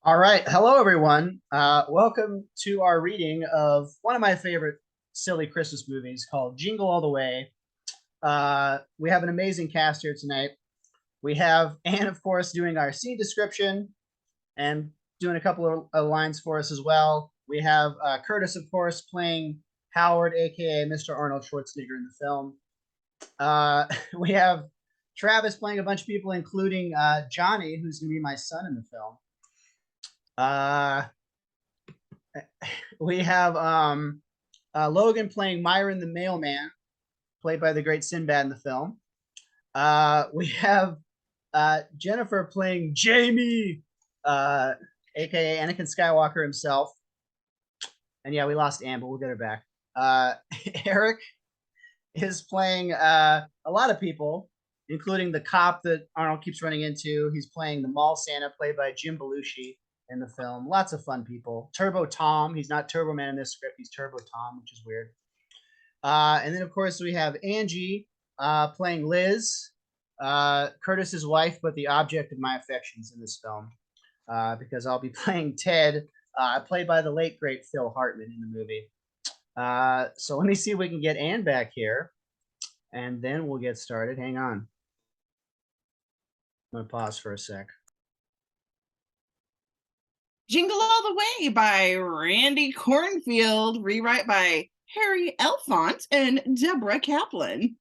All right. Hello, everyone. Welcome to our reading of one of my favorite silly Christmas movies called Jingle All the Way. We have an amazing cast here tonight. We have Anne, of course, doing our scene description and doing a couple of lines for us as well. We have Curtis, of course, playing Howard, aka Mr. Arnold Schwarzenegger in the film. We have Travis playing a bunch of people, including Johnny, who's going to be my son in the film. Uh, we have Logan playing Myron the mailman, played by the great Sinbad in the film. We have Jennifer playing Jamie, aka Anakin Skywalker himself. And yeah, we lost Anne, but we'll get her back. Eric is playing a lot of people, including the cop that Arnold keeps running into. He's playing the mall Santa, played by Jim Belushi in the film. Lots of fun people. Turbo Tom. He's not Turbo Man in this script. He's Turbo Tom, which is weird. And then, of course, we have Angie playing Liz, Curtis's wife, but the object of my affections in this film, because I'll be playing Ted, played by the late, great Phil Hartman in the movie. So let me see if we can get Anne back here, and then we'll get started. Hang on. I'm going to pause for a sec. Jingle All the Way by Randy Cornfield, rewrite by Harry Elfont and Deborah Kaplan.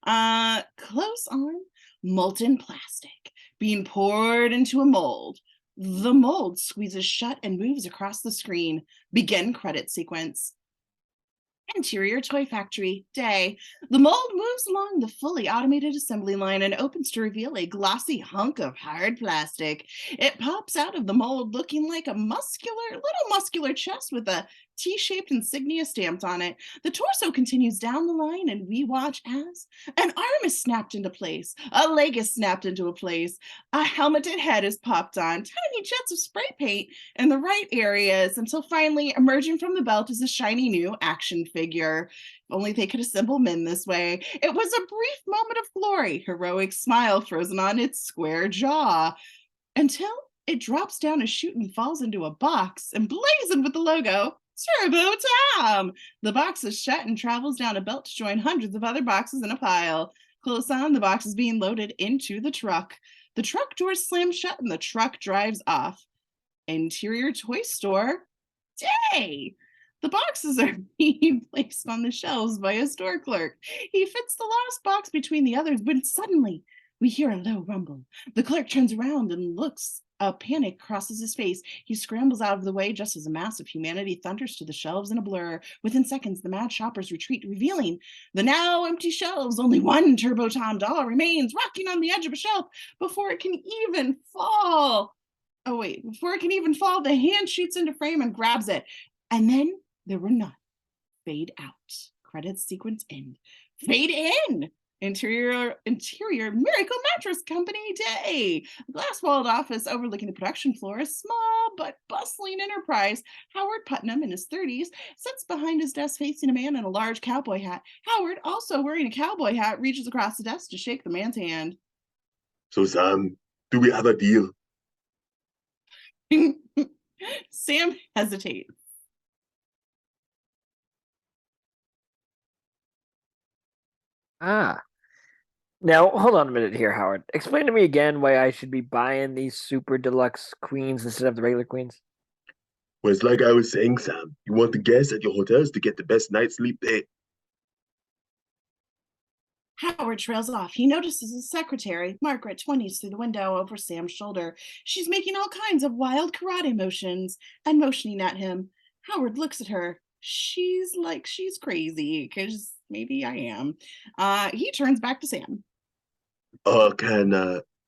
Close on molten plastic being poured into a mold. The mold squeezes shut and moves across the screen. Begin credit sequence. Interior toy factory, day. The mold moves along the fully automated assembly line and opens to reveal a glossy hunk of hard plastic. It pops out of the mold looking like a little muscular chest with a T-shaped insignia stamped on it. The torso continues down the line, and we watch as an arm is snapped into place, a leg is snapped into a place, a helmeted head is popped on, tiny jets of spray paint in the right areas, until finally emerging from the belt is a shiny new action figure. If only they could assemble men this way. It was a brief moment of glory, heroic smile frozen on its square jaw, until it drops down a chute and falls into a box emblazoned with the logo Turbo Tom. The box is shut and travels down a belt to join hundreds of other boxes in a pile. Close on, the box is being loaded into the truck. The truck doors slam shut and the truck drives off. Interior toy store, day. The boxes are being placed on the shelves by a store clerk. He fits the last box between the others when suddenly we hear a low rumble. The clerk turns around and looks. A panic crosses his face. He scrambles out of the way just as a mass of humanity thunders to the shelves in a blur. Within seconds, the mad shoppers retreat, revealing the now empty shelves. Only one Turbo Tom doll remains, rocking on the edge of a shelf before it can even fall. Oh, wait, before it can even fall, the hand shoots into frame and grabs it. And then there were none. Fade out. Credits sequence end. Fade in. Interior Miracle Mattress Company day. A glass-walled office overlooking the production floor. A small but bustling enterprise. Howard Putnam, in his 30s, sits behind his desk facing a man in a large cowboy hat. Howard, also wearing a cowboy hat, reaches across the desk to shake the man's hand. So, Sam, do we have a deal? Sam hesitates. Now, hold on a minute here, Howard. Explain to me again why I should be buying these super deluxe queens instead of the regular queens. Well, it's like I was saying, Sam. You want the guests at your hotels to get the best night's sleep there. Howard trails off. He notices his secretary, Margaret, 20s, through the window over Sam's shoulder. She's making all kinds of wild karate motions and motioning at him. Howard looks at her. She's like she's crazy, because maybe I am. He turns back to Sam.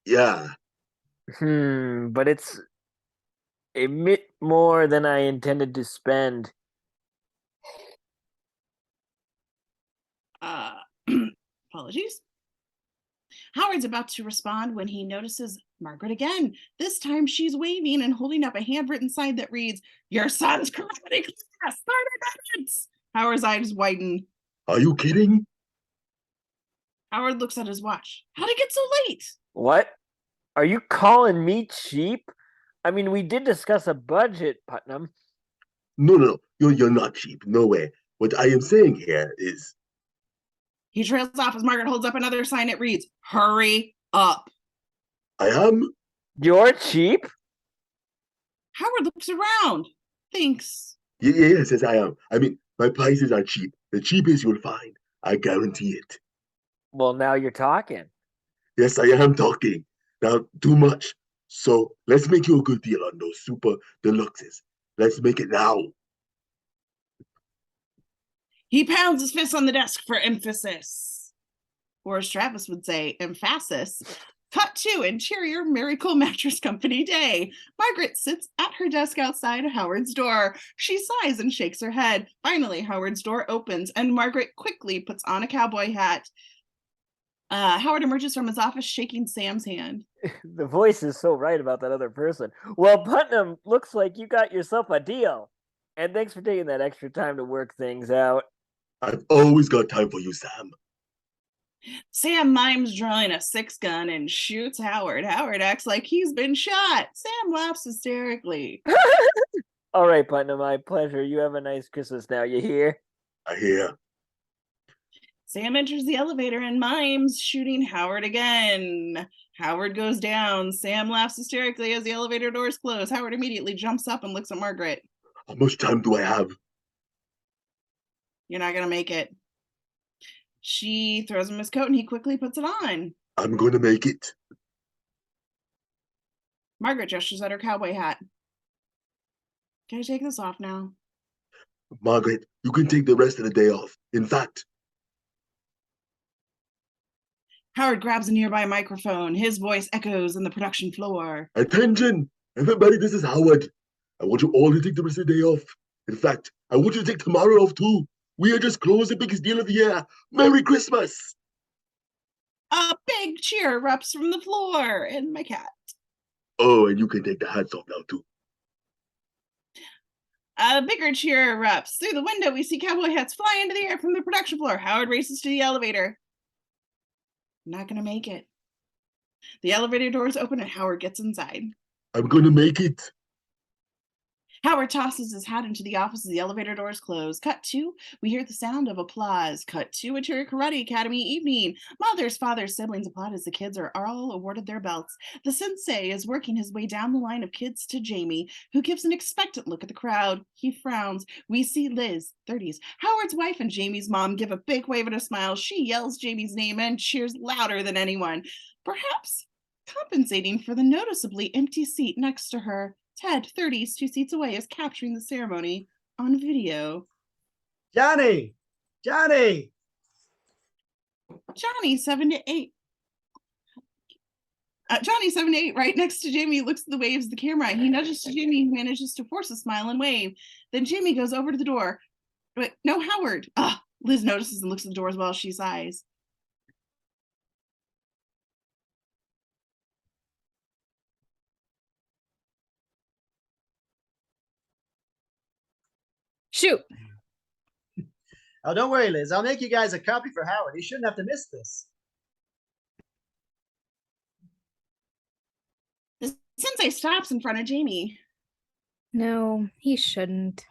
Yeah. But it's a bit more than I intended to spend. Apologies. Howard's about to respond when he notices Margaret again. This time she's waving and holding up a handwritten sign that reads, "Your son's karate class, 30 minutes." Howard's eyes widen. Are you kidding? Howard looks at his watch. How'd it get so late? What? Are you calling me cheap? I mean, we did discuss a budget, Putnam. No. You're not cheap. No way. What I am saying here is, He trails off as Margaret holds up another sign. It reads, "Hurry up." I am. You're cheap? Howard looks around. Thinks. Yes, I am. I mean, my prices are cheap. The cheapest you'll find. I guarantee it. Well, now you're talking. Yes, I am talking. Now, too much. So let's make you a good deal on those super deluxes. Let's make it now. He pounds his fist on the desk for emphasis. Or as Travis would say, emphasis. Cut to interior Miracle Mattress Company day. Margaret sits at her desk outside Howard's door. She sighs and shakes her head. Finally, Howard's door opens and Margaret quickly puts on a cowboy hat. Howard emerges from his office shaking Sam's hand. The voice is so right about that other person. Well, Putnam, looks like you got yourself a deal. And thanks for taking that extra time to work things out. I've always got time for you, Sam. Sam mimes drawing a 6-gun and shoots Howard. Howard acts like he's been shot. Sam laughs hysterically. All right, Putnam, my pleasure. You have a nice Christmas now, you hear? I hear. Sam enters the elevator and mimes shooting Howard again. Howard goes down. Sam laughs hysterically as the elevator doors close. Howard immediately jumps up and looks at Margaret. How much time do I have? You're not going to make it. She throws him his coat and he quickly puts it on. I'm going to make it. Margaret gestures at her cowboy hat. Can I take this off now? Margaret, you can take the rest of the day off. In fact, Howard grabs a nearby microphone. His voice echoes on the production floor. attention! Everybody, this is Howard. I want you all to take the rest of the day off. In fact, I want you to take tomorrow off too. We are just closed the biggest deal of the year. Merry Christmas! A big cheer erupts from the floor, and my cat. Oh, and you can take the hats off now too. A bigger cheer erupts. Through the window, we see cowboy hats fly into the air from the production floor. Howard races to the elevator. Not gonna make it. The elevator doors open and Howard gets inside. I'm going to make it. Howard tosses his hat into the office as the elevator doors close. Cut to, we hear the sound of applause. Cut to Interior Karate Academy evening. Mothers, fathers, siblings applaud as the kids are all awarded their belts. The sensei is working his way down the line of kids to Jamie, who gives an expectant look at the crowd. He frowns. We see Liz, 30s, Howard's wife, and Jamie's mom give a big wave and a smile. She yells Jamie's name and cheers louder than anyone, perhaps compensating for the noticeably empty seat next to her. Ted, 30s, 2 seats away, is capturing the ceremony on video. Johnny! Johnny, 7 to 8. Johnny, 7 to 8, right next to Jamie, looks at the waves of the camera. He nudges to Jamie, who manages to force a smile and wave. Then Jamie goes over to the door. But no, Howard. Liz notices and looks at the door as well as she sighs. Shoot. Oh, don't worry, Liz. I'll make you guys a copy for Howard. He shouldn't have to miss this. The sensei stops in front of Jamie. No, he shouldn't.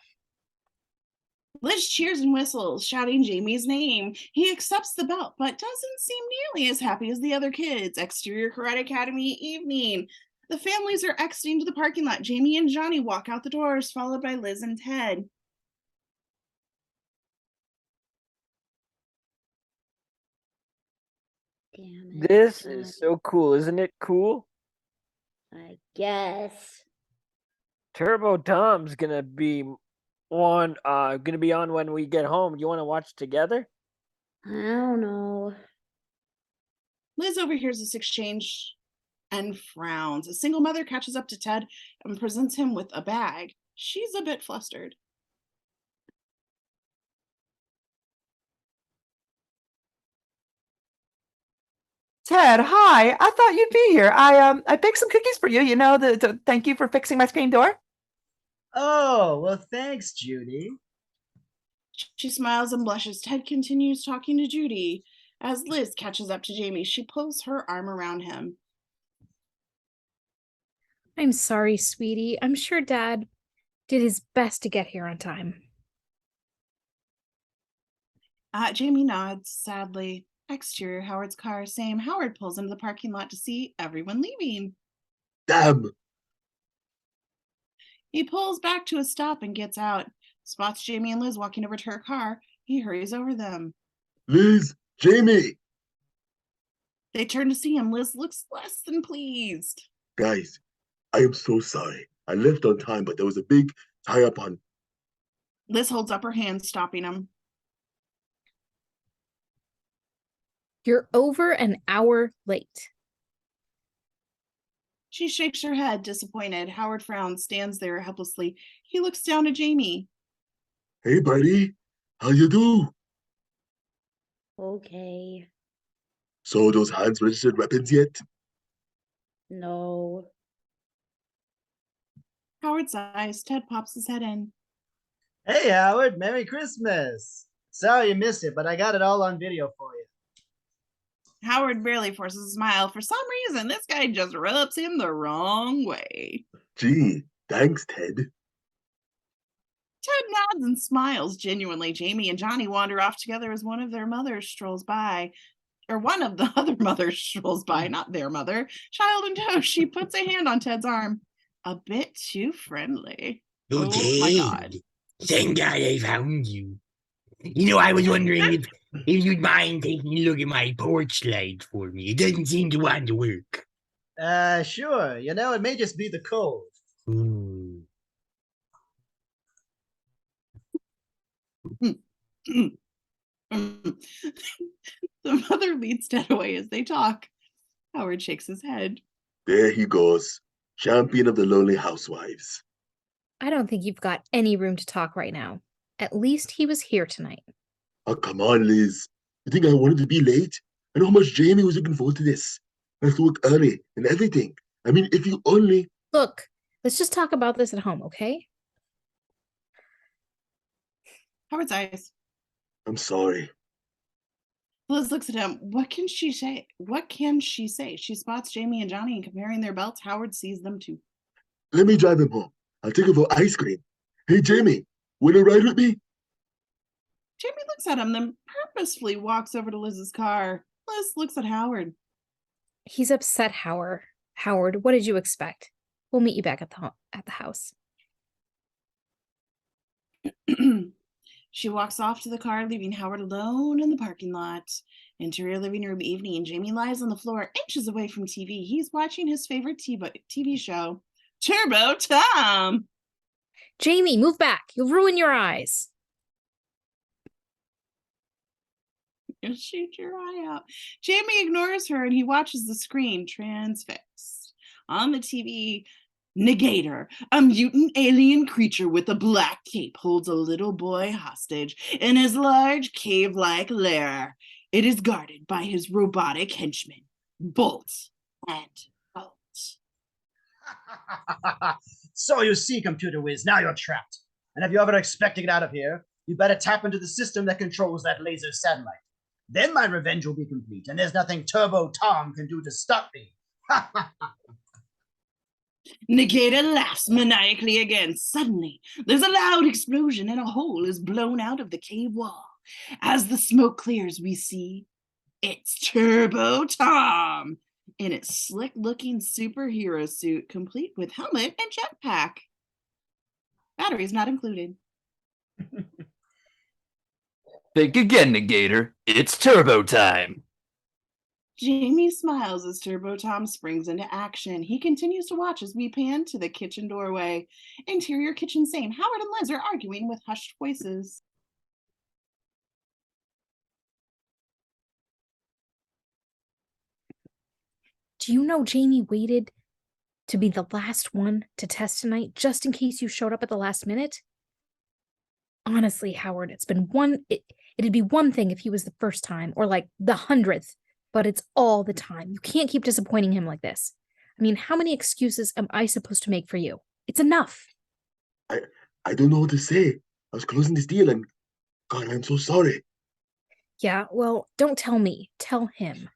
Liz cheers and whistles, shouting Jamie's name. He accepts the belt, but doesn't seem nearly as happy as the other kids. Exterior Karate Academy evening. The families are exiting to the parking lot. Jamie and Johnny walk out the doors, followed by Liz and Ted. Damn it. This is so cool, isn't it cool? I guess. Turbo Tom's gonna be on when we get home. You want to watch together? I don't know. Liz overhears this exchange and frowns. A single mother catches up to Ted and presents him with a bag. She's a bit flustered. Ted, hi. I thought you'd be here. I baked some cookies for you. You know, the thank you for fixing my screen door. Oh, well, thanks, Judy. She smiles and blushes. Ted continues talking to Judy. As Liz catches up to Jamie, she pulls her arm around him. I'm sorry, sweetie. I'm sure Dad did his best to get here on time. Jamie nods sadly. Exterior Howard's car. Same. Howard pulls into the parking lot to see everyone leaving. Damn. He pulls back to a stop and gets out. Spots Jamie and Liz walking over to her car. He hurries over them. Liz, Jamie. They turn to see him. Liz looks less than pleased. Guys, I am so sorry. I left on time, but there was a big tie-up on. Liz holds up her hand, stopping him. You're over an hour late. She shakes her head, disappointed. Howard frowns, stands there helplessly. He looks down at Jamie. Hey, buddy. How you do? Okay. So those hands registered weapons yet? No. Howard sighs. Ted pops his head in. Hey, Howard, Merry Christmas. Sorry you missed it, but I got it all on video for you. Howard barely forces a smile. For some reason, this guy just rubs him the wrong way. Gee, thanks, Ted. Ted nods and smiles genuinely. Jamie and Johnny wander off together as one of their mothers strolls by. Or one of the other mothers strolls by, not their mother. Child in tow, she puts a hand on Ted's arm. A bit too friendly. Oh, Oh my God. Thank God I found you. You know, I was wondering if you'd mind taking a look at my porch light for me. It doesn't seem to want to work. Sure. You know, it may just be the cold. Ooh. The mother leads Ted away as they talk. Howard shakes his head. There he goes. Champion of the lonely housewives. I don't think you've got any room to talk right now. At least he was here tonight. Oh, come on, Liz. You think I wanted to be late? I know how much Jamie was looking forward to this. I have to work early and everything. I mean, if you only... Look, let's just talk about this at home, okay? Howard's eyes. I'm sorry. Liz looks at him. What can she say? What can she say? She spots Jamie and Johnny and comparing their belts. Howard sees them too. Let me drive him home. I'll take him for ice cream. Hey, Jamie, want to ride with me? Jamie looks at him, then purposefully walks over to Liz's car. Liz looks at Howard. He's upset, Howard. Howard, what did you expect? We'll meet you back at the house. She walks off to the car, leaving Howard alone in the parking lot. Interior living room evening. Jamie lies on the floor, inches away from TV. He's watching his favorite TV show, Turbo Tom. Jamie, move back. You'll ruin your eyes. You'll shoot your eye out. Jamie ignores her and he watches the screen, transfixed. On the TV, Negator, a mutant alien creature with a black cape, holds a little boy hostage in his large cave-like lair. It is guarded by his robotic henchmen, Bolt and Bolt. So you see, Computer Whiz, now you're trapped. And if you ever expect to get out of here, you better tap into the system that controls that laser satellite. Then my revenge will be complete, and there's nothing Turbo Tom can do to stop me. Negator laughs maniacally again. Suddenly, there's a loud explosion and a hole is blown out of the cave wall. As the smoke clears, we see it's Turbo Tom in its slick-looking superhero suit, complete with helmet and jetpack. Batteries not included. Think again, Negator. It's turbo time. Jamie smiles as Turbo Tom springs into action. He continues to watch as we pan to the kitchen doorway. Interior kitchen same. Howard and Liz are arguing with hushed voices. Do you know Jamie waited to be the last one to test tonight just in case you showed up at the last minute? Honestly, Howard, it'd be one thing if he was the first time or like the 100th, but it's all the time. You can't keep disappointing him like this. I mean, how many excuses am I supposed to make for you? It's enough. I don't know what to say. I was closing this deal and God, I'm so sorry. Yeah, well, don't tell me. Tell him.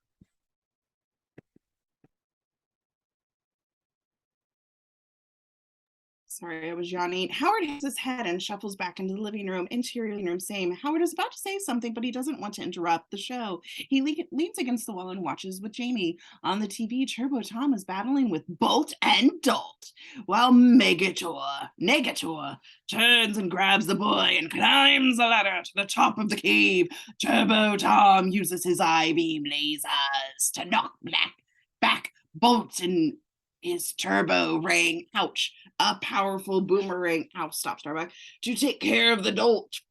Sorry, I was yawning. Howard hits his head and shuffles back into the interior living room, saying Howard is about to say something, but he doesn't want to interrupt the show. He leans against the wall and watches with Jamie. On the TV, Turbo Tom is battling with Bolt and Dolt, while Negator turns and grabs the boy and climbs the ladder to the top of the cave. Turbo Tom uses his I-beam lasers to knock back Bolt and his turbo ring, a powerful boomerang, stop Starbuck, to take care of the Dolt.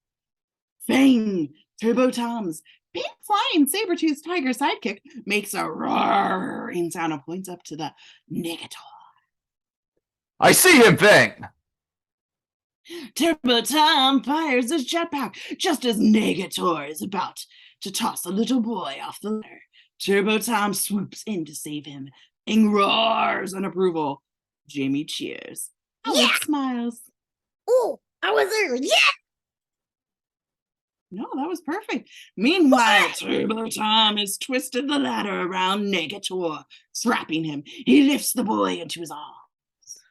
Fang, Turbo Tom's pink flying saber-toothed tiger sidekick, makes a roaring sound and points up to the Negator. I see him, Fang! Turbo Tom fires his jetpack just as Negator is about to toss the little boy off the ladder. Turbo Tom swoops in to save him and roars in approval. Jamie cheers. Howard smiles. Oh, I was there. Yeah. No, that was perfect. Meanwhile, Turbo Tom has twisted the ladder around Negator, trapping him. He lifts the boy into his arms.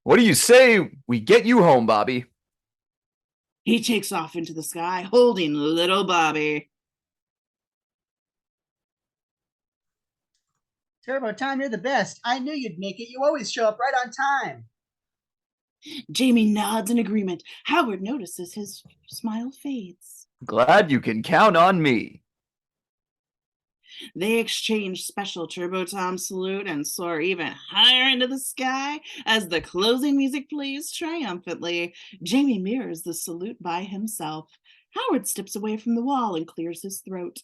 What do you say we get you home, Bobby? He takes off into the sky, holding little Bobby. Turbo Tom, you're the best. I knew you'd make it. You always show up right on time. Jamie nods in agreement. Howard notices his smile fades. Glad you can count on me. They exchange special Turbo Tom salute and soar even higher into the sky as the closing music plays triumphantly. Jamie mirrors the salute by himself. Howard steps away from the wall and clears his throat.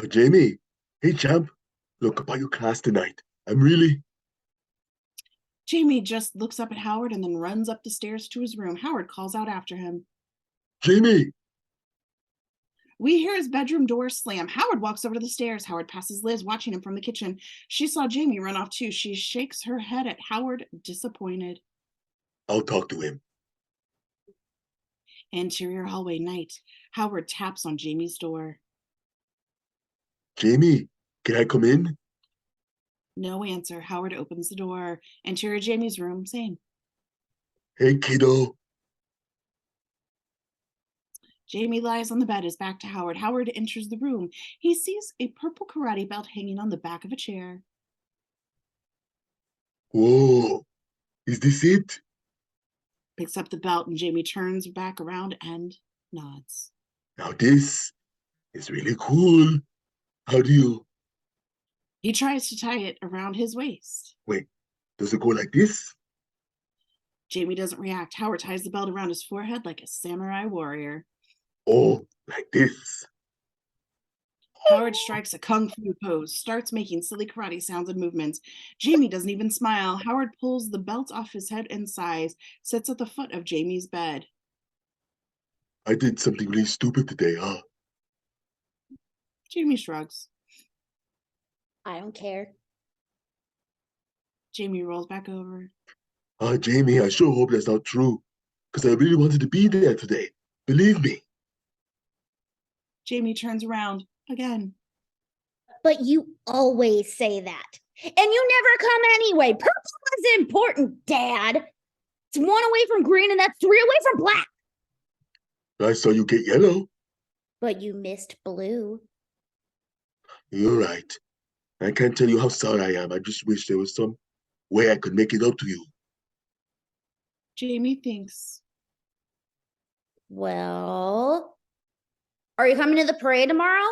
Jamie. Hey, champ. Look, about your class tonight. Jamie just looks up at Howard and then runs up the stairs to his room. Howard calls out after him. Jamie! We hear his bedroom door slam. Howard walks over to the stairs. Howard passes Liz, watching him from the kitchen. She saw Jamie run off too. She shakes her head at Howard, disappointed. I'll talk to him. Interior hallway night. Howard taps on Jamie's door. Jamie, can I come in? No answer. Howard opens the door. Interior Jamie's room, same. Hey, kiddo. Jamie lies on the bed, his back to Howard. Howard enters the room. He sees a purple karate belt hanging on the back of a chair. Whoa, is this it? Picks up the belt and Jamie turns back around and nods. Now this is really cool. How do you... He tries to tie it around his waist. Wait, does it go like this? Jamie doesn't react. Howard ties the belt around his forehead like a samurai warrior. Oh, like this. Howard strikes a kung fu pose, starts making silly karate sounds and movements. Jamie doesn't even smile. Howard pulls the belt off his head and sighs, sits at the foot of Jamie's bed. I did something really stupid today, huh? Jamie shrugs. I don't care. Jamie rolls back over. Jamie, I sure hope that's not true, because I really wanted to be there today. Believe me. Jamie turns around again. But you always say that. And you never come anyway. Purple is important, Dad. It's 1 away from green and that's 3 away from black. I saw you get yellow. But you missed blue. You're right. I can't tell you how sorry I am. I just wish there was some way I could make it up to you. Jamie thinks. Well, are you coming to the parade tomorrow?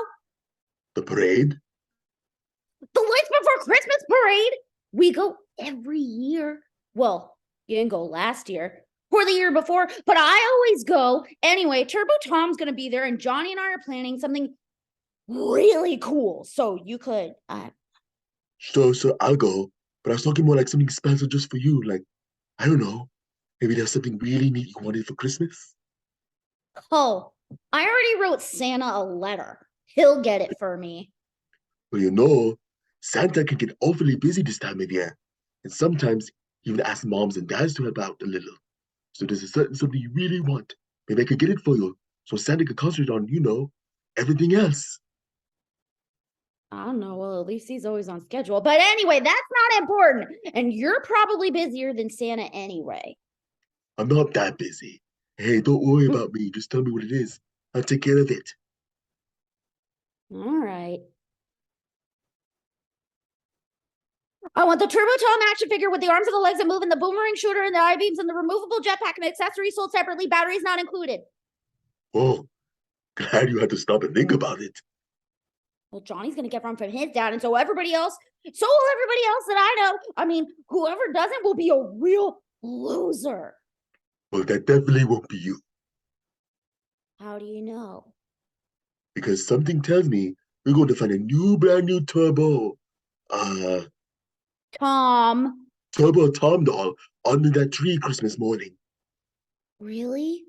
The parade? The Lights Before Christmas parade. We go every year. Well, you didn't go last year or the year before, but I always go. Anyway, Turbo Tom's going to be there, and Johnny and I are planning something really cool. So you could... So I'll go, but I was talking more like something special just for you. Like, I don't know, maybe there's something really neat you wanted for Christmas? Oh, I already wrote Santa a letter. He'll get it for me. Well, you know, Santa can get awfully busy this time of year, and sometimes even ask moms and dads to help out a little. So there's a certain something you really want. Maybe I could get it for you, so Santa can concentrate on, everything else. I don't know. Well, at least he's always on schedule. But anyway, that's not important. And you're probably busier than Santa anyway. I'm not that busy. Hey, don't worry about me. Just tell me what it is. I'll take care of it. All right. I want the Turbo Tom action figure with the arms and the legs that move, and the boomerang shooter, and the I-beams, and the removable jetpack, and accessories sold separately, batteries not included. Oh, glad you had to stop and think about it. Well, Johnny's gonna get one from his dad, and so will everybody else that I know. I mean, whoever doesn't will be a real loser. Well, that definitely won't be you. How do you know? Because something tells me we're going to find a brand new Turbo Tom. Turbo Tom doll under that tree Christmas morning. Really?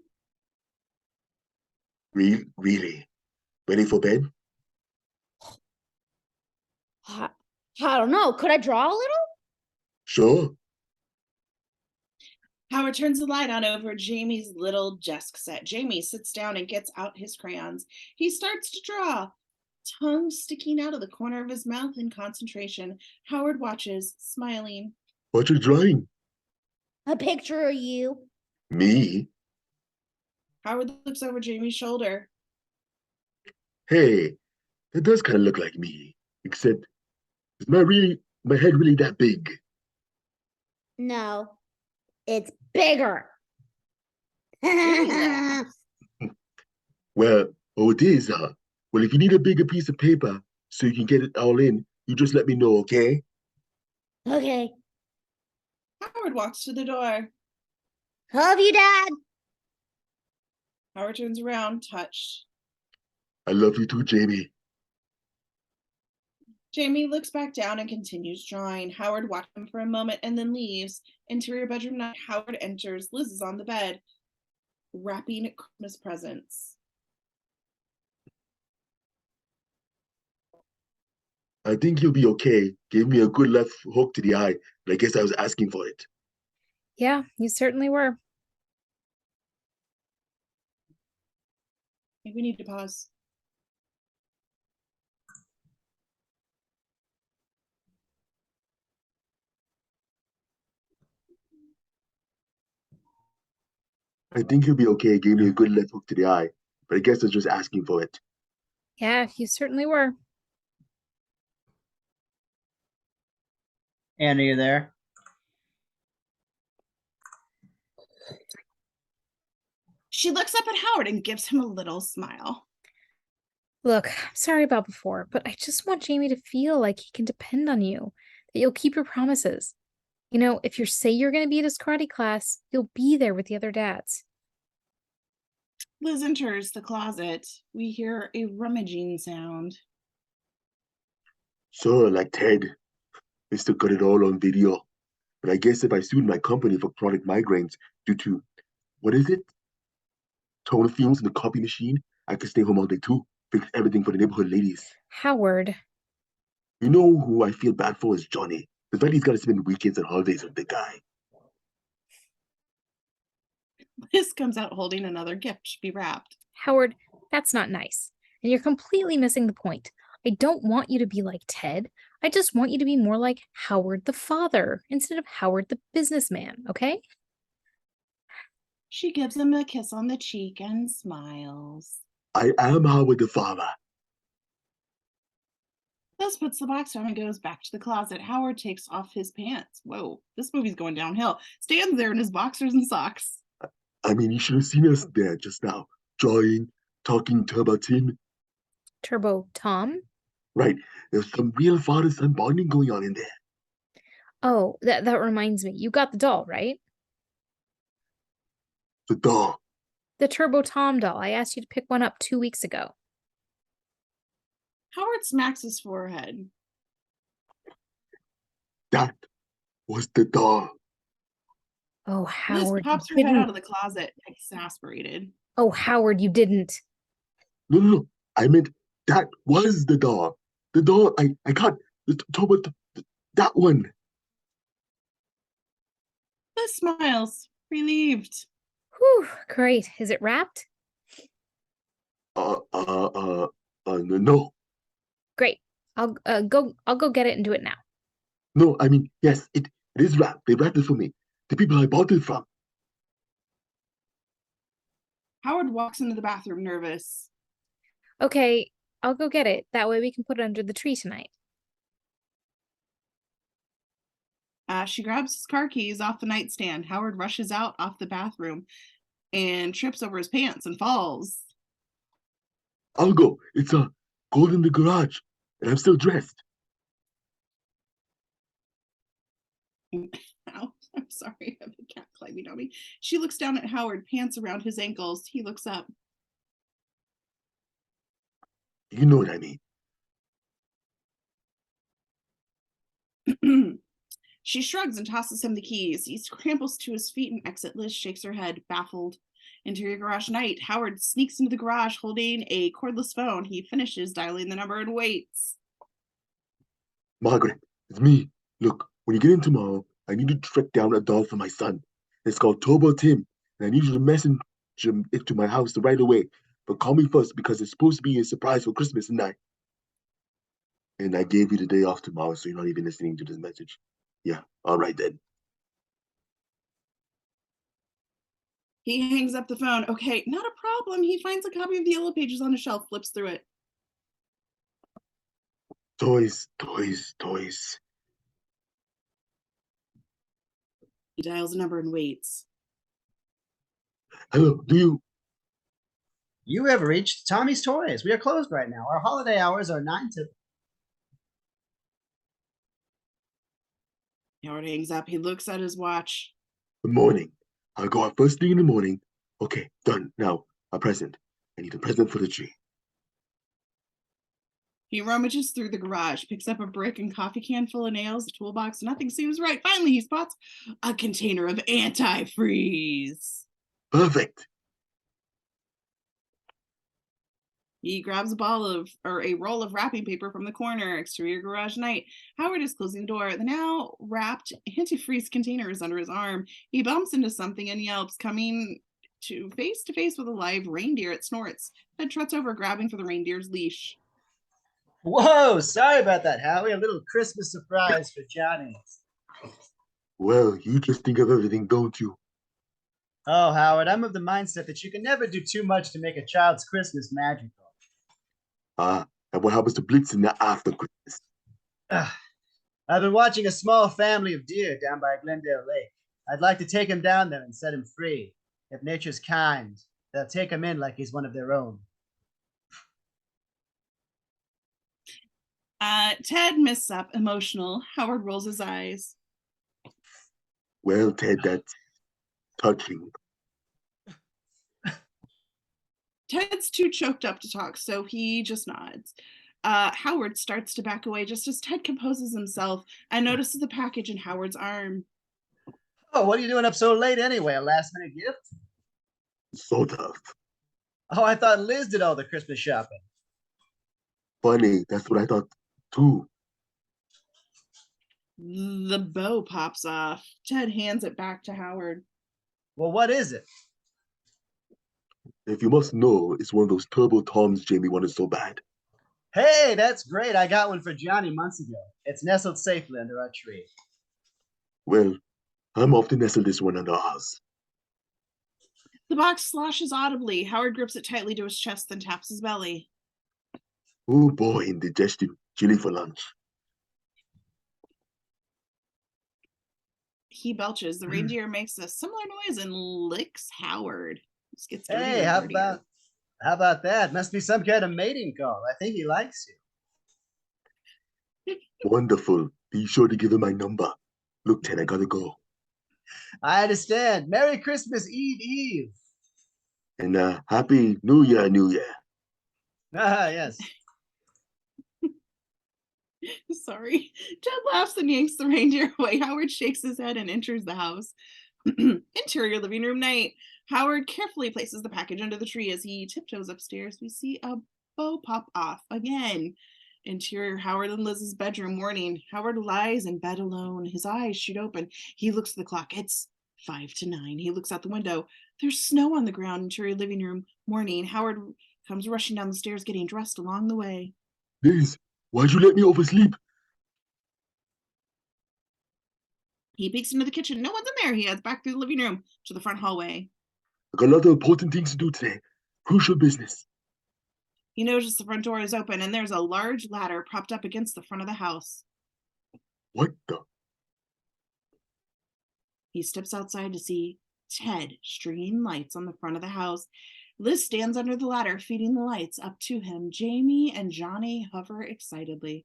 Really? Ready for bed? I don't know. Could I draw a little? Sure. Howard turns the light on over Jamie's little desk set. Jamie sits down and gets out his crayons. He starts to draw, tongue sticking out of the corner of his mouth in concentration. Howard watches, smiling. What you drawing? A picture of you. Me? Howard looks over Jamie's shoulder. Hey, that does kind of look like me. Except, is my head really that big? No, it's bigger. Well, it is, huh? Well, if you need a bigger piece of paper so you can get it all in, you just let me know, okay? Okay. Howard walks to the door. Love you, Dad. Howard turns around, touched. I love you too, Jamie. Jamie looks back down and continues drawing. Howard watches him for a moment and then leaves. Interior bedroom night. Howard enters. Liz is on the bed, wrapping Christmas presents. I think you'll be okay. Gave me a good left hook to the eye, but I guess I was asking for it. Yeah, you certainly were. I think we need to pause. I think you'll be okay. Gave me a good left hook to the eye, but I guess I was just asking for it. Yeah, you certainly were. Anna, you there? She looks up at Howard and gives him a little smile. Look, I'm sorry about before, but I just want Jamie to feel like he can depend on you, that you'll keep your promises. You know, if you say you're going to be at his karate class, you'll be there with the other dads. Liz enters the closet. We hear a rummaging sound. So, like Ted, Mr. got it all on video. But I guess if I sued my company for chronic migraines due to, what is it? Tone fumes in the copy machine, I could stay home all day too. Fix everything for the neighborhood ladies. Howard. You know who I feel bad for is Johnny. The fact he's got to spend weekends and holidays with the guy. Liz comes out holding another gift to be wrapped. Howard, that's not nice. And you're completely missing the point. I don't want you to be like Ted. I just want you to be more like Howard the father instead of Howard the businessman, okay? She gives him a kiss on the cheek and smiles. I am Howard the father. Liz puts the box down and goes back to the closet. Howard takes off his pants. Whoa, this movie's going downhill. Stands there in his boxers and socks. I mean, you should have seen us there just now. Drawing, talking Turbo Tim. Turbo Tom? Right. There's some real father-son bonding going on in there. Oh, that reminds me. You got the doll, right? The doll. The Turbo Tom doll. I asked you to pick one up 2 weeks ago. Howard smacks his forehead. That was the doll. Oh, Howard. Liz pops her you head out didn't. of the closet, exasperated. Oh, Howard, you didn't. No. I meant that was the doll. The doll I got. That one. Liz smiles, relieved. Whew, great. Is it wrapped? No. Great. I'll go get it and do it now. No, I mean, yes, it is wrapped. They wrapped it for me. The people I bought it from. Howard walks into the bathroom nervous. Okay, I'll go get it. That way we can put it under the tree tonight. She grabs his car keys off the nightstand. Howard rushes out off the bathroom and trips over his pants and falls. I'll go. It's cold in the garage, and I'm still dressed. Ow, I'm sorry. I have a cat climbing on me. She looks down at Howard, pants around his ankles. He looks up. You know what I mean. She shrugs and tosses him the keys. He scrambles to his feet and exit. Liz shakes her head, baffled. Interior garage night. Howard sneaks into the garage holding a cordless phone. He finishes dialing the number and waits. Margaret, it's me. Look, when you get in tomorrow, I need you to track down a doll for my son. It's called Turbo Tim, and I need you to message it to my house right away. But call me first because it's supposed to be a surprise for Christmas night. And I gave you the day off tomorrow, so you're not even listening to this message. Yeah, all right then. He hangs up the phone. Okay, not a problem. He finds a copy of the Yellow Pages on a shelf, flips through it. Toys, toys, toys. He dials a number and waits. Hello, do you? You have reached Tommy's Toys. We are closed right now. Our holiday hours are 9 to... Howard hangs up. He looks at his watch. Good morning. I'll go out first thing in the morning. Okay, done. Now, a present. I need a present for the tree. He rummages through the garage, picks up a brick and coffee can full of nails, a toolbox. Nothing seems right. Finally, he spots a container of antifreeze. Perfect. He grabs a roll of wrapping paper from the corner. Exterior garage night. Howard is closing the door. The now wrapped antifreeze container is under his arm. He bumps into something and yelps, coming to face with a live reindeer. It snorts. Ted trots over, grabbing for the reindeer's leash. Whoa, sorry about that, Howie. A little Christmas surprise for Johnny. Well, you just think of everything, don't you? Oh, Howard, I'm of the mindset that you can never do too much to make a child's Christmas magical. And what happens to Blitzen after Christmas? I've been watching a small family of deer down by Glendale Lake. I'd like to take him down there and set him free. If nature's kind, they'll take him in like he's one of their own. Ted misses up, emotional. Howard rolls his eyes. Well, Ted, that's touching. Ted's too choked up to talk, so he just nods. Howard starts to back away just as Ted composes himself and notices the package in Howard's arm. Oh, what are you doing up so late anyway? A last-minute gift? Sort of. Oh, I thought Liz did all the Christmas shopping. Funny, that's what I thought too. The bow pops off. Ted hands it back to Howard. Well, what is it? If you must know, it's one of those turbo toms Jamie wanted so bad. Hey, that's great. I got one for Johnny months ago. It's nestled safely under our tree. Well, I'm off to nestle this one under ours. The box sloshes audibly. Howard grips it tightly to his chest, then taps his belly. Oh boy, indigestion. Chili for lunch. He belches. The reindeer makes a similar noise and licks Howard. This gets dirtier Hey, and how dirtier. about that? Must be some kind of mating call. I think he likes you. Wonderful. Be sure to give him my number. Look, Ted, I gotta go. I understand. Merry Christmas Eve. And Happy New Year, New Year. Ah, yes. Sorry. Ted laughs and yanks the reindeer away. Howard shakes his head and enters the house. Interior living room night. Howard carefully places the package under the tree. As he tiptoes upstairs, we see a bow pop off again. Interior Howard and Liz's bedroom. Morning. Howard lies in bed alone. His eyes shoot open. He looks at the clock. It's 5 to 9. He looks out the window. There's snow on the ground. Interior living room. Morning. Howard comes rushing down the stairs, getting dressed along the way. Liz, Why'd you let me oversleep? He peeks into the kitchen. No one's in there. He heads back through the living room to the front hallway. I got a lot of important things to do today. Crucial business. He notices the front door is open and there's a large ladder propped up against the front of the house. What the? He steps outside to see Ted stringing lights on the front of the house. Liz stands under the ladder, feeding the lights up to him. Jamie and Johnny hover excitedly.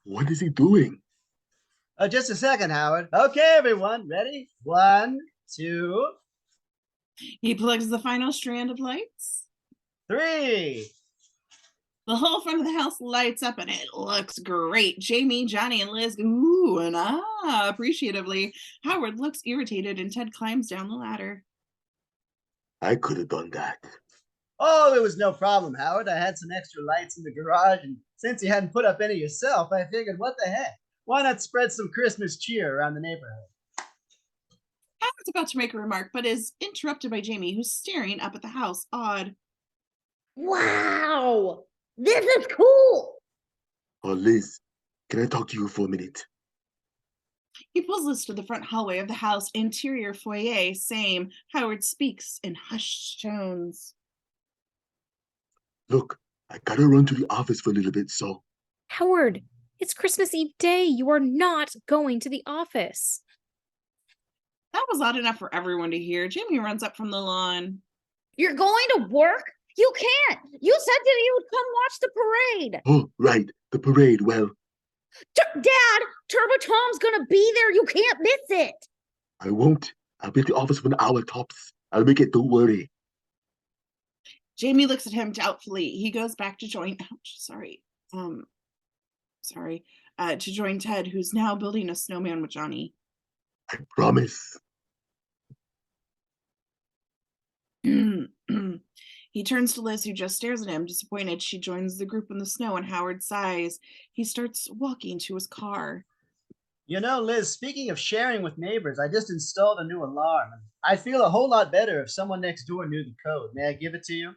What is he doing? Just a second, Howard. Okay, everyone, ready? 1, 2, He plugs the final strand of lights. 3. The whole front of the house lights up and it looks great. Jamie, Johnny, and Liz ooh and ah appreciatively. Howard looks irritated and Ted climbs down the ladder. I could have done that. Oh, it was no problem, Howard. I had some extra lights in the garage, and since you hadn't put up any yourself, I figured, what the heck? Why not spread some Christmas cheer around the neighborhood? Howard's about to make a remark, but is interrupted by Jamie, who's staring up at the house, awed. Wow, this is cool. Oh, Liz, can I talk to you for a minute? He pulls Liz to the front hallway of the house, interior foyer, same. Howard speaks in hushed tones. Look, I gotta run to the office for a little bit, so. Howard, it's Christmas Eve day. You are not going to the office. That was loud enough for everyone to hear. Jamie runs up from the lawn. You're going to work? You can't. You said that you would come watch the parade. Oh, right, the parade, well. Dad, Turbo Tom's gonna be there. You can't miss it. I won't. I'll be at the office for an hour tops. I'll make it, don't worry. Jamie looks at him doubtfully. He goes back to join, to join Ted, who's now building a snowman with Johnny. I promise. He turns to Liz, who just stares at him, disappointed. She joins the group in the snow, and Howard sighs. He starts walking to his car. You know, Liz, speaking of sharing with neighbors, I just installed a new alarm. I'd feel a whole lot better if someone next door knew the code. May I give it to you?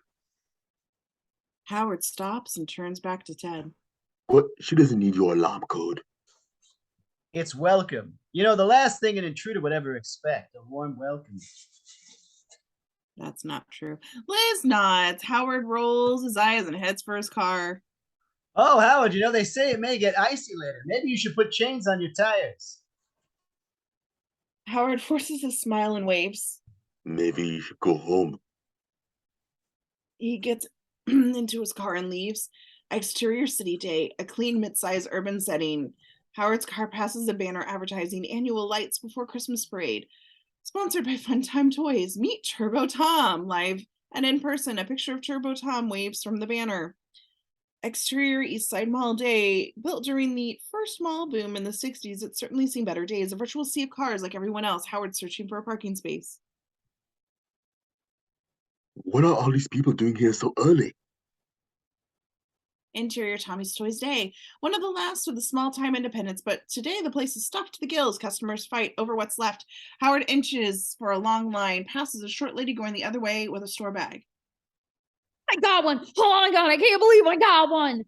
Howard stops and turns back to Ted. What? She doesn't need your alarm code. It's welcome. You know, the last thing an intruder would ever expect, a warm welcome. That's not true. Liz nods. Howard rolls his eyes and heads for his car. Oh, Howard, you know, they say it may get icy later. Maybe you should put chains on your tires. Howard forces a smile and waves. Maybe you should go home. He gets into his car and leaves. Exterior city day, a clean mid-sized urban setting. Howard's car passes a banner advertising annual lights before Christmas parade. Sponsored by Funtime Toys. Meet Turbo Tom live and in person. A picture of Turbo Tom waves from the banner. Exterior East Side Mall day. Built during the first mall boom in the 60s, it's certainly seen better days. A virtual sea of cars like everyone else. Howard searching for a parking space. What are all these people doing here so early? Interior Tommy's Toys Day. One of the last of the small-time independents, but today the place is stuffed to the gills. Customers fight over what's left. Howard inches for a long line, passes a short lady going the other way with a store bag. I got one. Oh my God, I can't believe I got one.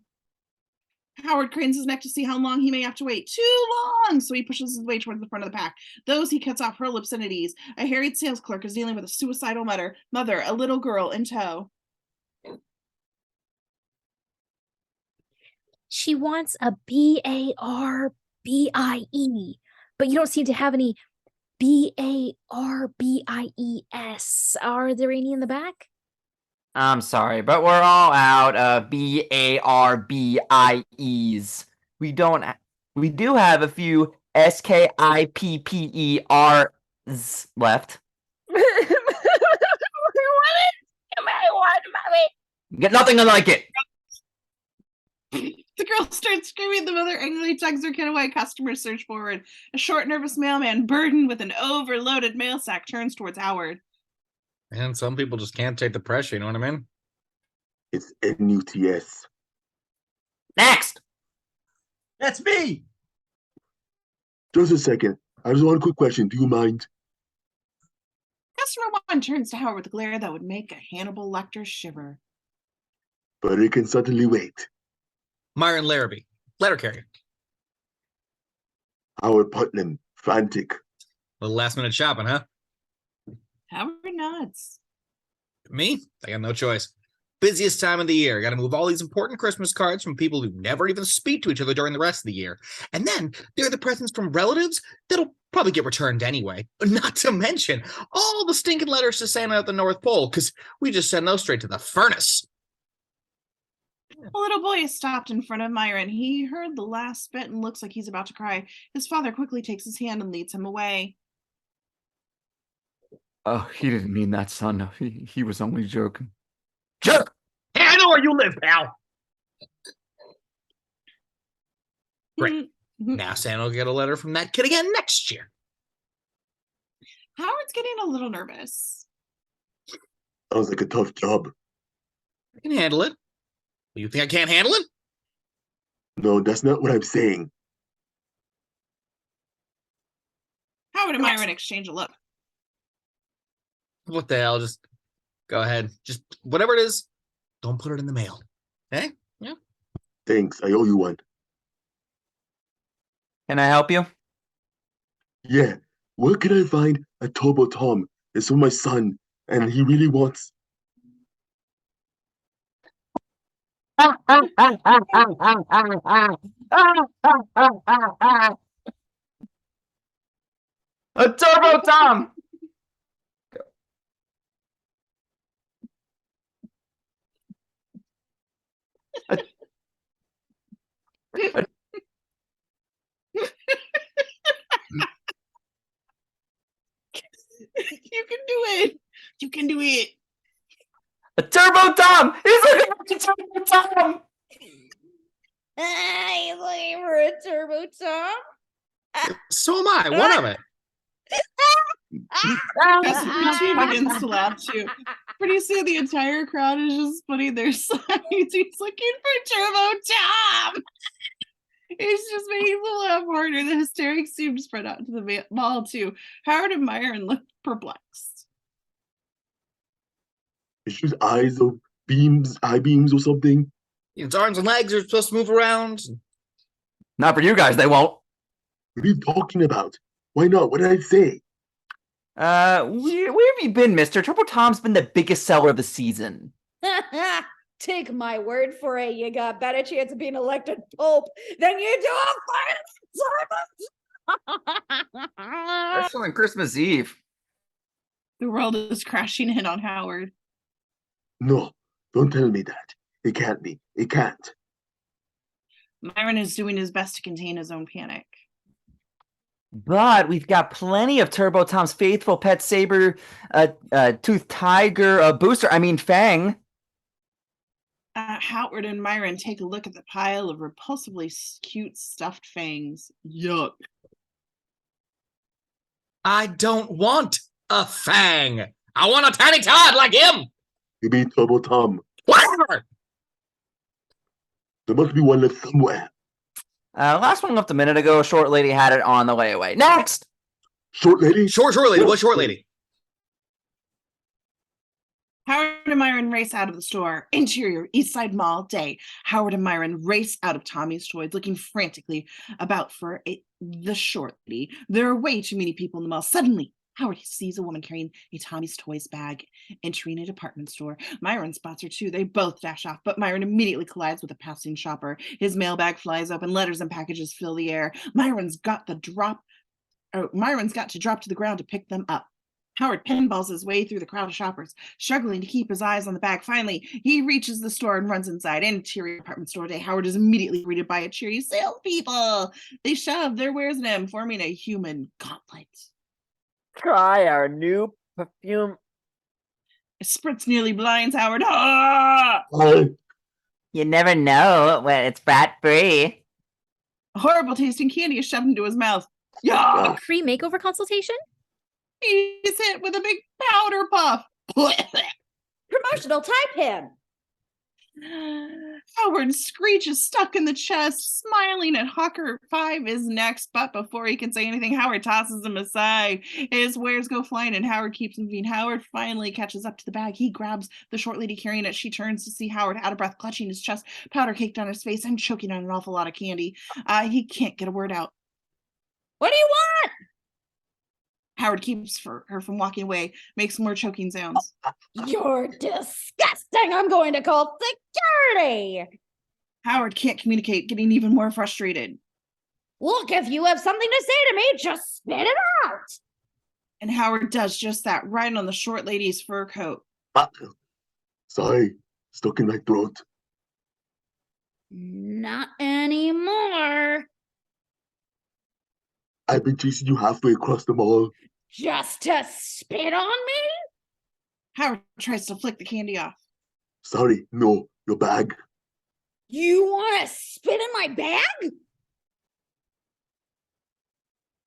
Howard cranes his neck to see how long he may have to wait. Too long! So he pushes his way towards the front of the pack. Those he cuts off hurl obscenities. A harried sales clerk is dealing with a suicidal mother, a little girl in tow. She wants a BARBIE, but you don't seem to have any BARBIES. Are there any in the back? I'm sorry, but we're all out of BARBIEs. We do have a few SKIPPERs left. Get nothing to like it. The girl starts screaming. The mother angrily tugs her kid away. Customers surge forward. A short, nervous mailman, burdened with an overloaded mail sack, turns towards Howard. And some people just can't take the pressure, you know what I mean? It's NUTS. Next! That's me! Just a second. I just want a quick question. Do you mind? Customer one turns to Howard with a glare that would make a Hannibal Lecter shiver. But it can certainly wait. Myron Larrabee, letter carrier. Howard Putnam, frantic. Little last minute shopping, huh? Howard nods. Me? I got no choice. Busiest time of the year. Got to move all these important Christmas cards from people who never even speak to each other during the rest of the year. And then there are the presents from relatives that'll probably get returned anyway. Not to mention all the stinking letters to Santa at the North Pole, because we just send those straight to the furnace. A little boy stopped in front of Myron. He heard the last bit and looks like he's about to cry. His father quickly takes his hand and leads him away. Oh, he didn't mean that, son. He was only joking. Jerk! Hey, I know where you live, pal. Great. Now Santa will get a letter from that kid again next year. Howard's getting a little nervous. Sounds like a tough job. I can handle it. You think I can't handle it? No, that's not what I'm saying. Howard and Myron exchange a look. What the hell? Just go ahead. Just whatever it is, don't put it in the mail. Okay? Yeah. Thanks, I owe you one. Can I help you? Yeah, where can I find a Turbo Tom? It's for my son, and he really wants. A Turbo Tom! You can do it. You can do it. A Turbo Tom! He's looking for a Turbo Tom! He's looking for a Turbo Tom. So am I. One of it. Richie begins to laugh too. Pretty soon the entire crowd is just putting their signs. He's looking for Turbo Tom. It's just making them laugh harder. The hysterics seem to spread out to the mall too. Howard and Myron look perplexed. It's just eyes or beams, eye beams or something. Its arms and legs are supposed to move around. Not for you guys, they won't. What are you talking about? Why not? What did I say? Where have you been, mister? Turbo Tom's been the biggest seller of the season. Take my word for it. You got better chance of being elected Pope than you do a fire. Especially on Christmas Eve. The world is crashing in on Howard. No, don't tell me that. It can't be. It can't. Myron is doing his best to contain his own panic. But we've got plenty of Turbo Tom's faithful pet saber, tooth tiger, Fang. Howard and Myron take a look at the pile of repulsively cute stuffed fangs. Yuck. I don't want a fang. I want a tiny Todd like him. You mean Turbo Tom? Whatever. There must be one left somewhere. Last one left a minute ago. Short lady had it on the way away. Next! Short lady? Short lady. What short lady? Howard and Myron race out of the store. Interior, East Side Mall, day. Howard and Myron race out of Tommy's Toys, looking frantically about for the short lady. There are way too many people in the mall. Suddenly, Howard sees a woman carrying a Tommy's Toys bag, entering a department store. Myron spots her too. They both dash off, but Myron immediately collides with a passing shopper. His mailbag flies open. Letters and packages fill the air. Myron's got to drop to the ground to pick them up. Howard pinballs his way through the crowd of shoppers, struggling to keep his eyes on the bag. Finally, he reaches the store and runs inside. Interior department store day. Howard is immediately greeted by a cheery salespeople. They shove their wares in him, forming a human gauntlet. Try our new perfume. A spritz nearly blinds Howard. Ah! You never know when it's fat free. A horrible tasting candy is shoved into his mouth. Yeah! Free makeover consultation? He's hit with a big powder puff. Promotional tie pin. Howard screeches stuck in the chest, smiling at Hawker 5 is next, but before he can say anything, Howard tosses him aside. His wares go flying and Howard keeps moving. Howard finally catches up to the bag. He grabs the short lady carrying it. She turns to see Howard out of breath, clutching his chest, powder caked on his face, and choking on an awful lot of candy. He can't get a word out. What do you want? Howard keeps her from walking away, makes more choking sounds. You're disgusting. I'm going to call security. Howard can't communicate, getting even more frustrated. Look, if you have something to say to me, just spit it out. And Howard does just that, right on the short lady's fur coat. Sorry, stuck in my throat. Not anymore. I've been chasing you halfway across the mall. Just to spit on me? Howard tries to flick the candy off. Sorry, no, your bag. You want to spit in my bag?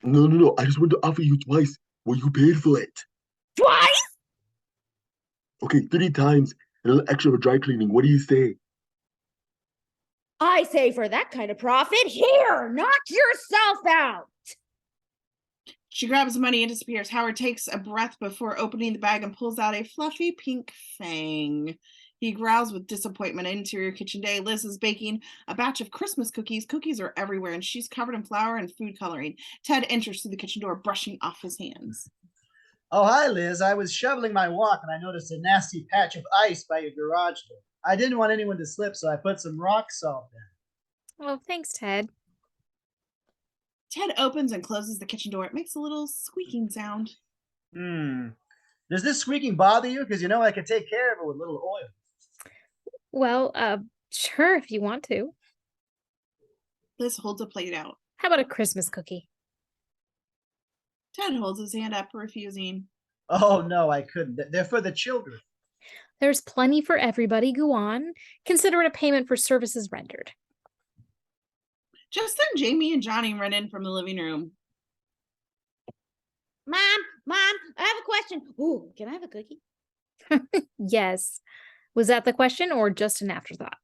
No, I just want to offer you twice what you paid for it. Twice? Okay, 3 times and a little extra for dry cleaning. What do you say? I say for that kind of profit, here, knock yourself out. She grabs the money and disappears. Howard takes a breath before opening the bag and pulls out a fluffy pink fang. He growls with disappointment. Interior kitchen day. Liz is baking a batch of Christmas cookies. Cookies are everywhere, and she's covered in flour and food coloring. Ted enters through the kitchen door, brushing off his hands. Oh, hi, Liz. I was shoveling my walk and I noticed a nasty patch of ice by your garage door. I didn't want anyone to slip, so I put some rock salt in. Oh, thanks, Ted. Ted opens and closes the kitchen door. It makes a little squeaking sound. Does this squeaking bother you? Because you know I could take care of it with a little oil. Well, sure, if you want to. Liz holds a plate out. How about a Christmas cookie? Ted holds his hand up, refusing. Oh, no, I couldn't. They're for the children. There's plenty for everybody. Go on. Consider it a payment for services rendered. Just then, Jamie and Johnny run in from the living room. Mom, I have a question. Ooh, can I have a cookie? Yes. Was that the question or just an afterthought?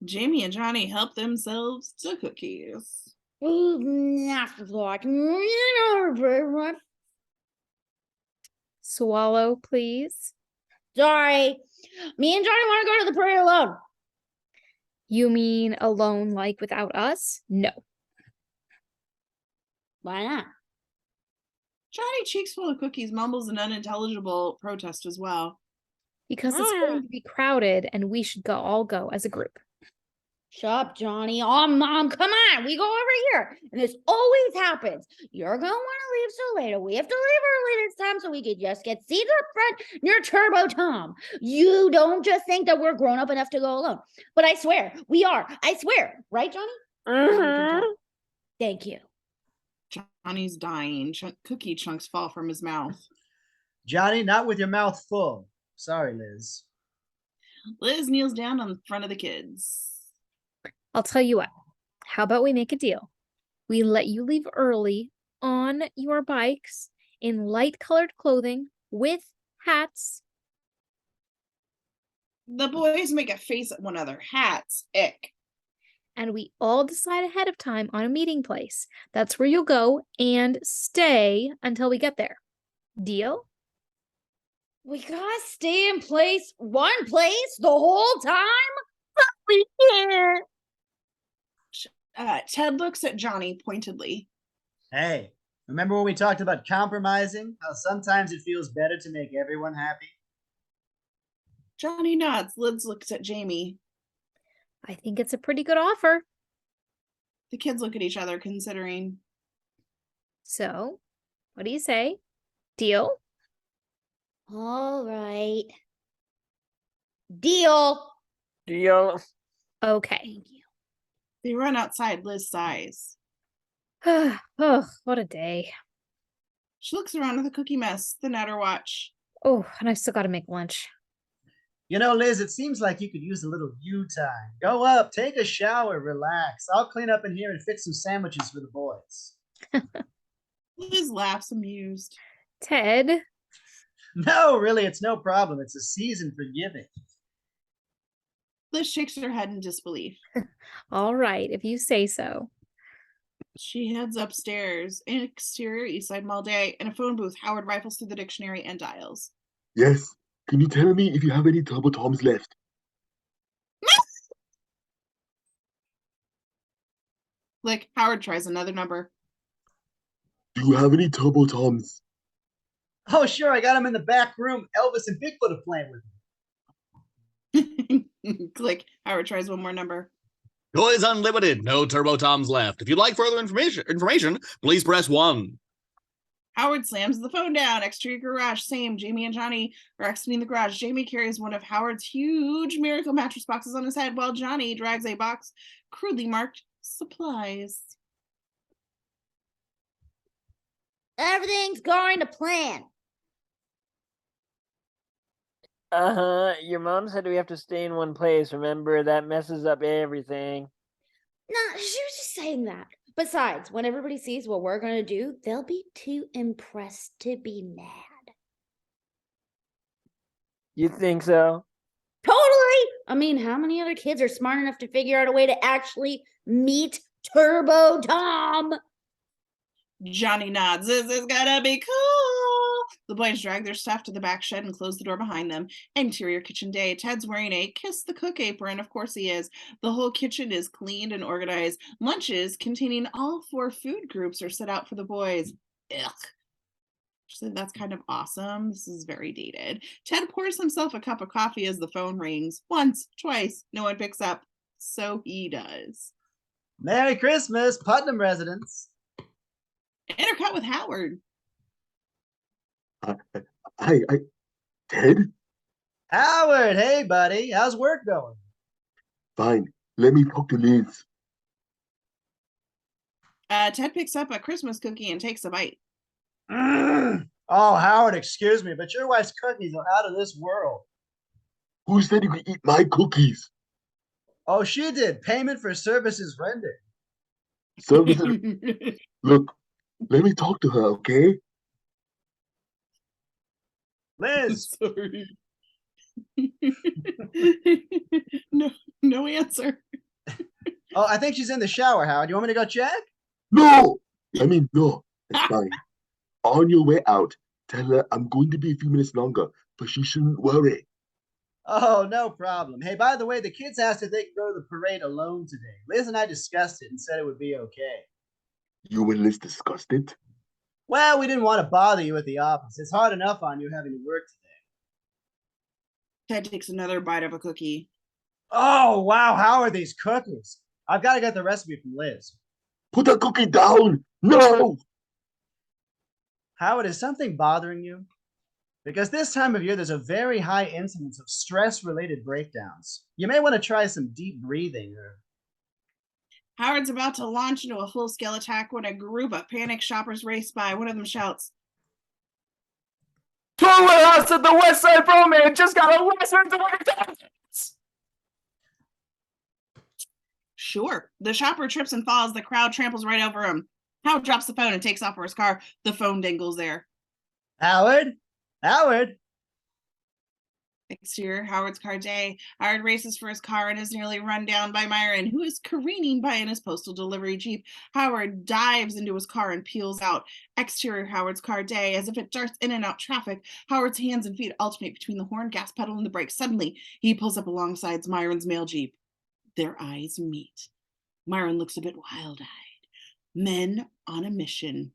Jamie and Johnny help themselves to cookies. Ooh, afterthought. Swallow, please. Sorry. Me and Johnny want to go to the parade alone. You mean alone, like without us? No. Why not? Johnny, cheeks full of cookies, mumbles an unintelligible protest as well. Because it's going to be crowded and we should all go as a group. Shut up, Johnny. Oh, Mom, come on. We go over here. And this always happens. You're going to want to leave so later. We have to leave early this time so we could just get seated up front near Turbo Tom. You don't just think that we're grown up enough to go alone. But I swear, we are. I swear. Right, Johnny? Mm-hmm. Thank you. Johnny's dying. Cookie chunks fall from his mouth. Johnny, not with your mouth full. Sorry, Liz. Liz kneels down on the front of the kids. I'll tell you what. How about we make a deal? We let you leave early on your bikes in light-colored clothing with hats. The boys make a face at one another. Hats. Ick. And we all decide ahead of time on a meeting place. That's where you'll go and stay until we get there. Deal? We gotta stay in one place the whole time? We can't. Ted looks at Johnny pointedly. Hey, remember when we talked about compromising? How sometimes it feels better to make everyone happy? Johnny nods. Liz looks at Jamie. I think it's a pretty good offer. The kids look at each other, considering. So, what do you say? Deal? All right. Deal. Okay. Thank you. They run outside. Liz sighs. Oh, what a day. She looks around at the cookie mess, then at her watch. Oh, and I still got to make lunch. You know, Liz, it seems like you could use a little you time. Go up, take a shower, relax. I'll clean up in here and fix some sandwiches for the boys. Liz laughs, amused. Ted? No, really, it's no problem. It's a season for giving. Liz shakes her head in disbelief. All right, if you say so. She heads upstairs. In exterior East Side Mall day, in a phone booth, Howard rifles through the dictionary and dials. Yes. Can you tell me if you have any Turbo Toms left? Like, Howard tries another number. Do you have any Turbo Toms? Oh, sure, I got him in the back room. Elvis and Bigfoot are playing with me. Click. Howard tries one more number. Toys Unlimited. No Turbo Toms left. If you'd like further information, please press 1. Howard slams the phone down. Exterior garage. Same. Jamie and Johnny are exiting the garage. Jamie carries one of Howard's huge miracle mattress boxes on his head while Johnny drags a box crudely marked supplies. Everything's going to plan. Your mom said we have to stay in one place. Remember, that messes up everything. Nah, she was just saying that. Besides, when everybody sees what we're going to do, they'll be too impressed to be mad. You think so? Totally! I mean, how many other kids are smart enough to figure out a way to actually meet Turbo Tom? Johnny nods. This is gonna be cool. The boys drag their stuff to the back shed and close the door behind them. Interior kitchen day. Ted's wearing a kiss the cook apron. Of course he is. The whole kitchen is cleaned and organized. Lunches containing all 4 food groups are set out for the boys. Ugh. Actually, that's kind of awesome. This is very dated. Ted pours himself a cup of coffee as the phone rings. Once, twice. No one picks up. So he does. Merry Christmas, Putnam residents. Intercut with Howard. Ted? Howard, hey, buddy. How's work going? Fine. Let me talk to Liz. Ted picks up a Christmas cookie and takes a bite. Oh, Howard, excuse me, but your wife's cookies are out of this world. Who said you could eat my cookies? Oh, she did. Payment for services rendered. Services. Look, let me talk to her, okay? Liz. Sorry. No answer. Oh, I think she's in the shower, Howard. You want me to go check? No! No. It's fine. On your way out, tell her I'm going to be a few minutes longer, but she shouldn't worry. Oh, no problem. Hey, by the way, the kids asked if they could go to the parade alone today. Liz and I discussed it and said it would be okay. You and Liz discussed it? Well, we didn't want to bother you at the office. It's hard enough on you having to work today. Ted takes another bite of a cookie. Oh, wow. How are these cookies? I've got to get the recipe from Liz. Put the cookie down! No! Howard, is something bothering you? Because this time of year, there's a very high incidence of stress-related breakdowns. You may want to try some deep breathing or... Howard's about to launch into a full-scale attack when a group of panicked shoppers race by. One of them shouts, Toy Warehouse at the West Side Roman just got a license to sure. The shopper trips and falls. The crowd tramples right over him. Howard drops the phone and takes off for his car. The phone dingles there. Howard? Howard? Exterior, Howard's car day. Howard races for his car and is nearly run down by Myron, who is careening by in his postal delivery Jeep. Howard dives into his car and peels out. Exterior, Howard's car day. As if it darts in and out traffic, Howard's hands and feet alternate between the horn, gas pedal, and the brake. Suddenly, he pulls up alongside Myron's mail Jeep. Their eyes meet. Myron looks a bit wild-eyed. Men on a mission.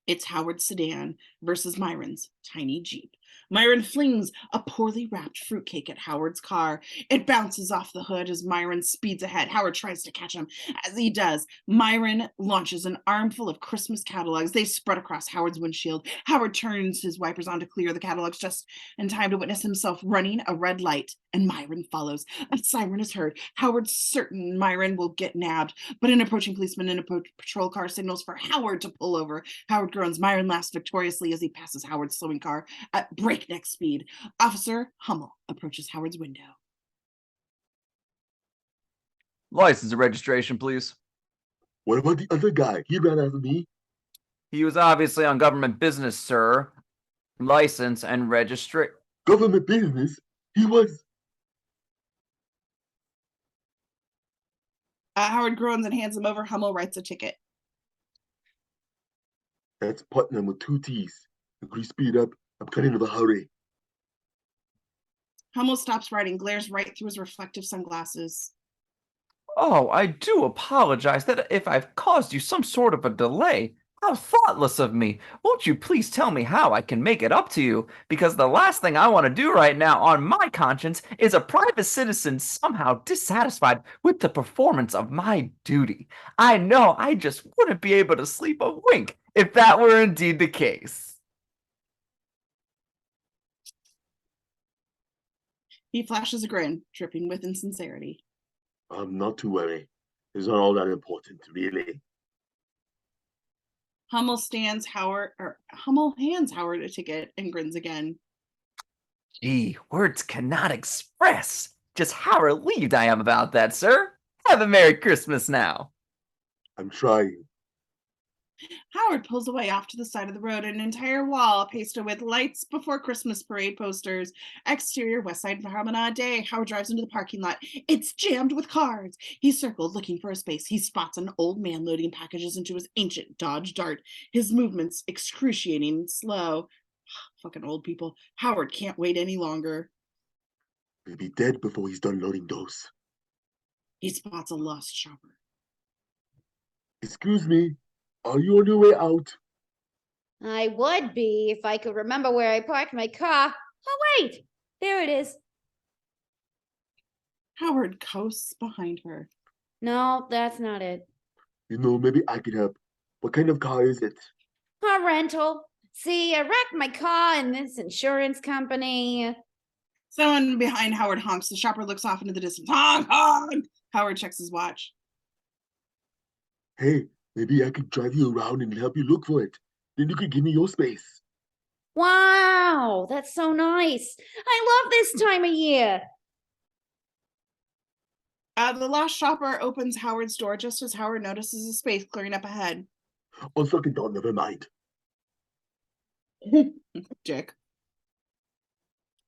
It's Howard's sedan versus Myron's tiny Jeep. Myron flings a poorly wrapped fruitcake at Howard's car. It bounces off the hood as Myron speeds ahead. Howard tries to catch him. As he does, Myron launches an armful of Christmas catalogs. They spread across Howard's windshield. Howard turns his wipers on to clear the catalogs just in time to witness himself running a red light, and Myron follows. A siren is heard. Howard's certain Myron will get nabbed, but an approaching policeman in a patrol car signals for Howard to pull over. Howard groans. Myron laughs victoriously as he passes Howard's slowing car at breakneck speed. Officer Hummel approaches Howard's window. License and registration, please. What about the other guy? He ran after me. He was obviously on government business, sir. License and registration. Government business? He was... Howard groans and hands him over. Hummel writes a ticket. That's Putnam with 2 T's. Could you speed up? I'm kind of in a hurry. Hummel stops writing, glares right through his reflective sunglasses. Oh, I do apologize that if I've caused you some sort of a delay. How thoughtless of me. Won't you please tell me how I can make it up to you? Because the last thing I want to do right now on my conscience is a private citizen somehow dissatisfied with the performance of my duty. I know I just wouldn't be able to sleep a wink if that were indeed the case. He flashes a grin, dripping with insincerity. Not to worry. It's not all that important, really. Hummel hands Howard a ticket and grins again. Gee, words cannot express just how relieved I am about that, sir. Have a Merry Christmas now. I'm trying. Howard pulls away off to the side of the road, an entire wall pasted with lights before Christmas parade posters. Exterior West Side Promenade Day. Howard drives into the parking lot. It's jammed with cars. He circled, looking for a space. He spots an old man loading packages into his ancient Dodge Dart. His movements excruciating and slow. Fucking old people. Howard can't wait any longer. He'll be dead before he's done loading those. He spots a lost shopper. Excuse me. Are you on your way out? I would be if I could remember where I parked my car. Oh, wait, there it is. Howard coasts behind her. No, that's not it. Maybe I could help. What kind of car is it? A rental. See, I wrecked my car in this insurance company. Someone behind Howard honks. The shopper looks off into the distance. Honk, honk! Howard checks his watch. Hey, maybe I could drive you around and help you look for it. Then you could give me your space. Wow, that's so nice. I love this time of year. The lost shopper opens Howard's door just as Howard notices a space clearing up ahead. On second thought, never mind. Dick.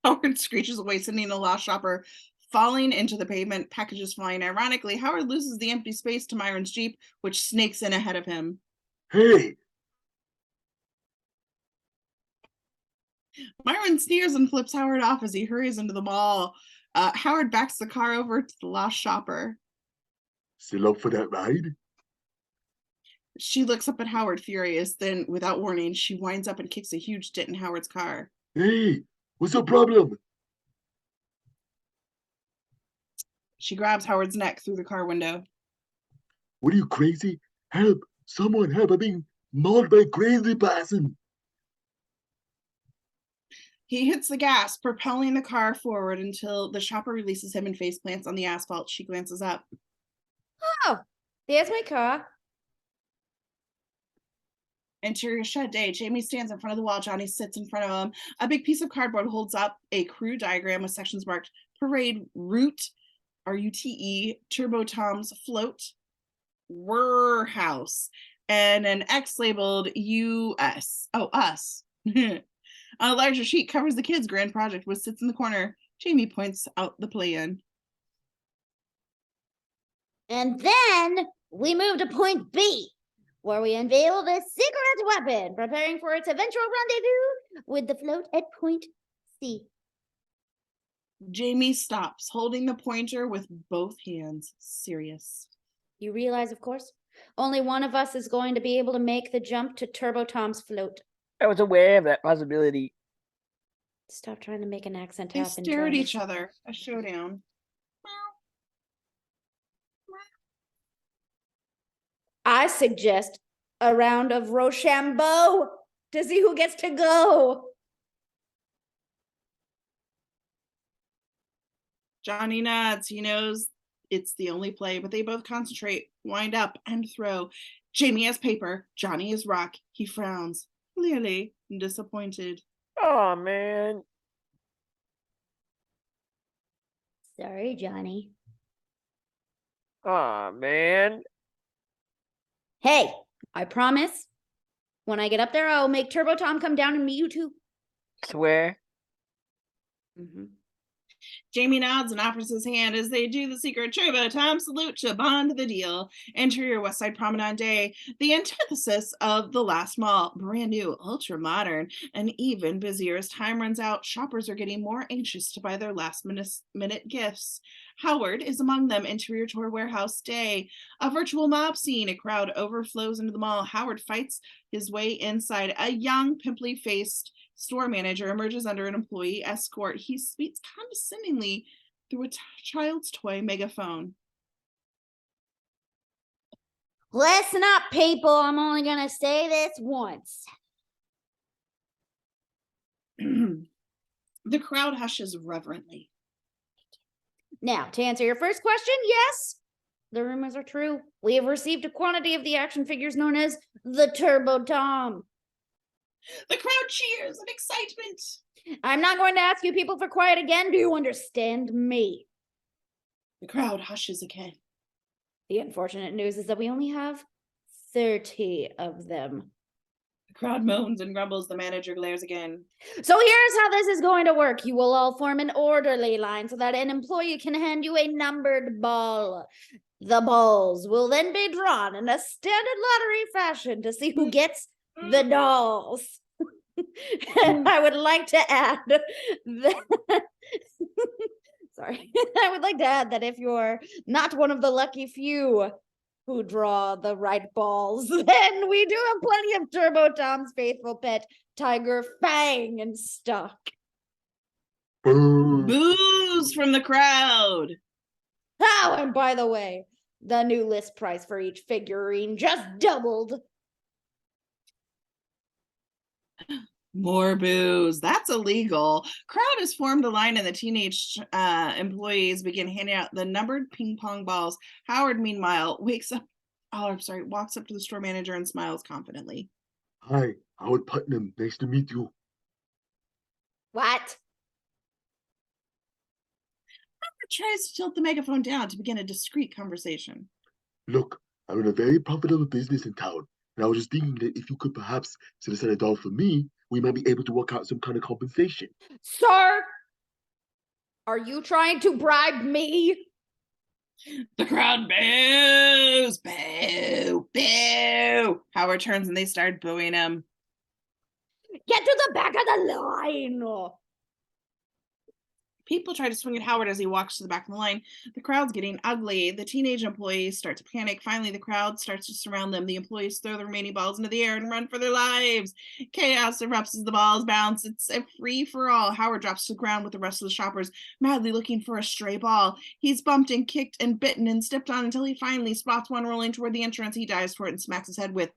Howard screeches away, sending the lost shopper falling into the pavement, packages flying. Ironically, Howard loses the empty space to Myron's Jeep, which snakes in ahead of him. Hey! Myron sneers and flips Howard off as he hurries into the mall. Howard backs the car over to the lost shopper. Still up for that ride? She looks up at Howard, furious. Then, without warning, she winds up and kicks a huge dent in Howard's car. Hey! What's the problem? She grabs Howard's neck through the car window. What are you, crazy? Help! Someone help! I'm being mauled by a crazy person! He hits the gas, propelling the car forward until the shopper releases him and face plants on the asphalt. She glances up. Oh, there's my car. Interior shed day. Jamie stands in front of the wall. Johnny sits in front of him. A big piece of cardboard holds up a crew diagram with sections marked Parade Route, RUTE, Turbo Tom's Float, Warehouse, and an X labeled US. Oh, us. A larger sheet covers the kids' grand project, which sits in the corner. Jamie points out the plan. And then we move to point B, where we unveil the secret weapon, preparing for its eventual rendezvous with the float at point C. Jamie stops, holding the pointer with both hands, serious. You realize, of course, only one of us is going to be able to make the jump to Turbo Tom's float. I was aware of that possibility. Stop trying to make an accent They happen. stare at Travis. each other. A showdown. I suggest a round of Rochambeau to see who gets to go. Johnny nods. He knows it's the only play, but they both concentrate, wind up, and throw. Jamie has paper. Johnny has rock. He frowns, clearly disappointed. Oh, man. Sorry, Johnny. Oh, man. Hey, I promise, when I get up there, I'll make Turbo Tom come down and meet you too. Swear. Mm-hmm. Jamie nods and offers his hand as they do the secret Turbo Tom salute to bond the deal. Interior West Side Promenade Day, the antithesis of the last mall. Brand new, ultra modern, and even busier. As time runs out, shoppers are getting more anxious to buy their last minute gifts. Howard is among them. Interior Tour Warehouse Day, a virtual mob scene. A crowd overflows into the mall. Howard fights his way inside. A young, pimply faced store manager emerges under an employee escort. He speaks condescendingly through a child's toy megaphone. Listen up, people. I'm only going to say this once. The crowd hushes reverently. Now, to answer your first question, yes, the rumors are true. We have received a quantity of the action figures known as the Turbo Tom. The crowd cheers in excitement. I'm not going to ask you people for quiet again. Do you understand me? The crowd hushes again. The unfortunate news is that we only have 30 of them. The crowd moans and grumbles. The manager glares again. So here's how this is going to work. You will all form an orderly line so that an employee can hand you a numbered ball. The balls will then be drawn in a standard lottery fashion to see who gets the dolls. I would like to add that sorry. I would like to add that if you're not one of the lucky few who draw the right balls, then we do have plenty of Turbo Tom's faithful pet, Tiger Fang, in stock. Boos from the crowd. Oh, and by the way, the new list price for each figurine just doubled. More boos. That's illegal. Crowd has formed a line and the teenage employees begin handing out the numbered ping pong balls. Howard, meanwhile, walks up to the store manager and smiles confidently. Hi, Howard Putnam. Nice to meet you. What? Howard tries to tilt the megaphone down to begin a discreet conversation. Look, I run a very profitable business in town, and I was just thinking that if you could perhaps set aside $1 for me, we might be able to work out some kind of compensation. Sir, are you trying to bribe me? The crowd boos. Boo, boo. Howard turns and they start booing him. Get to the back of the line. People try to swing at Howard as he walks to the back of the line. The crowd's getting ugly. The teenage employees start to panic. Finally, the crowd starts to surround them. The employees throw the remaining balls into the air and run for their lives. Chaos erupts as the balls bounce. It's a free-for-all. Howard drops to the ground with the rest of the shoppers, madly looking for a stray ball. He's bumped and kicked and bitten and stepped on until he finally spots one rolling toward the entrance. He dives for it and smacks his head with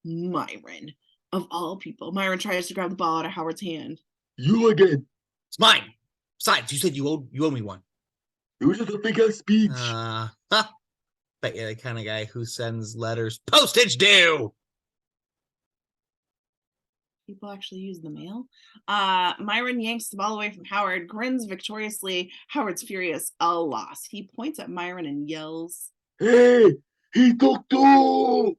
Myron. Of all people, Myron tries to grab the ball out of Howard's hand. You again. It's mine. Besides, you said you owe me one. It was just a big ass speech. Bet you're the kind of guy who sends letters postage due. People actually use the mail. Myron yanks the ball away from Howard, grins victoriously. Howard's furious. A loss. He points at Myron and yells, Hey, he took 2.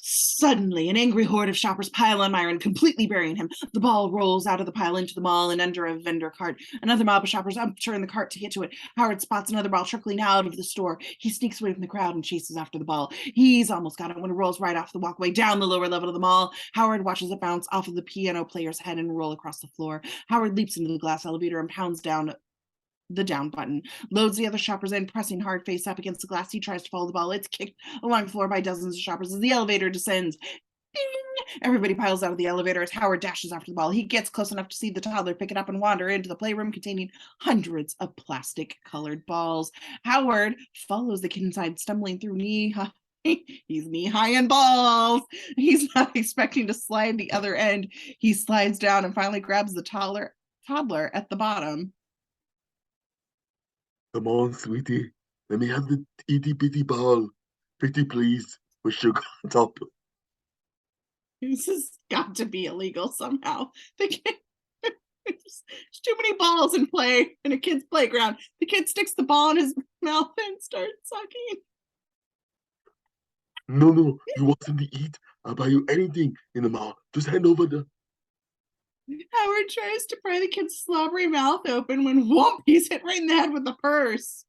Suddenly, an angry horde of shoppers pile on Myron, completely burying him. The ball rolls out of the pile into the mall and under a vendor cart. Another mob of shoppers upturn the cart to get to it. Howard spots another ball trickling out of the store. He sneaks away from the crowd and chases after the ball. He's almost got it when it rolls right off the walkway down the lower level of the mall. Howard watches it bounce off of the piano player's head and roll across the floor. Howard leaps into the glass elevator and pounds down the down button, loads the other shoppers in, pressing hard face up against the glass. He tries to follow the ball. It's kicked along the floor by dozens of shoppers as the elevator descends. Ding! Everybody piles out of the elevator as Howard dashes after the ball. He gets close enough to see the toddler pick it up and wander into the playroom containing hundreds of plastic-colored balls. Howard follows the kid inside, stumbling through he's knee-high in balls. He's not expecting to slide the other end. He slides down and finally grabs the toddler at the bottom. Come on, sweetie. Let me have the itty-bitty ball. Pretty please, with sugar on top. This has got to be illegal somehow. There's too many balls in play in a kid's playground. The kid sticks the ball in his mouth and starts sucking. No, you want something to eat? I'll buy you anything in the mall. Just hand over the... Howard tries to pry the kid's slobbery mouth open when whoop, he's hit right in the head with the purse.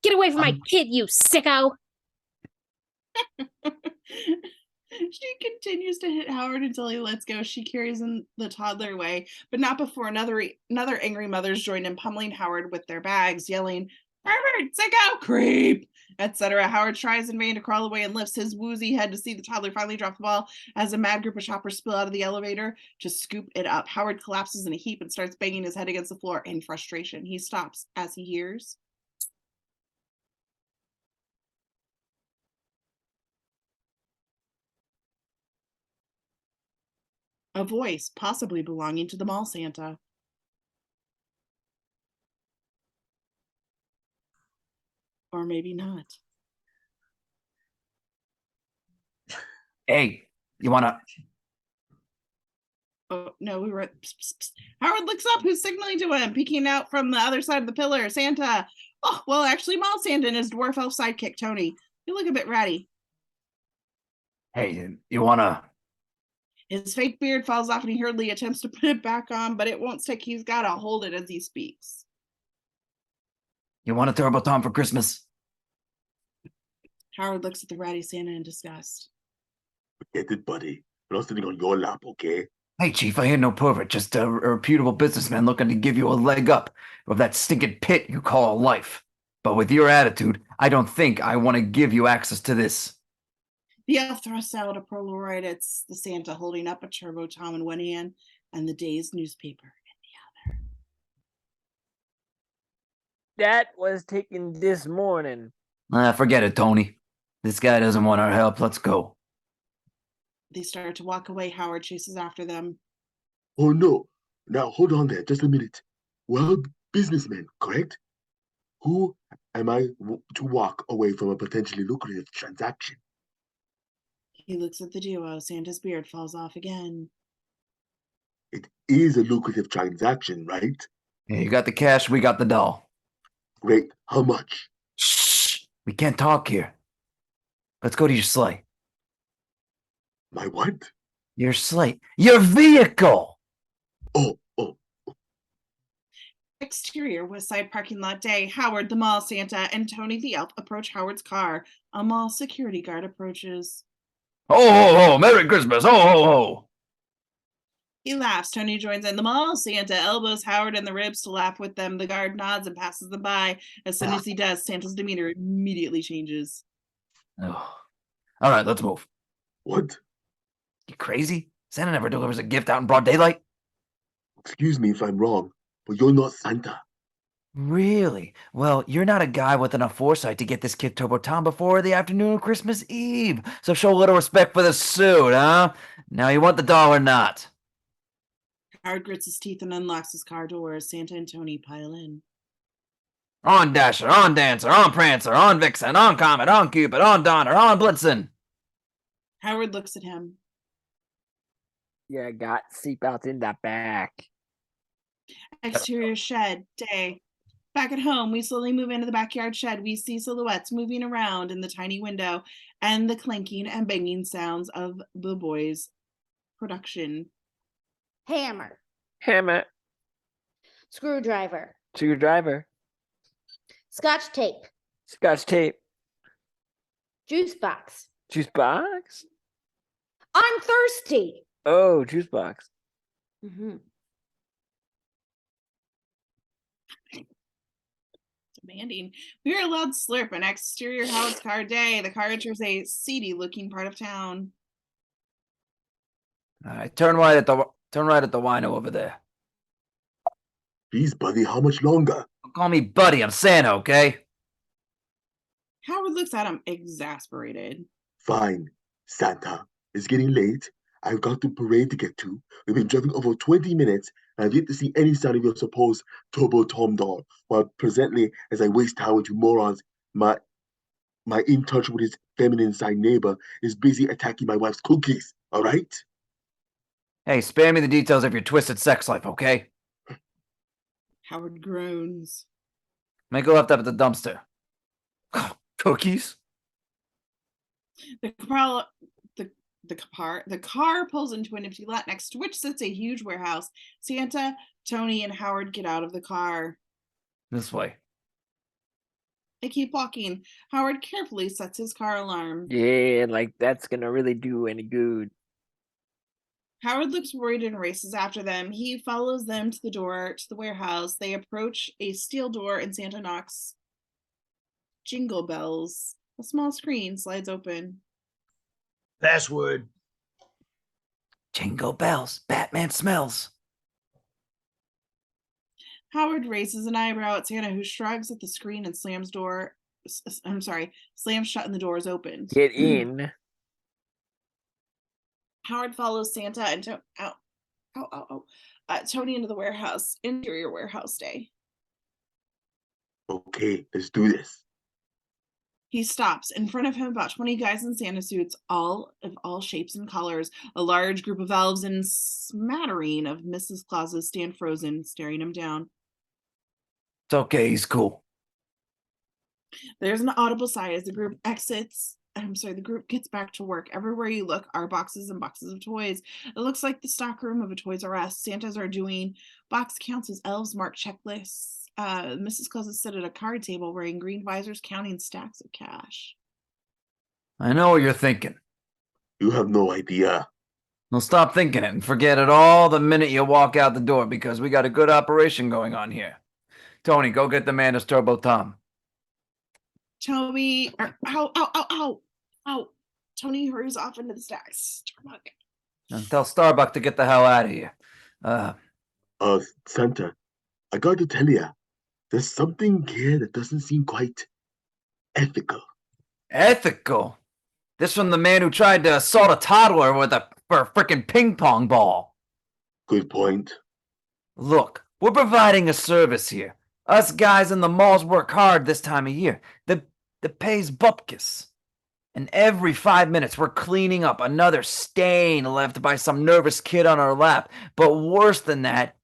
Get away from my kid, you sicko! She continues to hit Howard until he lets go. She carries the toddler away, but not before another angry mothers join in pummeling Howard with their bags, yelling, "Pervert, sicko, creep!" etc. Howard tries in vain to crawl away and lifts his woozy head to see the toddler finally drop the ball as a mad group of shoppers spill out of the elevator to scoop it up. Howard collapses in a heap and starts banging his head against the floor in frustration. He stops as he hears a voice, possibly belonging to the mall Santa. Or maybe not. Hey, you wanna? Oh, no, we were at... Psst, psst, psst. Howard looks up. Who's signaling to him? Peeking out from the other side of the pillar. Santa. Oh, well, actually, Mall Santa and his dwarf elf sidekick, Tony. You look a bit ratty. Hey, you wanna? His fake beard falls off and he hurriedly attempts to put it back on, but it won't stick. He's got to hold it as he speaks. You want a Turbo Tom for Christmas? Howard looks at the ratty Santa in disgust. Forget it, buddy. I'm not sitting on your lap, okay? Hey, Chief, I ain't no pervert, just a reputable businessman looking to give you a leg up of that stinking pit you call life. But with your attitude, I don't think I want to give you access to this. The elf thrusts out a Polaroid. It's the Santa holding up a Turbo Tom in one hand and the day's newspaper in the other. That was taken this morning. Forget it, Tony. This guy doesn't want our help. Let's go. They start to walk away. Howard chases after them. Oh, no. Now, hold on there just a minute. Well, businessman, correct? Who am I to walk away from a potentially lucrative transaction? He looks at the duo. Santa's beard falls off again. It is a lucrative transaction, right? Yeah, you got the cash, we got the doll. Great. How much? Shh! We can't talk here. Let's go to your sleigh. My what? Your sleigh. Your vehicle! Oh. Exterior West Side parking lot day. Howard, the mall Santa, and Tony the elf approach Howard's car. A mall security guard approaches. Ho, ho, ho! Merry Christmas! Ho, ho, ho! He laughs. Tony joins in. The mall Santa elbows Howard in the ribs to laugh with them. The guard nods and passes them by. As soon as he does, Santa's demeanor immediately changes. Oh. All right, let's move. What? You crazy? Santa never delivers a gift out in broad daylight. Excuse me if I'm wrong, but you're not Santa. Really? Well, you're not a guy with enough foresight to get this kid Turbo Tom before the afternoon of Christmas Eve. So show a little respect for the suit, huh? Now you want the doll or not? Howard grits his teeth and unlocks his car doors. Santa and Tony pile in. On Dasher, on Dancer, on Prancer, on Vixen, on Comet, on Cupid, on Donner, on Blitzen. Howard looks at him. Yeah, got seatbelts in the back. Exterior shed, day. Back at home, we slowly move into the backyard shed. We see silhouettes moving around in the tiny window and the clanking and banging sounds of the boys' production. Hammer. Hammer. Screwdriver. Screwdriver. Scotch tape. Scotch tape. Juice box. Juice box? I'm thirsty. Oh, juice box. Mm-hmm. Demanding. We are allowed to slurp an exterior Howard's car day. The car enters a seedy looking part of town. All right, turn right at the wino over there. Please, buddy, how much longer? Don't call me buddy. I'm Santa, okay? Howard looks at him, exasperated. Fine, Santa. It's getting late. I've got the parade to get to. We've been driving over 20 minutes, and I've yet to see any sign of your supposed Turbo Tom doll. While presently, as I waste time with you morons, my in touch with his feminine side neighbor is busy attacking my wife's cookies. All right? Hey, spare me the details of your twisted sex life, okay? Howard groans. Make a left up at the dumpster. Cookies? The The car pulls into an empty lot next to which sits a huge warehouse. Santa, Tony, and Howard get out of the car. This way. They keep walking. Howard carefully sets his car alarm. Yeah, like that's gonna really do any good. Howard looks worried and races after them. He follows them to the door to the warehouse. They approach a steel door and Santa knocks. Jingle bells. A small screen slides open. Password. Jingle bells. Batman smells. Howard raises an eyebrow at Santa, who shrugs at the screen and slams shut and the door is opened. Get in. Howard follows Santa and Tony into the warehouse, interior warehouse day. Okay, let's do this. He stops. In front of him, about 20 guys in Santa suits, all of all shapes and colors. A large group of elves and smattering of Mrs. Clauses stand frozen, staring him down. It's okay, he's cool. There's an audible sigh as the group exits. The group gets back to work. Everywhere you look are boxes and boxes of toys. It looks like the stockroom of a Toys R Us. Santas are doing box counts as elves mark checklists. Mrs. Claus sit at a card table wearing green visors, counting stacks of cash. I know what you're thinking. You have no idea. Well, stop thinking it and forget it all the minute you walk out the door because we got a good operation going on here. Tony, go get the man as Turbo Tom. Tony hurries off into the stacks. And tell Starbuck to get the hell out of here. Santa, I got to tell you, there's something here that doesn't seem quite ethical. Ethical? This from the man who tried to assault a toddler with a frickin' ping pong ball. Good point. Look, we're providing a service here. Us guys in the malls work hard this time of year. The pay's bupkis. And every 5 minutes we're cleaning up another stain left by some nervous kid on our lap. But worse than that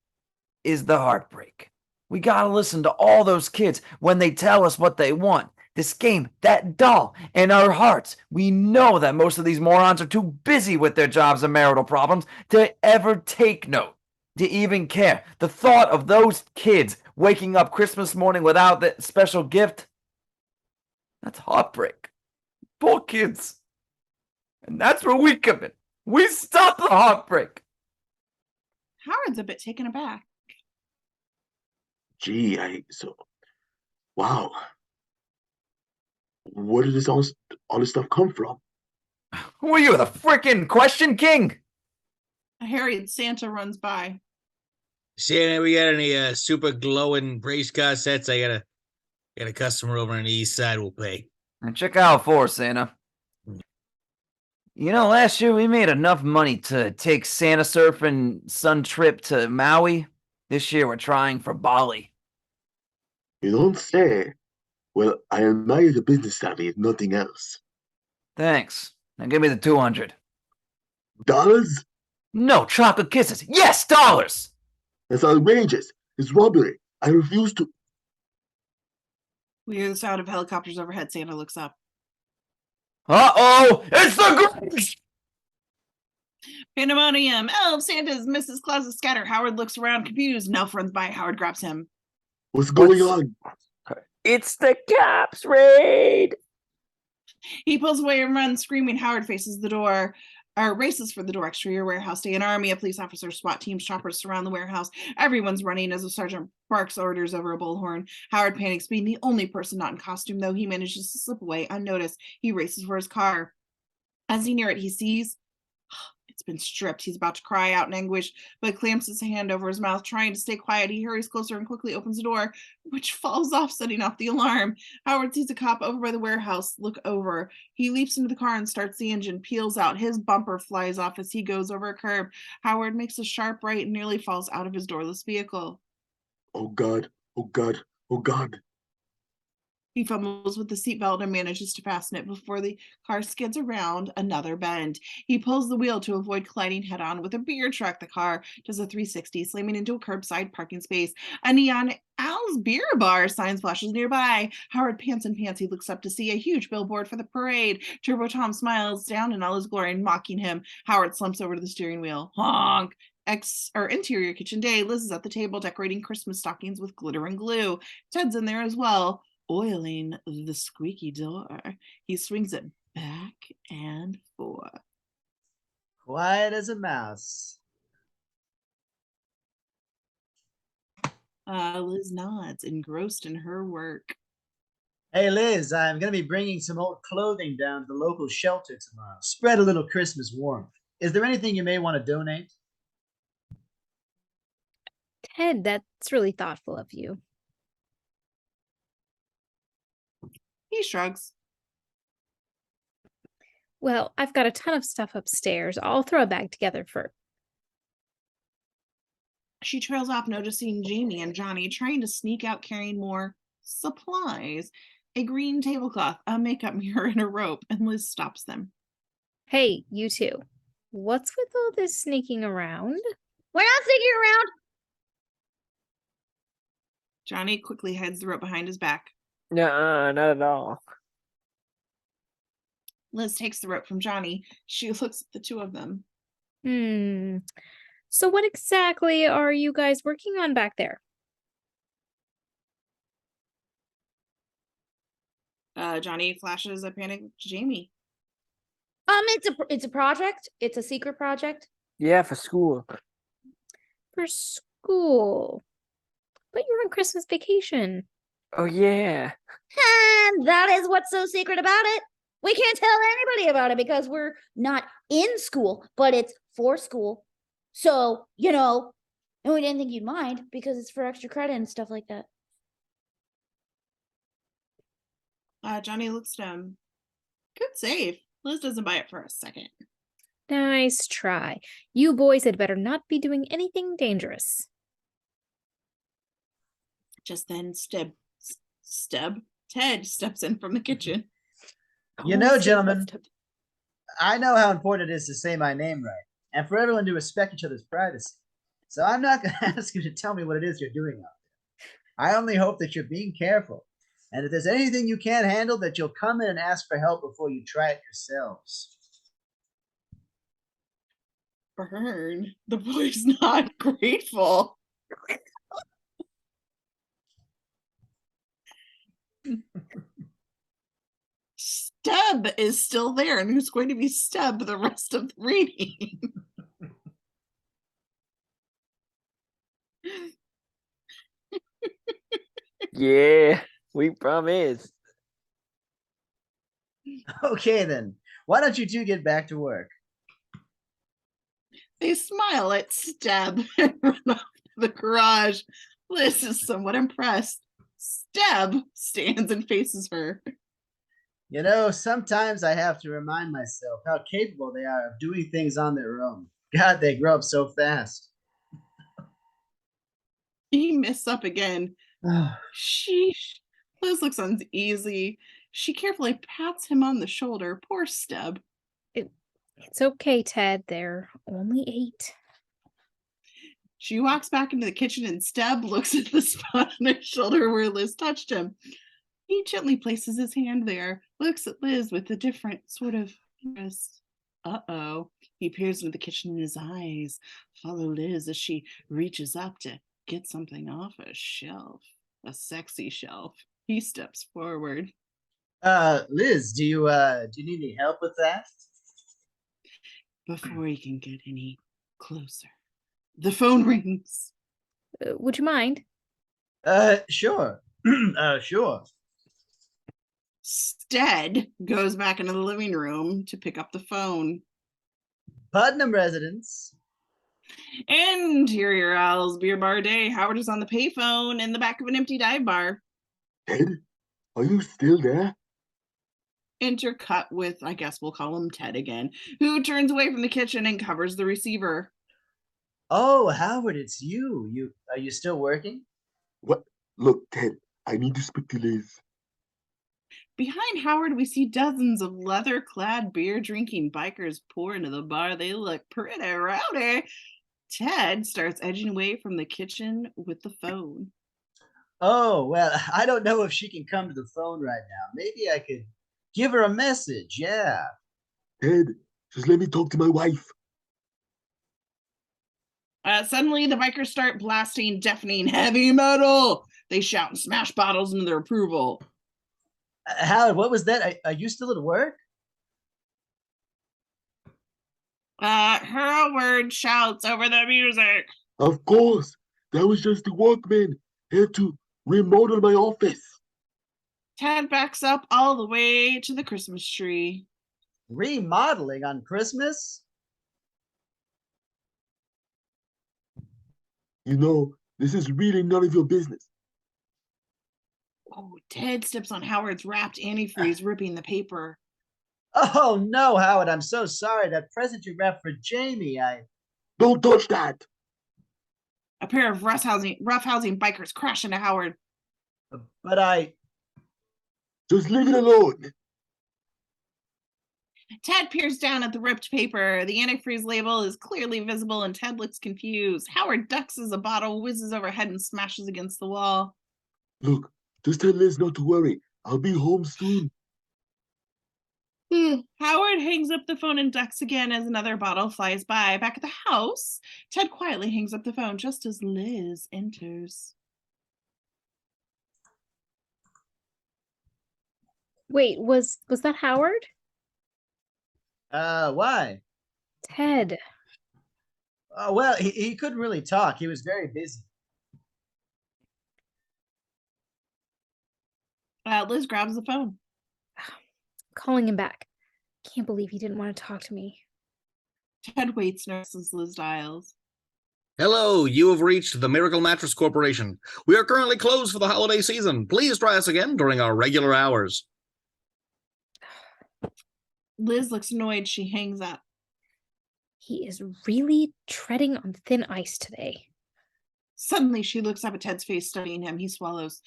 is the heartbreak. We gotta listen to all those kids when they tell us what they want. This game, that doll, and our hearts. We know that most of these morons are too busy with their jobs and marital problems to ever take note, to even care. The thought of those kids waking up Christmas morning without that special gift, that's heartbreak. Poor kids. And that's where we come in. We stop the heartbreak. Howard's a bit taken aback. Gee, wow. Where did all this stuff come from? Who are you, the frickin' question king? A harried Santa runs by. Santa, we got any super glowing race car sets? I got a customer over on the east side will pay. And check out for Santa. You know, last year we made enough money to take Santa surfing sun trip to Maui. This year we're trying for Bali. You don't say. Well, I admire the business savvy, if nothing else. Thanks. Now give me the $200. Dollars? No, chocolate kisses. Yes, dollars! That's outrageous. It's robbery. I refuse to. We hear the sound of helicopters overhead. Santa looks up. Uh-oh! It's the Grinch! Pandemonium. Elf, Santas, Mrs. Claus scatter. Howard looks around confused. Nelf runs by. Howard grabs him. What's going on? It's the cops raid. He pulls away and runs, screaming. Howard faces the door, races for the door. Exterior warehouse day. An army of police officers, SWAT teams, choppers surround the warehouse. Everyone's running as a sergeant barks orders over a bullhorn. Howard panics, being the only person not in costume, though he manages to slip away unnoticed. He races for his car. As he near it, he sees it's been stripped. He's about to cry out in anguish, but clamps his hand over his mouth, trying to stay quiet. He hurries closer and quickly opens the door, which falls off, setting off the alarm. Howard sees a cop over by the warehouse look over. He leaps into the car and starts the engine, peels out. His bumper flies off as he goes over a curb. Howard makes a sharp right and nearly falls out of his doorless vehicle. Oh God, oh God, oh God. He fumbles with the seatbelt and manages to fasten it before the car skids around another bend. He pulls the wheel to avoid colliding head on with a beer truck. The car does a 360, slamming into a curbside parking space. A neon Al's Beer Bar sign flashes nearby. Howard pants and pants. He looks up to see a huge billboard for the parade. Turbo Tom smiles down in all his glory, mocking him. Howard slumps over to the steering wheel. Honk! Interior kitchen day. Liz is at the table decorating Christmas stockings with glitter and glue. Ted's in there as well, oiling the squeaky door. He swings it back and forth. Quiet as a mouse. Liz nods, engrossed in her work. Hey, Liz, I'm going to be bringing some old clothing down to the local shelter tomorrow. Spread a little Christmas warmth. Is there anything you may want to donate? Ted, that's really thoughtful of you. He shrugs. Well, I've got a ton of stuff upstairs. I'll throw a bag together for. She trails off, noticing Jamie and Johnny trying to sneak out carrying more supplies. A green tablecloth, a makeup mirror, and a rope, and Liz stops them. Hey, you two. What's with all this sneaking around? We're not sneaking around. Johnny quickly hides the rope behind his back. Nuh-uh, not at all. Liz takes the rope from Johnny. She looks at the two of them. So what exactly are you guys working on back there? Johnny flashes a panic to Jamie. It's a project. It's a secret project. Yeah, for school. For school. But you're on Christmas vacation. Oh, yeah. And that is what's so secret about it. We can't tell anybody about it because we're not in school, but it's for school. So, and we didn't think you'd mind because it's for extra credit and stuff like that. Johnny looks at him. Good save. Liz doesn't buy it for a second. Nice try. You boys had better not be doing anything dangerous. Just then, Ted steps in from the kitchen. You know, gentlemen, I know how important it is to say my name right, and for everyone to respect each other's privacy. So I'm not going to ask you to tell me what it is you're doing out there. I only hope that you're being careful, and if there's anything you can't handle, that you'll come in and ask for help before you try it yourselves. Burn. The boy's not grateful. Steb is still there, and who's going to be Steb the rest of the reading? Yeah, we promise. Okay, then. Why don't you two get back to work? They smile at Steb and run off to the garage. Liz is somewhat impressed. Steb stands and faces her. You know, sometimes I have to remind myself how capable they are of doing things on their own. God, they grow up so fast. He messed up again. Sheesh. Liz looks uneasy. She carefully pats him on the shoulder. Poor Steb. It's okay, Ted. They're only 8. She walks back into the kitchen, and Steb looks at the spot on her shoulder where Liz touched him. He gently places his hand there, looks at Liz with a different sort of interest. Uh-oh. He peers into the kitchen, and his eyes follow Liz as she reaches up to get something off a shelf. A sexy shelf. He steps forward. Liz, do you need any help with that? Before he can get any closer, the phone rings. Would you mind? Sure. Sure. Stead goes back into the living room to pick up the phone. Putnam residence. Interior Al's Beer Bar Day. Howard is on the payphone in the back of an empty dive bar. Ted, are you still there? Intercut with, I guess we'll call him Ted again, who turns away from the kitchen and covers the receiver. Oh, Howard, it's you. Are you still working? What? Look, Ted, I need to speak to Liz. Behind Howard, we see dozens of leather-clad, beer-drinking bikers pour into the bar. They look pretty rowdy. Ted starts edging away from the kitchen with the phone. Oh, well, I don't know if she can come to the phone right now. Maybe I could give her a message. Yeah. Ted, just let me talk to my wife. Suddenly, the bikers start blasting deafening heavy metal. They shout and smash bottles into their approval. Howard, what was that? Are you still at work? Howard shouts over the music. Of course, that was just the workman. Had to remodel my office. Ted backs up all the way to the Christmas tree. Remodeling on Christmas? You know, this is really none of your business. Oh, Ted steps on Howard's wrapped antifreeze, ripping the paper. Oh, no, Howard, I'm so sorry. That present you wrapped for Jamie, Don't touch that. A pair of roughhousing bikers crash into Howard. But Just leave it alone. Ted peers down at the ripped paper. The antifreeze label is clearly visible and Ted looks confused. Howard ducks as a bottle whizzes overhead and smashes against the wall. Look, just tell Liz not to worry. I'll be home soon. Howard hangs up the phone and ducks again as another bottle flies by. Back at the house, Ted quietly hangs up the phone just as Liz enters. Wait, was that Howard? why? Ted. Oh, well, he couldn't really talk. He was very busy. Liz grabs the phone. Calling him back. Can't believe he didn't want to talk to me. Ted waits as Liz dials. Hello, you have reached the Miracle Mattress Corporation. We are currently closed for the holiday season. Please try us again during our regular hours. Liz looks annoyed. She hangs up. He is really treading on thin ice today. Suddenly, she looks up at Ted's face, studying him. He swallows.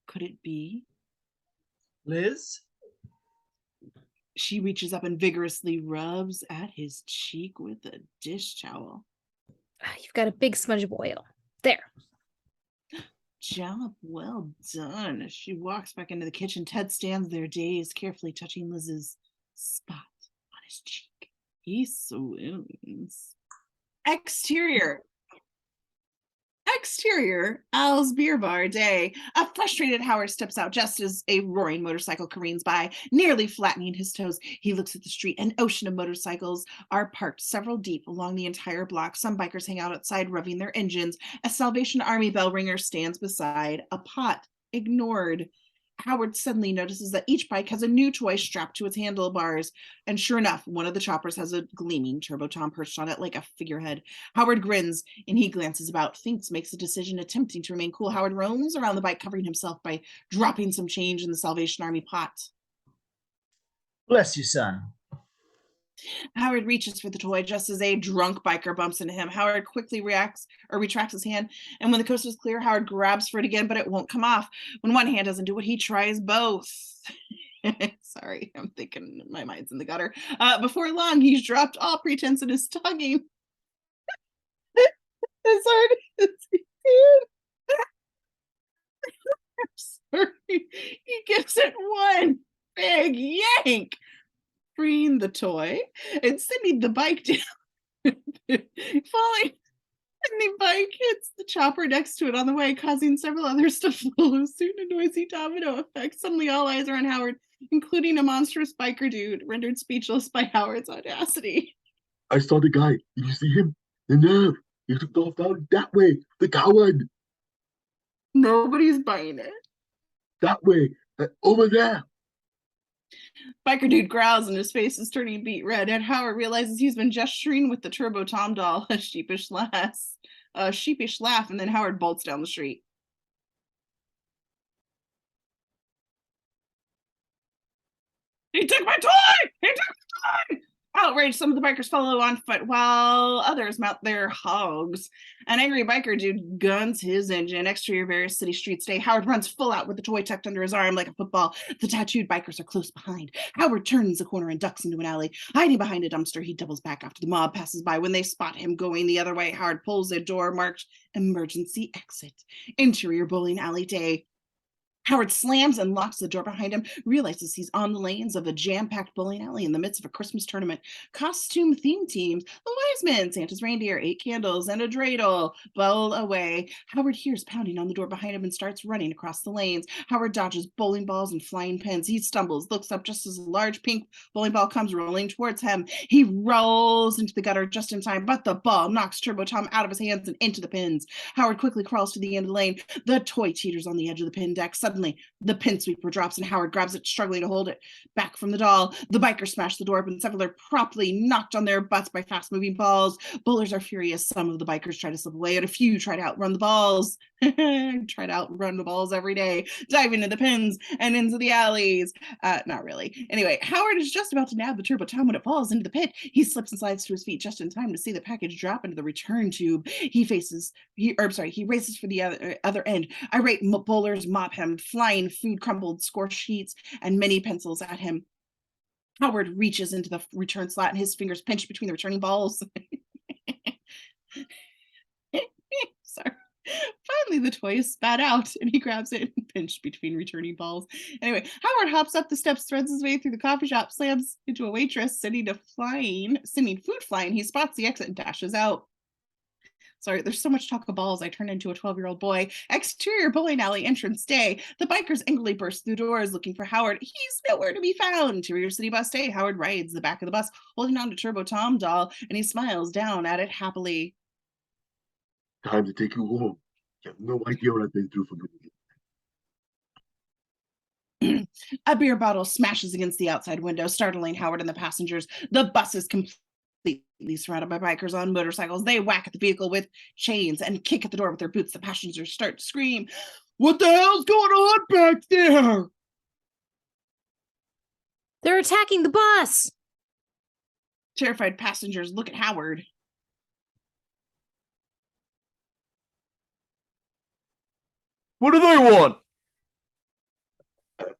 Could it be? Liz? She reaches up and vigorously rubs at his cheek with a dish towel. You've got a big smudge of oil. There. Job well done. As she walks back into the kitchen, Ted stands there dazed, carefully touching Liz's spot on his cheek. He swoons. Exterior, Al's Beer Bar day. A frustrated Howard steps out just as a roaring motorcycle careens by, nearly flattening his toes. He looks at the street. An ocean of motorcycles are parked several deep along the entire block. Some bikers hang out outside, revving their engines. A Salvation Army bell ringer stands beside a pot, ignored. Howard suddenly notices that each bike has a new toy strapped to its handlebars. And sure enough, one of the choppers has a gleaming Turbo Tom perched on it like a figurehead. Howard grins and he glances about, thinks, makes a decision, attempting to remain cool. Howard roams around the bike, covering himself by dropping some change in the Salvation Army pot. Bless you, son. Howard reaches for the toy just as a drunk biker bumps into him. Howard quickly retracts his hand, and when the coast is clear, Howard grabs for it again, but it won't come off. When one hand doesn't do it, he tries both. Sorry, I'm thinking my mind's in the gutter. Before long, he's dropped all pretense and is tugging as hard as he can. I'm sorry. He gives it one big yank, freeing the toy and sending the bike down. Falling, and the bike hits the chopper next to it on the way, causing several others to follow suit. A noisy domino effect. Suddenly all eyes are on Howard, including a monstrous biker dude, rendered speechless by Howard's audacity. I saw the guy. Did you see him? The nerve. He took off down that way. The coward. Nobody's buying it. That way. Over there. Biker dude growls and his face is turning beet red, and Howard realizes he's been gesturing with the Turbo Tom doll. A sheepish laugh, and then Howard bolts down the street. He took my toy! He took my toy! Outraged, some of the bikers follow on foot while others mount their hogs. An angry biker dude guns his engine. Exterior various city streets day. Howard runs full out with the toy tucked under his arm like a football. The tattooed bikers are close behind. Howard turns the corner and ducks into an alley. Hiding behind a dumpster, he doubles back after the mob passes by. When they spot him going the other way, Howard pulls a door marked emergency exit. Interior bowling alley day. Howard slams and locks the door behind him, realizes he's on the lanes of a jam-packed bowling alley in the midst of a Christmas tournament. Costume theme teams, the wise men, Santa's reindeer, 8 candles, and a dreidel bowl away. Howard hears pounding on the door behind him and starts running across the lanes. Howard dodges bowling balls and flying pins. He stumbles, looks up just as a large pink bowling ball comes rolling towards him. He rolls into the gutter just in time, but the ball knocks Turbo Tom out of his hands and into the pins. Howard quickly crawls to the end of the lane. The toy teeters on the edge of the pin deck. Suddenly, the pin sweeper drops and Howard grabs it, struggling to hold it back from the doll. The bikers smash the door open. Several are promptly knocked on their butts by fast-moving balls. Bowlers are furious. Some of the bikers try to slip away, and a few try to outrun the balls. Try to outrun the balls every day, dive into the pins and into the alleys. Not really. Anyway, Howard is just about to nab the Turbo Tom when it falls into the pit. He slips and slides to his feet just in time to see the package drop into the return tube. He races for the other end. Irate bowlers mop him, flying food, crumbled score sheets, and many pencils at him. Howard reaches into the return slot and his fingers pinch between the returning balls. Sorry. Finally, the toy is spat out and he grabs it and pinched between returning balls. Anyway, Howard hops up the steps, threads his way through the coffee shop, slams into a waitress, sending food flying. He spots the exit and dashes out. Sorry, there's so much talk of balls. I turned into a 12-year-old boy. Exterior bowling alley entrance day. The bikers angrily burst through doors looking for Howard. He's nowhere to be found. Interior city bus day. Howard rides the back of the bus, holding on to Turbo Tom doll, and he smiles down at it happily. Time to take you home. You have no idea what I've been through for you. A beer bottle smashes against the outside window, startling Howard and the passengers. The bus is completely surrounded by bikers on motorcycles. They whack at the vehicle with chains and kick at the door with their boots. The passengers start to scream, "What the hell's going on back there?" They're attacking the bus. Terrified passengers look at Howard. What do they want? The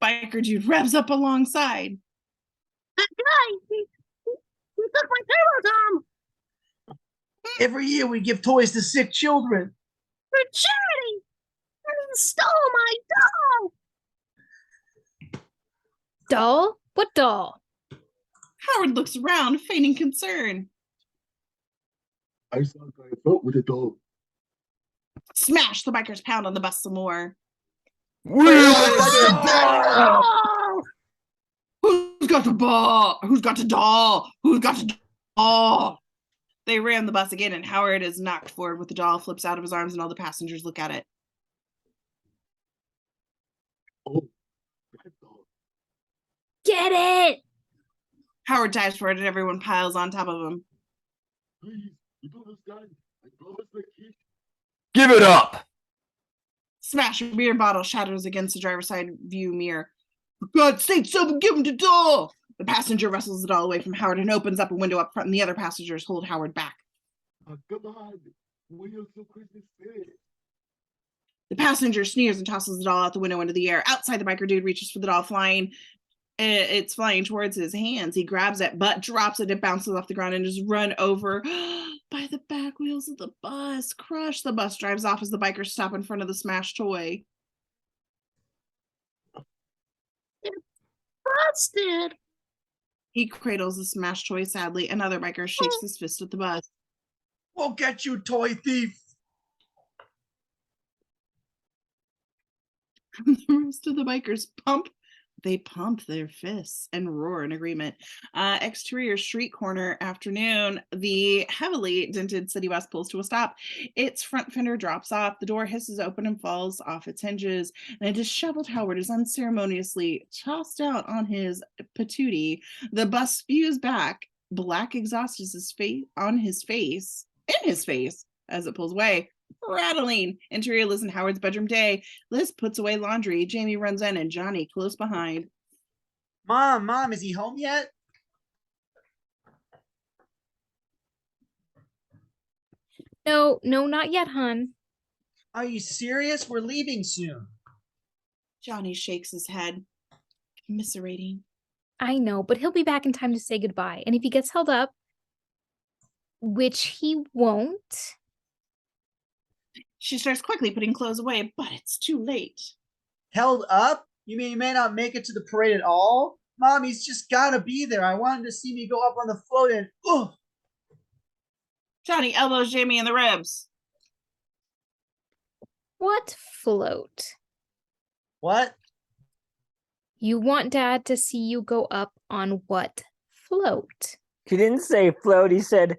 biker dude revs up alongside. That guy, he took my Turbo Tom Every year we give toys to sick children. for charity, and he stole my doll. Doll? What doll? Howard looks around, feigning concern. I saw a guy vote with a dog. Smash! The bikers pound on the bus some more. Oh! Who's got the ball? Who's got the doll? Who's got the doll? They ram the bus again, and Howard is knocked forward with the doll, flips out of his arms, and all the passengers look at it. Oh, that dog. Get it! Howard dives for it, and everyone piles on top of him. Please, you don't understand. I promised my kid. Give it up! Smash! A beer bottle shatters against the driver's side view mirror. For God's sake, someone give him the doll! The passenger wrestles the doll away from Howard and opens up a window up front, and the other passengers hold Howard back. Oh, come on. Why are you so Christmas spirit? The passenger sneers and tosses the doll out the window into the air. Outside, the biker dude reaches for the doll, flying. It's flying towards his hands. He grabs it, but drops it. It bounces off the ground and is run over by the back wheels of the bus. Crush! The bus drives off as the bikers stop in front of the smashed toy. Busted. He cradles the smashed toy sadly. Another biker shakes his fist at the bus. We'll get you, toy thief. The rest of the bikers pump their fists and roar in agreement. Exterior street corner afternoon. The heavily dented city bus pulls to a stop. Its front fender drops off. The door hisses open and falls off its hinges. And a disheveled Howard is unceremoniously tossed out on his patootie. The bus spews back. Black exhaust is in his face as it pulls away. Rattling. Interior Liz and Howard's bedroom day. Liz puts away laundry. Jamie runs in and Johnny close behind. Mom, is he home yet? No, not yet, hun. Are you serious? We're leaving soon. Johnny shakes his head, commiserating. I know, but he'll be back in time to say goodbye. And if he gets held up, which he won't. She starts quickly putting clothes away, but it's too late. Held up? You mean he may not make it to the parade at all? Mom, he's just gotta be there. I want him to see me go up on the float and Johnny elbows Jamie in the ribs. What float? What? You want Dad to see you go up on what float? He didn't say float, he said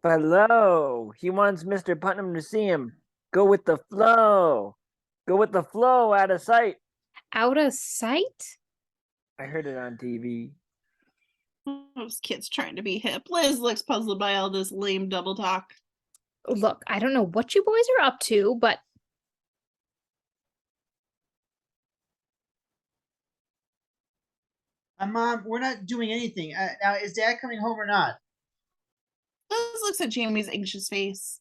flow. He wants Mr. Putnam to see him. Go with the flow. Go with the flow out of sight. Out of sight? I heard it on TV. Those kids trying to be hip. Liz looks puzzled by all this lame double talk. Look, I don't know what you boys are up to, but Mom, we're not doing anything. Now, is Dad coming home or not? Liz looks at Jamie's anxious face.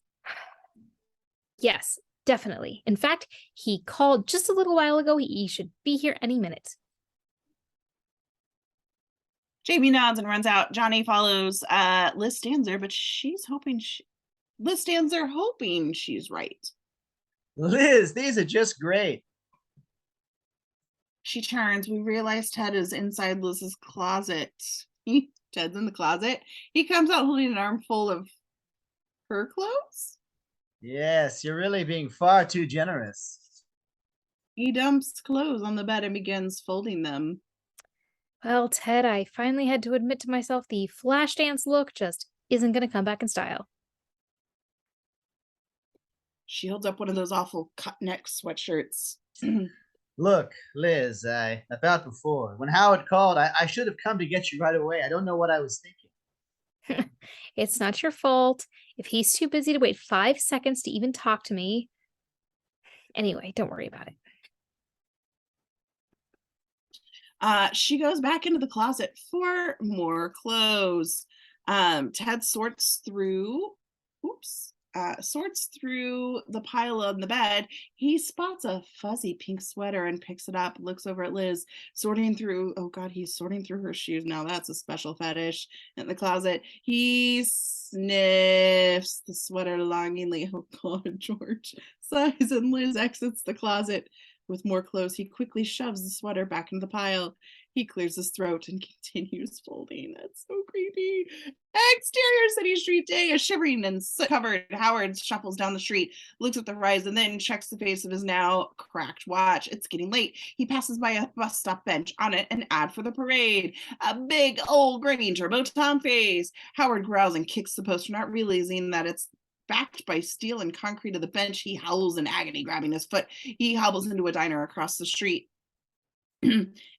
yes, definitely. In fact, he called just a little while ago. He should be here any minute. Jamie nods and runs out. Johnny follows. Liz stands there, but she's hoping Liz stands there hoping she's right. Liz, these are just great. She turns. We realize Ted is inside Liz's closet. Ted's in the closet. He comes out holding an armful of her clothes. Yes, you're really being far too generous. He dumps clothes on the bed and begins folding them. Well, Ted, I finally had to admit to myself the flash dance look just isn't going to come back in style. She holds up one of those awful cut neck sweatshirts. Look, Liz, I about before. When Howard called, I should have come to get you right away. I don't know what I was thinking. It's not your fault. If he's too busy to wait 5 seconds to even talk to me. Anyway, don't worry about it. She goes back into the closet for more clothes. Ted sorts through the pile on the bed. He spots a fuzzy pink sweater and picks it up, looks over at Liz, he's sorting through her shoes. Now that's a special fetish. In the closet, he sniffs the sweater longingly. Oh God, George sighs, and Liz exits the closet. With more clothes, he quickly shoves the sweater back into the pile. He clears his throat and continues folding. That's so creepy. Exterior city street day. A shivering and soot-covered Howard shuffles down the street, looks at the horizon, then checks the face of his now cracked watch. It's getting late. He passes by a bus stop bench. On it, an ad for the parade. A big old grinning Turbo Tom face. Howard growls and kicks the poster, not realizing that it's backed by steel and concrete of the bench. He howls in agony, grabbing his foot. He hobbles into a diner across the street.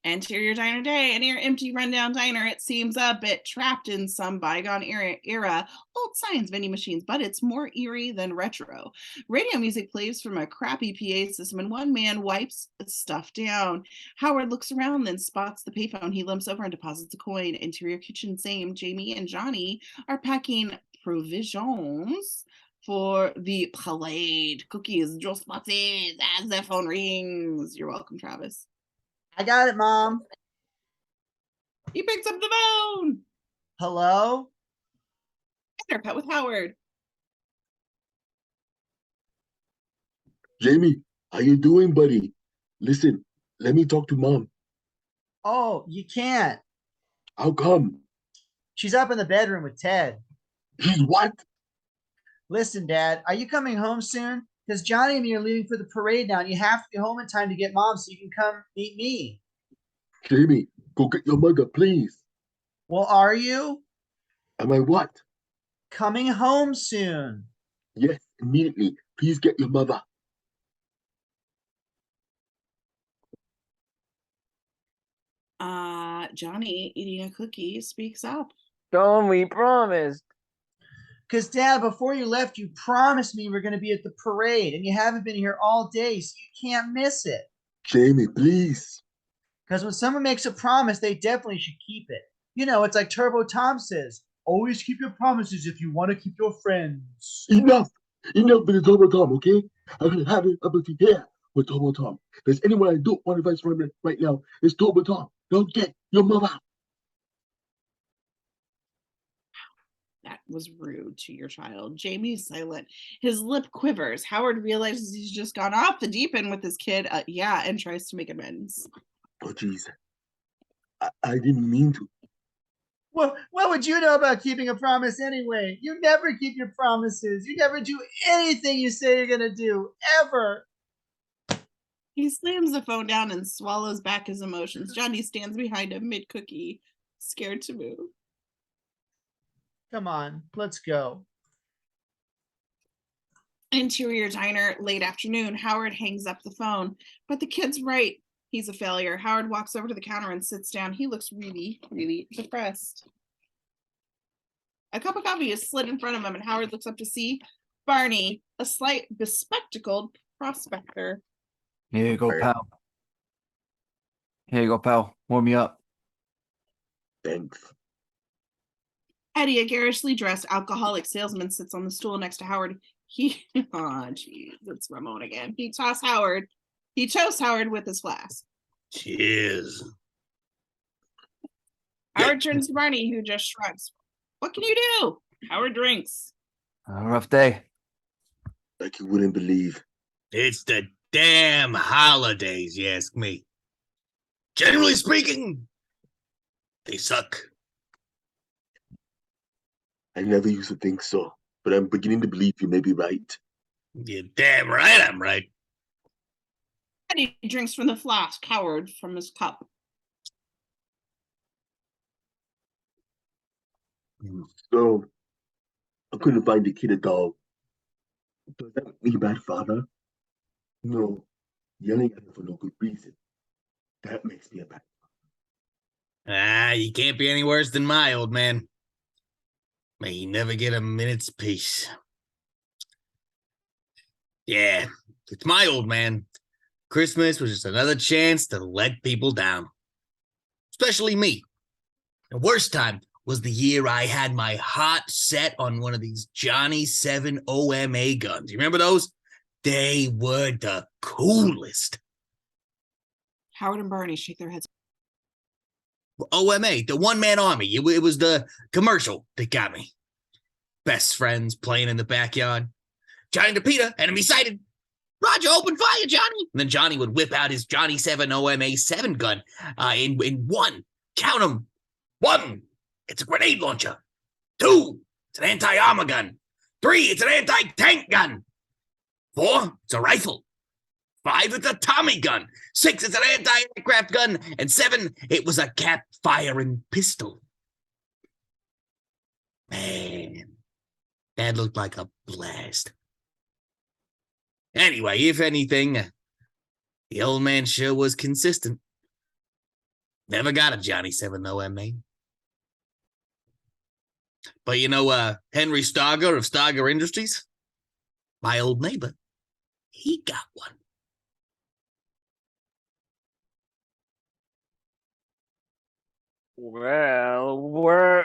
Interior diner day, a near empty rundown diner. It seems a bit trapped in some bygone era. Old signs, vending machines, but it's more eerie than retro. Radio music plays from a crappy PA system, and one man wipes stuff down. Howard looks around, then spots the payphone. He limps over and deposits a coin. Interior kitchen, same. Jamie and Johnny are packing provisions for the parade. Cookies, Joe Spotties, as their phone rings. You're welcome, Travis. I got it, Mom. He picks up the phone. Hello? Haircut with Howard. Jamie, how you doing, buddy? Listen, let me talk to Mom. Oh, you can't. How come? She's up in the bedroom with Ted. He's what? Listen, Dad, are you coming home soon? Because Johnny and me are leaving for the parade now, and you have to be home in time to get Mom so you can come meet me. Jamie, go get your mother, please. Well, are you? Am I what? Coming home soon. Yes, immediately. Please get your mother. Johnny, eating a cookie, speaks up. Don't we promised? Because, Dad, before you left, you promised me we're going to be at the parade, and you haven't been here all day, so you can't miss it. Jamie, please. Because when someone makes a promise, they definitely should keep it. You know, it's like Turbo Tom says, always keep your promises if you want to keep your friends. Enough! Enough with the Turbo Tom, okay? I'm gonna have it up to here with Turbo Tom. There's anyone I don't want to vice president right now, it's Turbo Tom. Don't get your mother. That was rude to your child. Jamie's silent. His lip quivers. Howard realizes he's just gone off the deep end with his kid. Yeah, and tries to make amends. Oh, jeez. I didn't mean to. Well, what would you know about keeping a promise anyway? You never keep your promises. You never do anything you say you're going to do, ever. He slams the phone down and swallows back his emotions. Johnny stands behind him mid-cookie, scared to move. Come on, let's go. Interior diner, late afternoon. Howard hangs up the phone, but the kid's right. He's a failure. Howard walks over to the counter and sits down. He looks really, really depressed. A cup of coffee is slid in front of him, and Howard looks up to see Barney, a slight bespectacled prospector. Here you go, pal. Here you go, pal. Warm me up. Thanks. Eddie, a garishly dressed alcoholic salesman, sits on the stool next to Howard. It's Ramon again. He toasts Howard with his flask. Cheers. Howard turns to Barney, who just shrugs. What can you do? Howard drinks. A rough day. Like you wouldn't believe. It's the damn holidays, you ask me. Generally speaking, they suck. I never used to think so, but I'm beginning to believe you may be right. You're damn right I'm right. Eddie drinks from the flask, Howard from his cup. So, I couldn't find the kid at all. Does that make me a bad father? No, yelling at him for no good reason. That makes me a bad Ah, you can't be any worse than my old man. May he never get a minute's peace. Yeah, it's my old man. Christmas was just another chance to let people down. Especially me. The worst time was the year I had my heart set on one of these Johnny 7 OMA guns. You remember those? They were the coolest. Howard and Barney shake their heads. OMA, the one-man army. It was the commercial that got me. Best friends playing in the backyard. Johnny to Peter, enemy sighted. Roger, open fire, Johnny. And then Johnny would whip out his Johnny 7 OMA 7 gun in one. Count them. 1, it's a grenade launcher. 2, it's an anti-armor gun. 3, it's an anti-tank gun. 4, it's a rifle. 5, it's a Tommy gun. 6, it's an anti-aircraft gun. And 7, it was a cap-firing pistol. Man, that looked like a blast. Anyway, if anything, the old man sure was consistent. Never got a Johnny 7 OMA. But you know, Henry Starger of Starger Industries, my old neighbor, he got one. Well,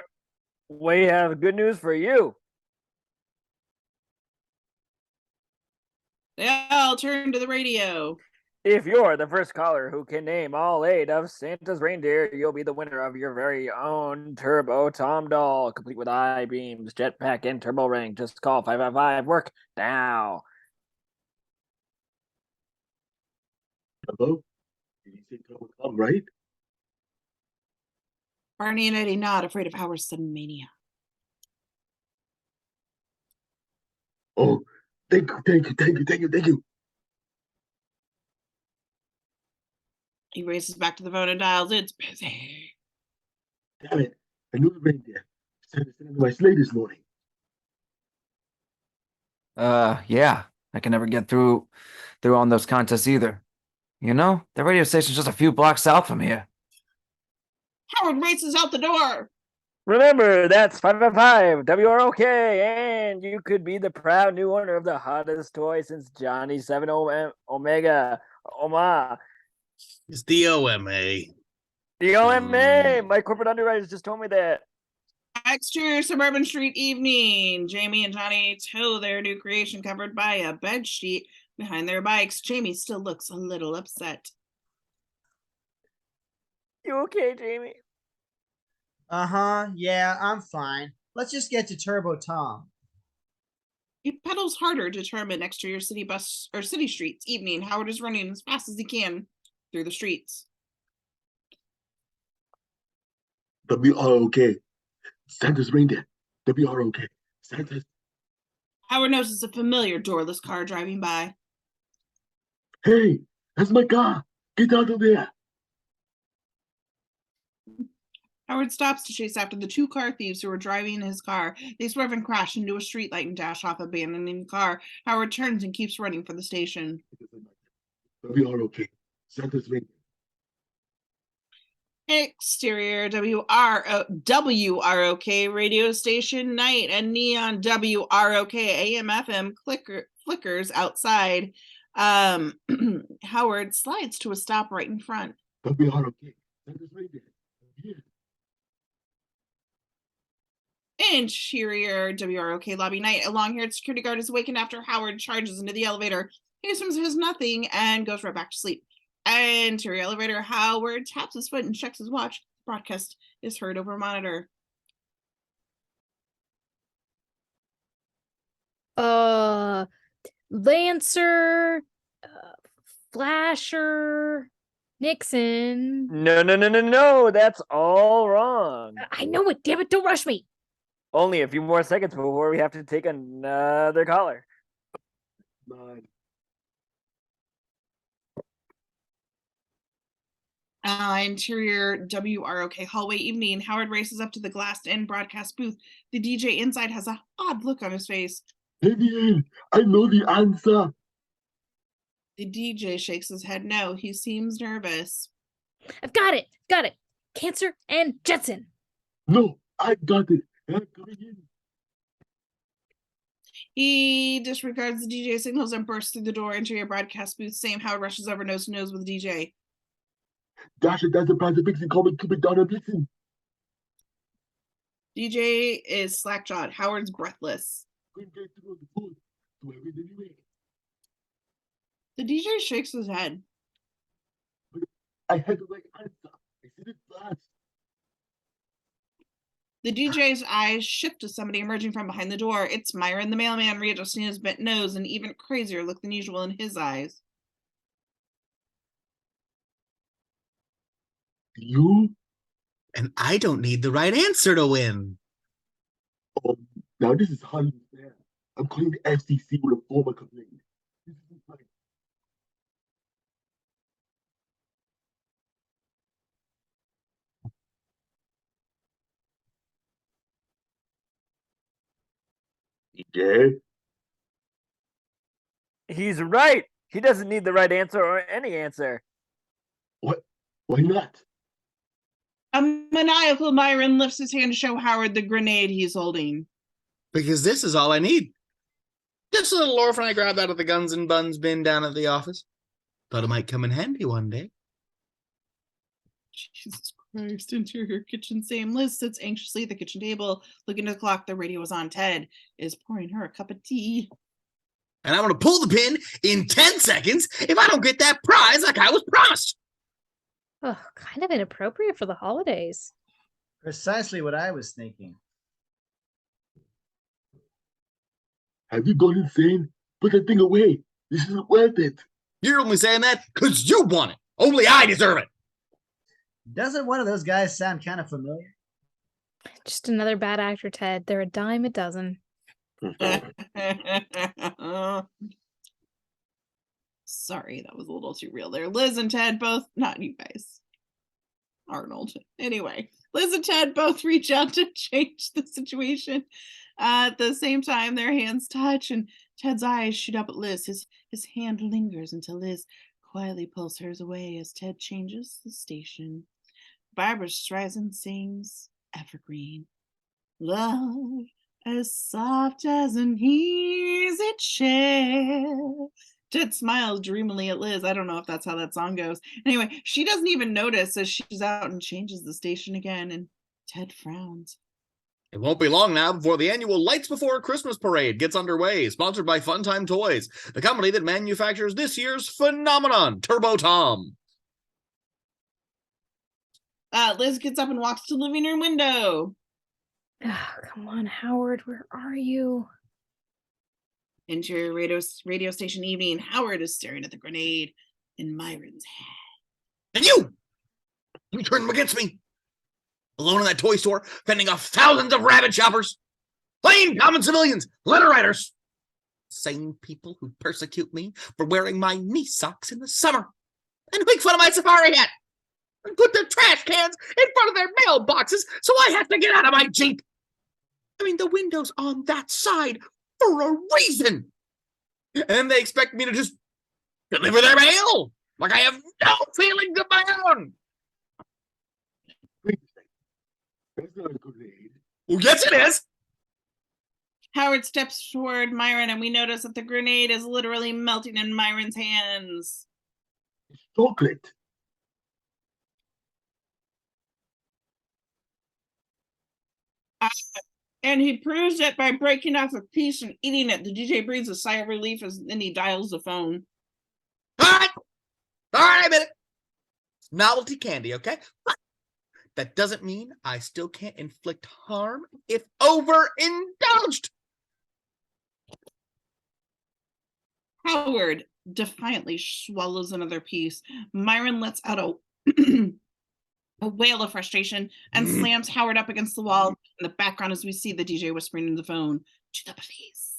we have good news for you. They all turn to the radio. If you're the first caller who can name all 8 of Santa's reindeer, you'll be the winner of your very own Turbo Tom doll, complete with I-beams, jetpack, and turbo ring. Just call 555 work now. Hello? Did you say Turbo Tom, right? Barney and Eddie nod, afraid of Howard's sudden mania. Oh, thank you. He races back to the phone and dials. It's busy. Damn it. I knew the reindeer. Sent it into my sleigh this morning. Yeah. I can never get through on those contests either. You know, the radio station's just a few blocks south from here. Howard races out the door. Remember, that's 555 WROK, and you could be the proud new owner of the hottest toy since Johnny 7 Omega. Oma. It's the OMA. DOMA! My corporate underwriters just told me that. Exterior suburban street evening. Jamie and Johnny tow their new creation covered by a bed sheet behind their bikes. Jamie still looks a little upset. You okay, Jamie? Uh-huh. Yeah, I'm fine. Let's just get to Turbo Tom. He pedals harder to determine exterior city bus or city streets. Evening. Howard is running as fast as he can through the streets. WROK. Santa's reindeer. WROK. Santa's. Howard notices a familiar doorless car driving by. Hey, that's my car. Get out of there. Howard stops to chase after the two car thieves who are driving his car. They swerve and crash into a streetlight and dash off, abandoning the car. Howard turns and keeps running for the station. WROK. Santa's reindeer. Exterior WROK radio station night. A neon WROK AM FM flickers outside. Howard slides to a stop right in front. WROK. Santa's reindeer. Here. Interior WROK lobby night. A long-haired security guard is awakened after Howard charges into the elevator. He assumes there's nothing and goes right back to sleep. Interior elevator. Howard taps his foot and checks his watch. Broadcast is heard over a monitor. Lancer, Flasher, Nixon. No. That's all wrong. I know it. Damn it! Don't rush me. Only a few more seconds before we have to take another caller. Man. Interior WROK hallway evening. Howard races up to the glassed-in broadcast booth. The DJ inside has an odd look on his face. Vivian, I know the answer. The DJ shakes his head no. He seems nervous. I've got it. Got it. Cancer and Jetson. No, I got it. I'm coming in. He disregards the DJ signals and bursts through the door. Interior broadcast booth. Same. Howard rushes over nose to nose with the DJ. Dash it, that's a Prancer Vixen, call me Cupid Donner Blitzen. DJ is slack-jawed. Howard's breathless. Couldn't get through on the phone, so I went anyway. The DJ shakes his head. But I had the right answer. I said it fast. The DJ's eyes shift to somebody emerging from behind the door. It's Myron the mailman, readjusting his bent nose, an even crazier look than usual in his eyes. You? And I don't need the right answer to win. Now this is highly unfair. I'm calling the FCC with a formal complaint. This isn't right. DJ? He's right. He doesn't need the right answer or any answer. What? Why not? A maniacal Myron lifts his hand to show Howard the grenade he's holding. Because this is all I need. Just a little orphan I grabbed out of the guns and buns bin down at the office. Thought it might come in handy one day. Jesus Christ. Interior kitchen. Same. Liz sits anxiously at the kitchen table, looking at the clock. The radio is on. Ted is pouring her a cup of tea. And I'm going to pull the pin in 10 seconds if I don't get that prize like I was promised. Oh, kind of inappropriate for the holidays. Precisely what I was thinking. Have you gone insane? Put that thing away. This isn't worth it. You're only saying that because you want it. Only I deserve it. Doesn't one of those guys sound kind of familiar? Just another bad actor, Ted. They're a dime a dozen. Sorry, that was a little too real there. Liz and Ted both, not you guys. Arnold. Anyway, Liz and Ted both reach out to change the situation. At the same time, their hands touch and Ted's eyes shoot up at Liz. His hand lingers until Liz quietly pulls hers away as Ted changes the station. Barbara Streisand sings Evergreen. Love as soft as an easy chair Ted smiles dreamily at Liz. I don't know if that's how that song goes. Anyway, she doesn't even notice as she's out and changes the station again, and Ted frowns. It won't be long now before the annual Lights Before Christmas parade gets underway, sponsored by Funtime Toys, the company that manufactures this year's phenomenon, Turbo Tom. Liz gets up and walks to the living room window. Oh, come on, Howard, where are you? Interior radio station evening. Howard is staring at the grenade in Myron's hand. And you turned them against me. Alone in that toy store, fending off thousands of rabid shoppers. Plain common civilians, letter writers. Same people who persecute me for wearing my knee socks in the summer. And make fun of my safari hat. And put their trash cans in front of their mailboxes so I have to get out of my Jeep. I mean, the window's on that side for a reason. And they expect me to just deliver their mail like I have no feelings of my own. Wait a second. That's not a grenade. Well, yes, it is. Howard steps toward Myron, and we notice that the grenade is literally melting in Myron's hands. It's chocolate. And he proves it by breaking off a piece and eating it. The DJ breathes a sigh of relief as then he dials the phone. All right, I admit it. It's novelty candy, okay? But that doesn't mean I still can't inflict harm if overindulged. Howard defiantly swallows another piece. Myron lets out a a wail of frustration and slams Howard up against the wall. In the background, as we see the DJ whispering in the phone, to the police.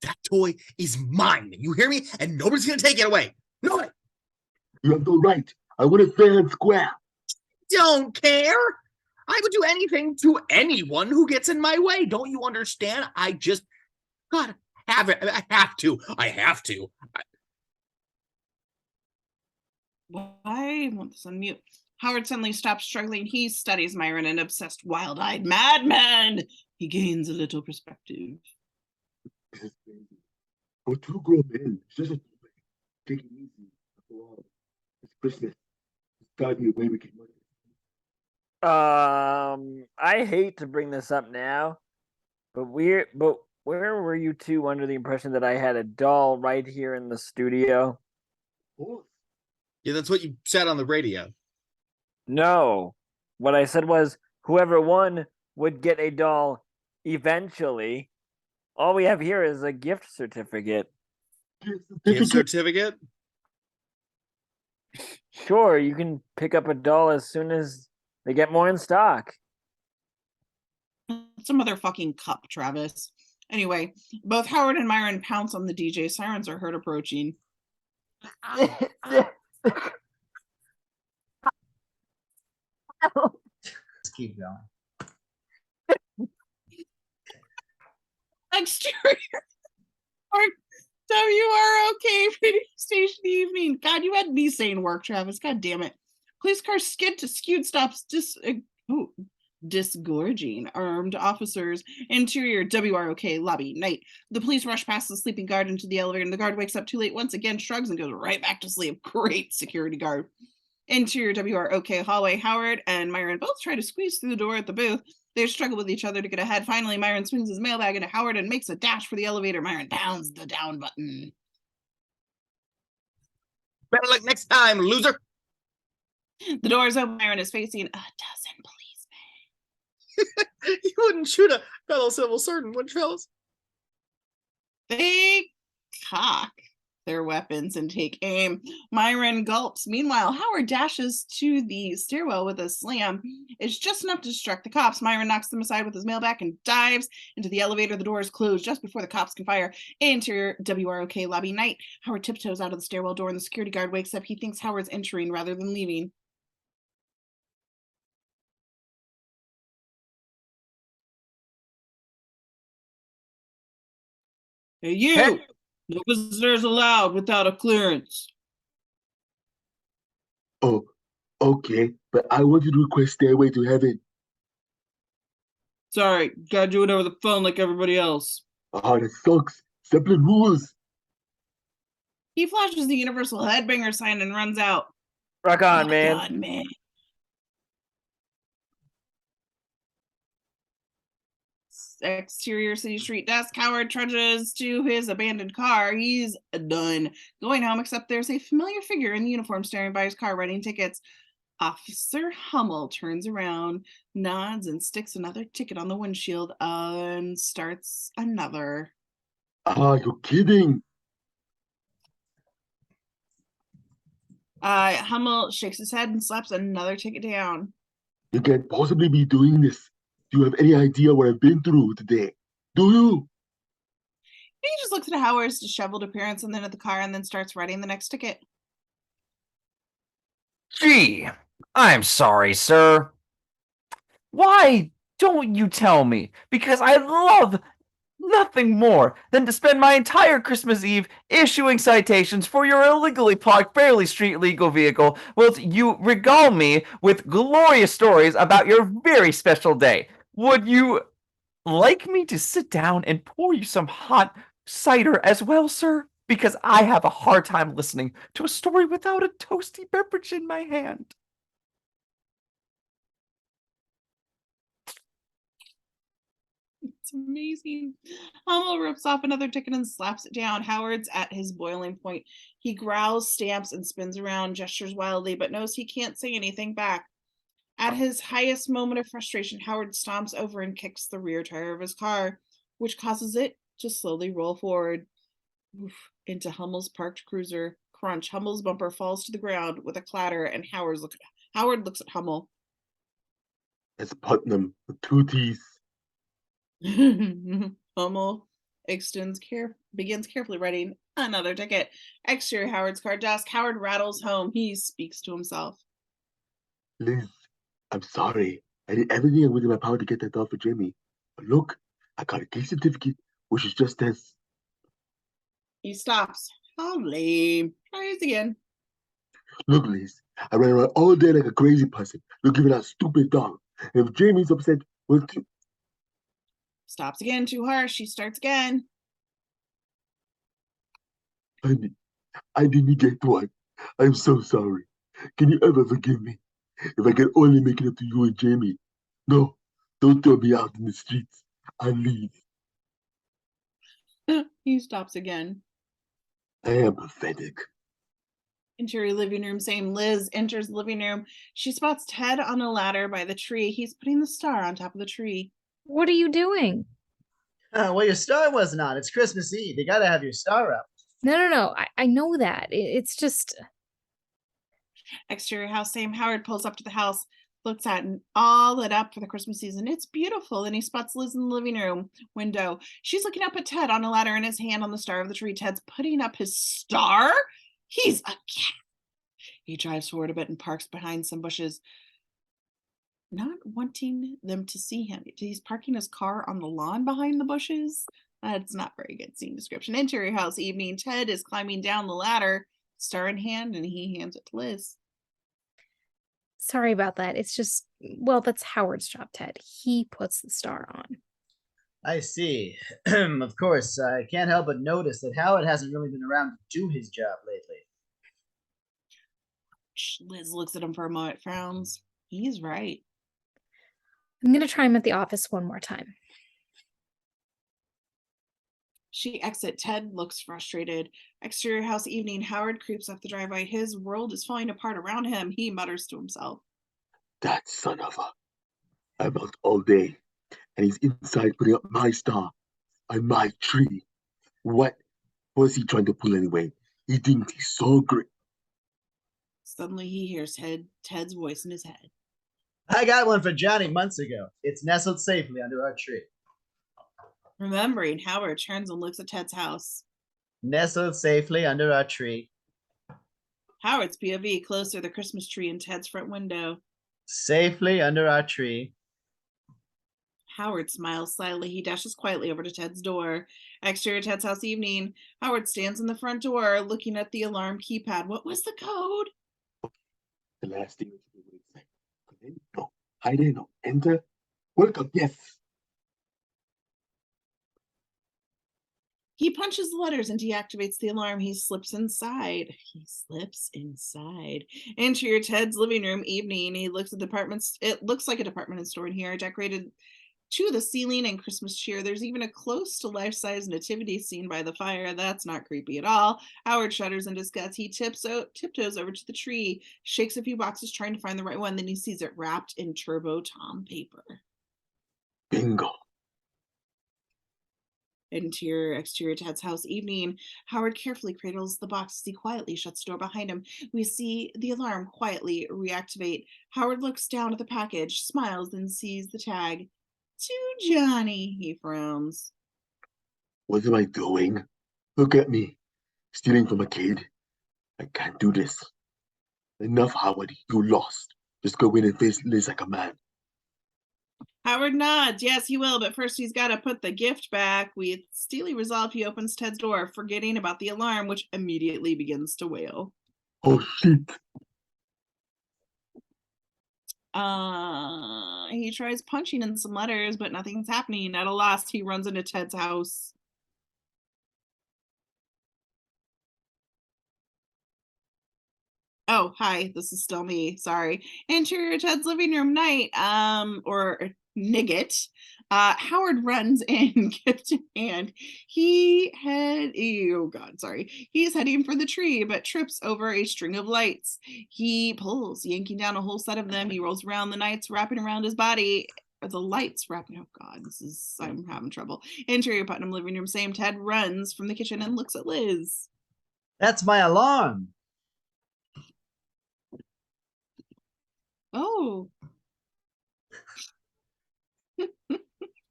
That toy is mine. You hear me? And nobody's going to take it away. Nobody. You have no right. I want it fair and square. Don't care. I would do anything to anyone who gets in my way. Don't you understand? I just gotta have it. I have to. Why? I want this on mute. Howard suddenly stops struggling. He studies Myron, an obsessed, wild-eyed madman. He gains a little perspective. This is crazy. For two grown men, it's just a toy. Take it easy. After all, it's Christmas. It's gotta be a way we can money. I hate to bring this up now, but where were you two under the impression that I had a doll right here in the studio? Oh, Yeah, that's what you said on the radio. No. What I said was whoever won would get a doll eventually. All we have here is a gift certificate. Gift certificate? Sure, you can pick up a doll as soon as they get more in stock. Some other fucking cup, Travis. Anyway, both Howard and Myron pounce on the DJ. Sirens are heard approaching. Let's keep going. Exterior WROK radio station evening. God, you had me saying work, Travis. God damn it. Police car skewed stops disgorging armed officers. Interior WROK lobby night. The police rush past the sleeping guard into the elevator, and the guard wakes up too late once again, shrugs, and goes right back to sleep. Great security guard. Interior WROK hallway. Howard and Myron both try to squeeze through the door at the booth. They struggle with each other to get ahead. Finally, Myron swings his mailbag into Howard and makes a dash for the elevator. Myron pounds the down button. Better luck next time, loser. The doors open. Myron is facing a dozen policemen. You wouldn't shoot a fellow civil servant, would you, fellas? They cock their weapons and take aim. Myron gulps. Meanwhile, Howard dashes to the stairwell with a slam. It's just enough to distract the cops. Myron knocks them aside with his mailbag and dives into the elevator. The door is closed just before the cops can fire. Interior WROK lobby night. Howard tiptoes out of the stairwell door and the security guard wakes up. He thinks Howard's entering rather than leaving. Hey, you! Hey. No visitors allowed without a clearance. Oh, okay. But I wanted to request Stairway to Heaven. Sorry, gotta do it over the phone like everybody else. Oh, that sucks. Simple rules. He flashes the universal headbanger sign and runs out. Rock on, Rock man. on, man. Exterior city street desk. Howard trudges to his abandoned car. He's done going home, except there's a familiar figure in uniform staring by his car writing tickets. Officer Hummel turns around, nods, and sticks another ticket on the windshield and starts another. Ah, you're kidding. Hummel shakes his head and slaps another ticket down. You can't possibly be doing this. Do you have any idea what I've been through today? Do you? He just looks at Howard's disheveled appearance and then at the car and then starts writing the next ticket. Gee, I'm sorry, sir. Why don't you tell me? Because I love nothing more than to spend my entire Christmas Eve issuing citations for your illegally parked, barely street legal vehicle, whilst you regale me with glorious stories about your very special day. Would you like me to sit down and pour you some hot cider as well, sir? Because I have a hard time listening to a story without a toasty beverage in my hand. It's amazing. Hummel rips off another ticket and slaps it down. Howard's at his boiling point. He growls, stamps, and spins around, gestures wildly, but knows he can't say anything back. At his highest moment of frustration, Howard stomps over and kicks the rear tire of his car, which causes it to slowly roll forward. Oof, into Hummel's parked cruiser. Crunch. Hummel's bumper falls to the ground with a clatter, and Howard looks at Hummel. It's Putnam with 2 T's. Hummel begins carefully writing another ticket. Exterior Howard's car desk. Howard rattles home. He speaks to himself. Liz, I'm sorry. I did everything within my power to get that dog for Jamie. But look, I got a gift certificate, which is just as. He stops. How lame. Tries again. Look, Liz, I ran around all day like a crazy person, looking for that stupid dog. And if Jamie's upset, well, Stops again, too harsh. She starts again. honey, I didn't get one. I'm so sorry. Can you ever forgive me? If I can only make it up to you and Jamie. No, don't throw me out in the streets. I'll leave. He stops again. I am pathetic. Interior living room, same. Liz enters the living room. She spots Ted on a ladder by the tree. He's putting the star on top of the tree. What are you doing? Well, your star wasn't on. It's Christmas Eve. You gotta have your star up. No. I know that. It's just. Exterior house, same. Howard pulls up to the house, looks at and all lit up for the Christmas season. It's beautiful. Then he spots Liz in the living room window. She's looking up at Ted on a ladder and his hand on the star of the tree. Ted's putting up his star. He's a cat. He drives forward a bit and parks behind some bushes, not wanting them to see him. He's parking his car on the lawn behind the bushes. That's not very good scene description. Interior house, evening. Ted is climbing down the ladder, star in hand, and he hands it to Liz. Sorry about that. It's just, well, that's Howard's job, Ted. He puts the star on. I see. Of course, I can't help but notice that Howard hasn't really been around to do his job lately. Liz looks at him for a moment, frowns. He's right. I'm going to try him at the office one more time. She exits. Ted looks frustrated. Exterior house, evening. Howard creeps up the driveway. His world is falling apart around him. He mutters to himself. That son of a. I'm out all day, and he's inside putting up my star on my tree. What was he trying to pull anyway? He thinks he's so great. Suddenly he hears Ted's voice in his head. I got one for Johnny months ago. It's nestled safely under our tree. Remembering, Howard turns and looks at Ted's house. Nestled safely under our tree. Howard's POV close to the Christmas tree in Ted's front window. Safely under our tree. Howard smiles slightly. He dashes quietly over to Ted's door. Exterior Ted's house, evening. Howard stands in the front door looking at the alarm keypad. What was the code? The last thing is no, hide in, no, enter, welcome, yes. He punches the letters and deactivates the alarm. He slips inside. Interior Ted's living room evening. He looks at the apartments. It looks like a department store in here, decorated to the ceiling and Christmas cheer. There's even a close to life-size nativity scene by the fire. That's not creepy at all. Howard shudders in disgust. He tiptoes over to the tree, shakes a few boxes trying to find the right one. Then he sees it wrapped in Turbo Tom paper. Bingo. Exterior Ted's house evening. Howard carefully cradles the box as he quietly shuts the door behind him. We see the alarm quietly reactivate. Howard looks down at the package, smiles, then sees the tag. To Johnny, he frowns. What am I doing? Look at me. Stealing from a kid. I can't do this. Enough, Howard. You lost. Just go in and face Liz like a man. Howard nods. Yes, he will, but first he's got to put the gift back. With steely resolve, he opens Ted's door, forgetting about the alarm, which immediately begins to wail. Oh, shit. He tries punching in some letters, but nothing's happening. At a loss, he runs into Ted's house. Oh, hi, this is still me. Sorry. Interior Ted's living room night, or nigget. Howard runs in, gift in hand. He's heading for the tree, but trips over a string of lights. He pulls, yanking down a whole set of them. He rolls around, the lights wrapping around his body. Oh God, I'm having trouble. Interior Putnam living room, same. Ted runs from the kitchen and looks at Liz. That's my alarm. Oh.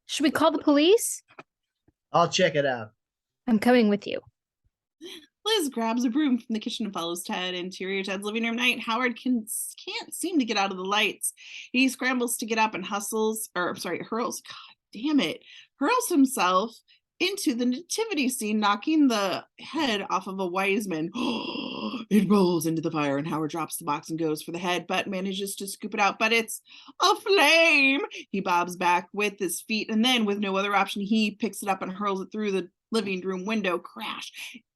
Should we call the police? I'll check it out. I'm coming with you. Liz grabs a broom from the kitchen and follows Ted. Interior Ted's living room night. Howard can't seem to get out of the lights. He scrambles to get up and hurls himself into the nativity scene, knocking the head off of a wise man. It rolls into the fire, and Howard drops the box and goes for the head, but manages to scoop it out. But it's a flame. He bobs back with his feet, and then, with no other option, he picks it up and hurls it through the living room window. Crash.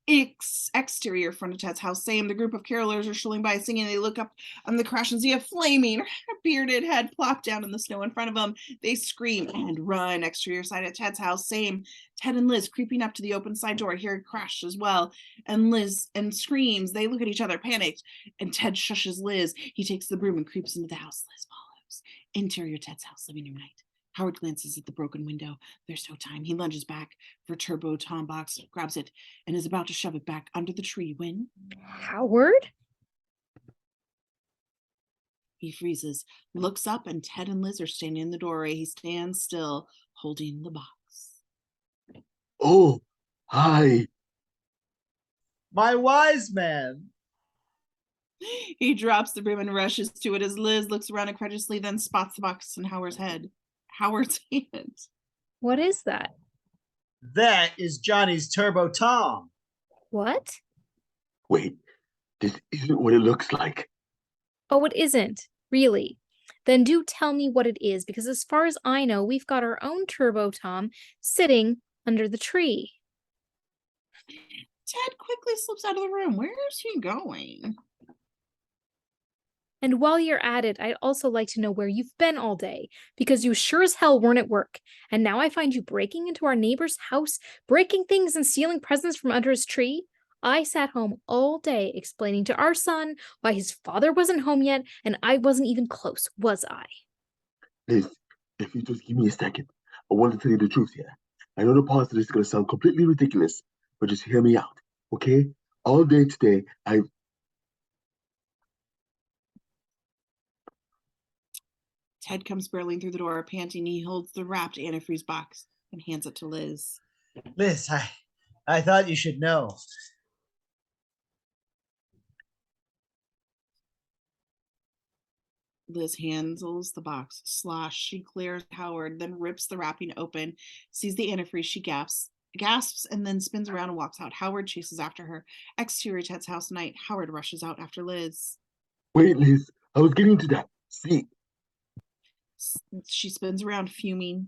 Exterior front of Ted's house, same. The group of carolers are strolling by singing. They look up on the crash and see a flaming, bearded head plop down in the snow in front of them. They scream and run. Exterior side at Ted's house, same. Ted and Liz creeping up to the open side door, hear it crash as well. And Liz and screams. They look at each other, panicked. And Ted shushes Liz. He takes the broom and creeps into the house. Liz follows. Interior Ted's house, living room night. Howard glances at the broken window. There's no time. He lunges back for Turbo Tom box, grabs it, and is about to shove it back under the tree when... Howard? He freezes, looks up, and Ted and Liz are standing in the doorway. He stands still, holding the box. Oh, hi. My wise man. He drops the broom and rushes to it as Liz looks around incredulously, then spots the box in Howard's hand. What is that? That is Johnny's Turbo Tom. What? Wait, this isn't what it looks like. Oh, it isn't. Really? Then do tell me what it is, because as far as I know, we've got our own Turbo Tom sitting under the tree. Ted quickly slips out of the room. Where is he going? And while you're at it, I'd also like to know where you've been all day, because you sure as hell weren't at work. And now I find you breaking into our neighbor's house, breaking things and stealing presents from under his tree. I sat home all day explaining to our son why his father wasn't home yet, and I wasn't even close, was I? Liz, if you just give me a second, I want to tell you the truth here. I know the part of this is going to sound completely ridiculous, but just hear me out, okay? All day today, Ted comes barreling through the door, panting. He holds the wrapped antifreeze box and hands it to Liz. Liz, I thought you should know. Liz handles the box. Slosh. She glares at Howard, then rips the wrapping open, sees the antifreeze. She gasps, and then spins around and walks out. Howard chases after her. Exterior Ted's house night. Howard rushes out after Liz. Wait, Liz, I was getting to that. See. She spins around, fuming.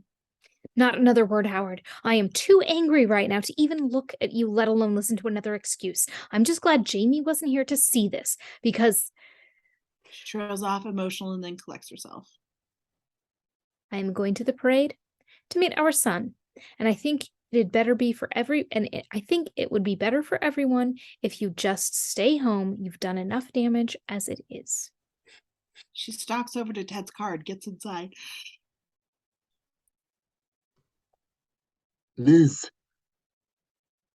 Not another word, Howard. I am too angry right now to even look at you, let alone listen to another excuse. I'm just glad Jamie wasn't here to see this, because She trails off emotional and then collects herself. I am going to the parade to meet our son, and I think it'd better be for I think it would be better for everyone if you just stay home. You've done enough damage as it is. She stalks over to Ted's car and gets inside. Liz,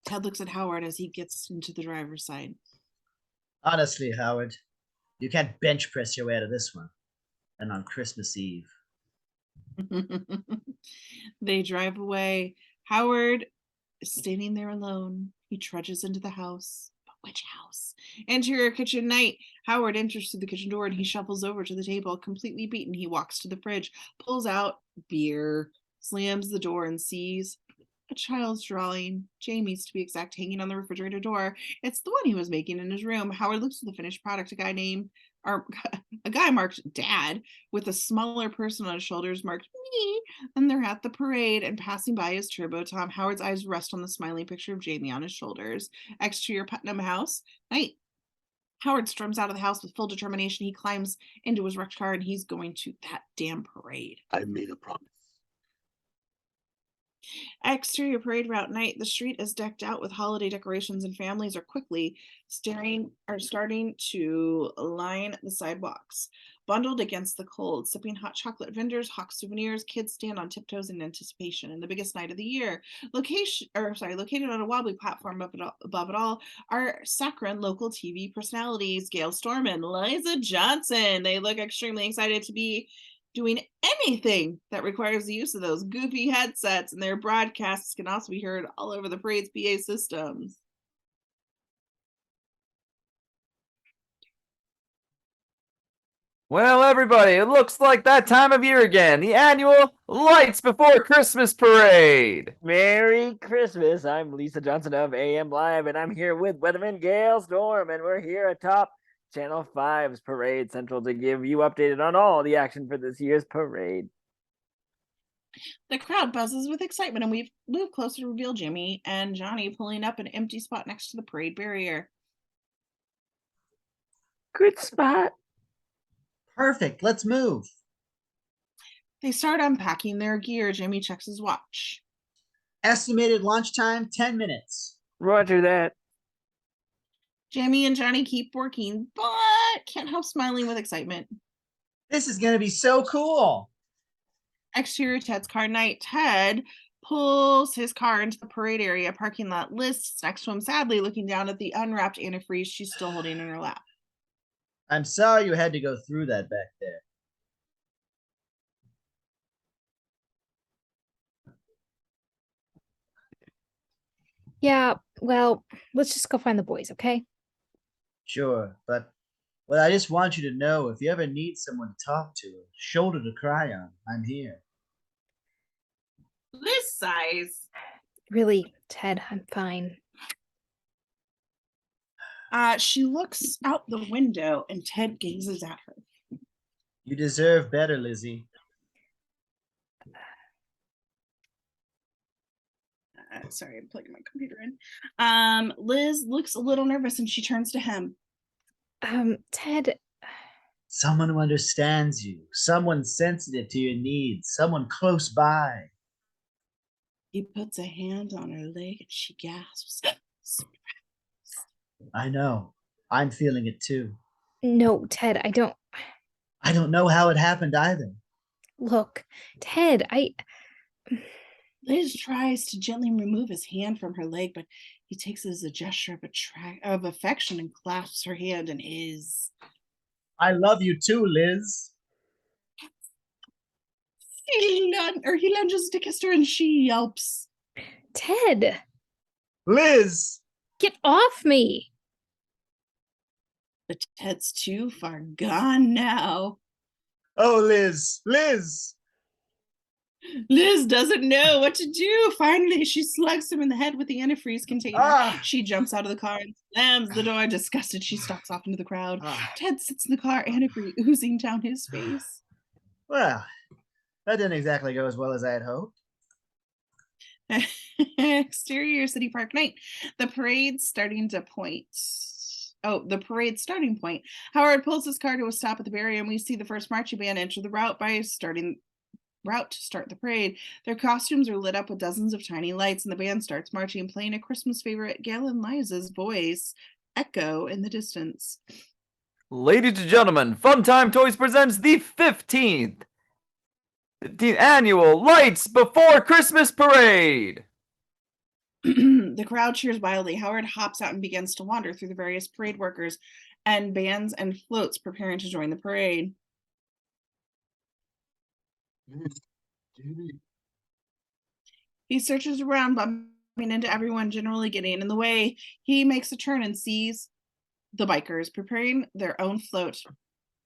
Ted looks at Howard as he gets into the driver's side. Honestly, Howard, you can't bench press your way out of this one. And on Christmas Eve. They drive away. Howard is standing there alone. He trudges into the house. But which house? Interior kitchen night. Howard enters through the kitchen door and he shuffles over to the table. Completely beaten, he walks to the fridge, pulls out beer, slams the door, and sees a child's drawing, Jamie's to be exact, hanging on the refrigerator door. It's the one he was making in his room. Howard looks at the finished product. A guy marked Dad with a smaller person on his shoulders marked me. And they're at the parade and passing by his Turbo Tom. Howard's eyes rest on the smiling picture of Jamie on his shoulders. Exterior Putnam house. Night. Howard storms out of the house with full determination. He climbs into his wrecked car and he's going to that damn parade. I made a promise. Exterior parade route night. The street is decked out with holiday decorations and families are quickly starting to line the sidewalks. Bundled against the cold, sipping hot chocolate, vendors hawk souvenirs, kids stand on tiptoes in anticipation. And the biggest night of the year, located on a wobbly platform above it all, are saccharine local TV personalities, Gail Storm and Liza Johnson. They look extremely excited to be doing anything that requires the use of those goofy headsets, and their broadcasts can also be heard all over the parade's PA systems. Well, everybody, it looks like that time of year again. The annual Lights Before Christmas Parade. Merry Christmas. I'm Lisa Johnson of AM Live, and I'm here with Weatherman Gail Storm, and we're here atop Channel 5's Parade Central to give you updated on all the action for this year's parade. The crowd buzzes with excitement, and we've moved closer to reveal Jimmy and Johnny pulling up an empty spot next to the parade barrier. Good spot. Perfect. Let's move. They start unpacking their gear. Jimmy checks his watch. Estimated launch time, 10 minutes. Roger that. Jimmy and Johnny keep working, but can't help smiling with excitement. This is going to be so cool. Exterior Ted's car night. Ted pulls his car into the parade area parking lot. Liz sits next to him, sadly looking down at the unwrapped antifreeze she's still holding in her lap. I'm sorry you had to go through that back there. Yeah, well, let's just go find the boys, okay? Sure, but I just want you to know, if you ever need someone to talk to, a shoulder to cry on, I'm here. Liz sighs. Really, Ted, I'm fine. She looks out the window and Ted gazes at her. You deserve better, Lizzie. Sorry, I'm plugging my computer in. Liz looks a little nervous and she turns to him. Ted. Someone who understands you, someone sensitive to your needs, someone close by. He puts a hand on her leg and she gasps. I know. I'm feeling it too. No, Ted, I don't know how it happened either. Look, Ted, Liz tries to gently remove his hand from her leg, but he takes it as a gesture of affection and clasps her hand in his. I love you too, Liz. He lunges to kiss her and she yelps. Ted! Liz! Get off me! But Ted's too far gone now. Oh, Liz! Liz! Liz doesn't know what to do. Finally, she slugs him in the head with the antifreeze container. She jumps out of the car and slams the door. Disgusted, she stalks off into the crowd. Ted sits in the car, antifreeze oozing down his face. Well, that didn't exactly go as well as I had hoped. Exterior City Park night. The parade's starting point. Howard pulls his car to a stop at the barrier, and we see the first marching band enter the route to start the parade. Their costumes are lit up with dozens of tiny lights, and the band starts marching, playing a Christmas favorite, Galen Liza's voice echo in the distance. Ladies and gentlemen, Funtime Toys presents the 15th annual Lights Before Christmas Parade. The crowd cheers wildly. Howard hops out and begins to wander through the various parade workers and bands and floats preparing to join the parade. He searches around, bumping into everyone, generally getting in the way. He makes a turn and sees the bikers preparing their own float.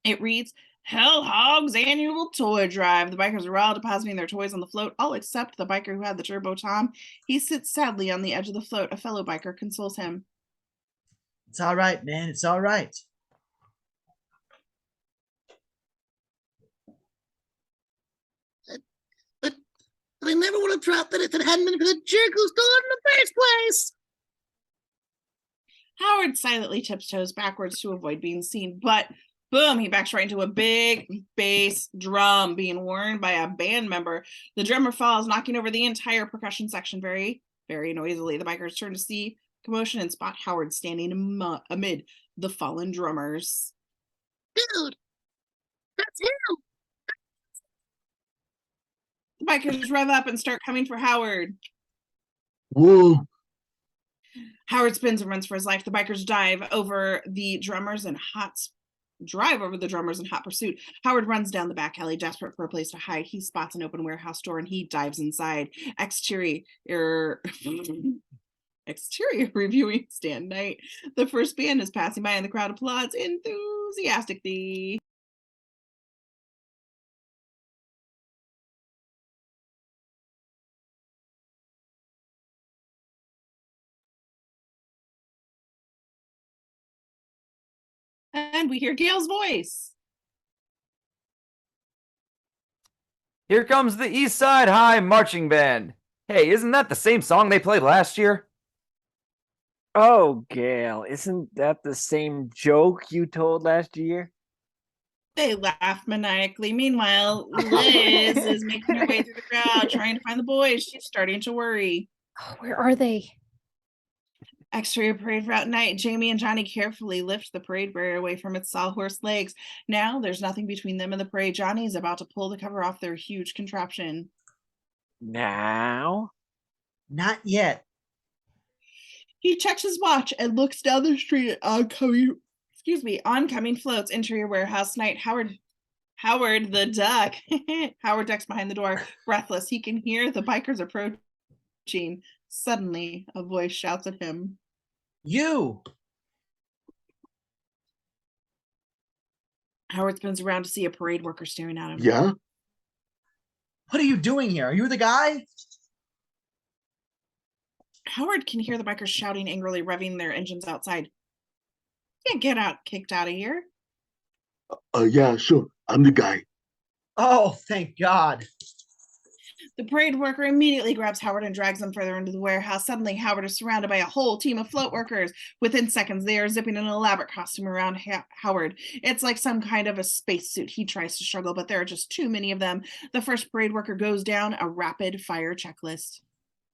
It reads, Hell Hogs Annual Toy Drive. The bikers are all depositing their toys on the float, all except the biker who had the Turbo Tom. He sits sadly on the edge of the float. A fellow biker consoles him. It's all right, man. It's all right. But I never would have dropped it if it hadn't been for the jerk who stole it in the first place. Howard silently tiptoes backwards to avoid being seen, but boom, he backs right into a big bass drum being worn by a band member. The drummer falls, knocking over the entire percussion section very, very noisily. The bikers turn to see commotion and spot Howard standing amid the fallen drummers. Dude, that's him. The bikers rev up and start coming for Howard. Whoa. Howard spins and runs for his life. The bikers drive over the drummers in hot pursuit. Howard runs down the back alley, desperate for a place to hide. He spots an open warehouse door and he dives inside. Exterior reviewing stand night. The first band is passing by and the crowd applauds enthusiastically. And we hear Gail's voice. Here comes the East Side High Marching Band. Hey, isn't that the same song they played last year? Oh, Gail, isn't that the same joke you told last year? They laugh maniacally. Meanwhile, Liz is making her way through the crowd, trying to find the boys. She's starting to worry. Oh, where are they? Exterior parade route night. Jamie and Johnny carefully lift the parade barrier away from its sawhorse legs. Now there's nothing between them and the parade. Johnny is about to pull the cover off their huge contraption. Now? Not yet. He checks his watch and looks down the street at oncoming floats. Interior warehouse night. Howard the duck. Howard ducks behind the door, breathless. He can hear the bikers approaching. Suddenly, a voice shouts at him. You! Howard spins around to see a parade worker staring at him. Yeah? What are you doing here? Are you the guy? Howard can hear the bikers shouting angrily, revving their engines outside. Can't get kicked out of here. Yeah, sure. I'm the guy. Oh, thank God. The parade worker immediately grabs Howard and drags him further into the warehouse. Suddenly, Howard is surrounded by a whole team of float workers. Within seconds, they are zipping an elaborate costume around Howard. It's like some kind of a spacesuit. He tries to struggle, but there are just too many of them. The first parade worker goes down a rapid fire checklist.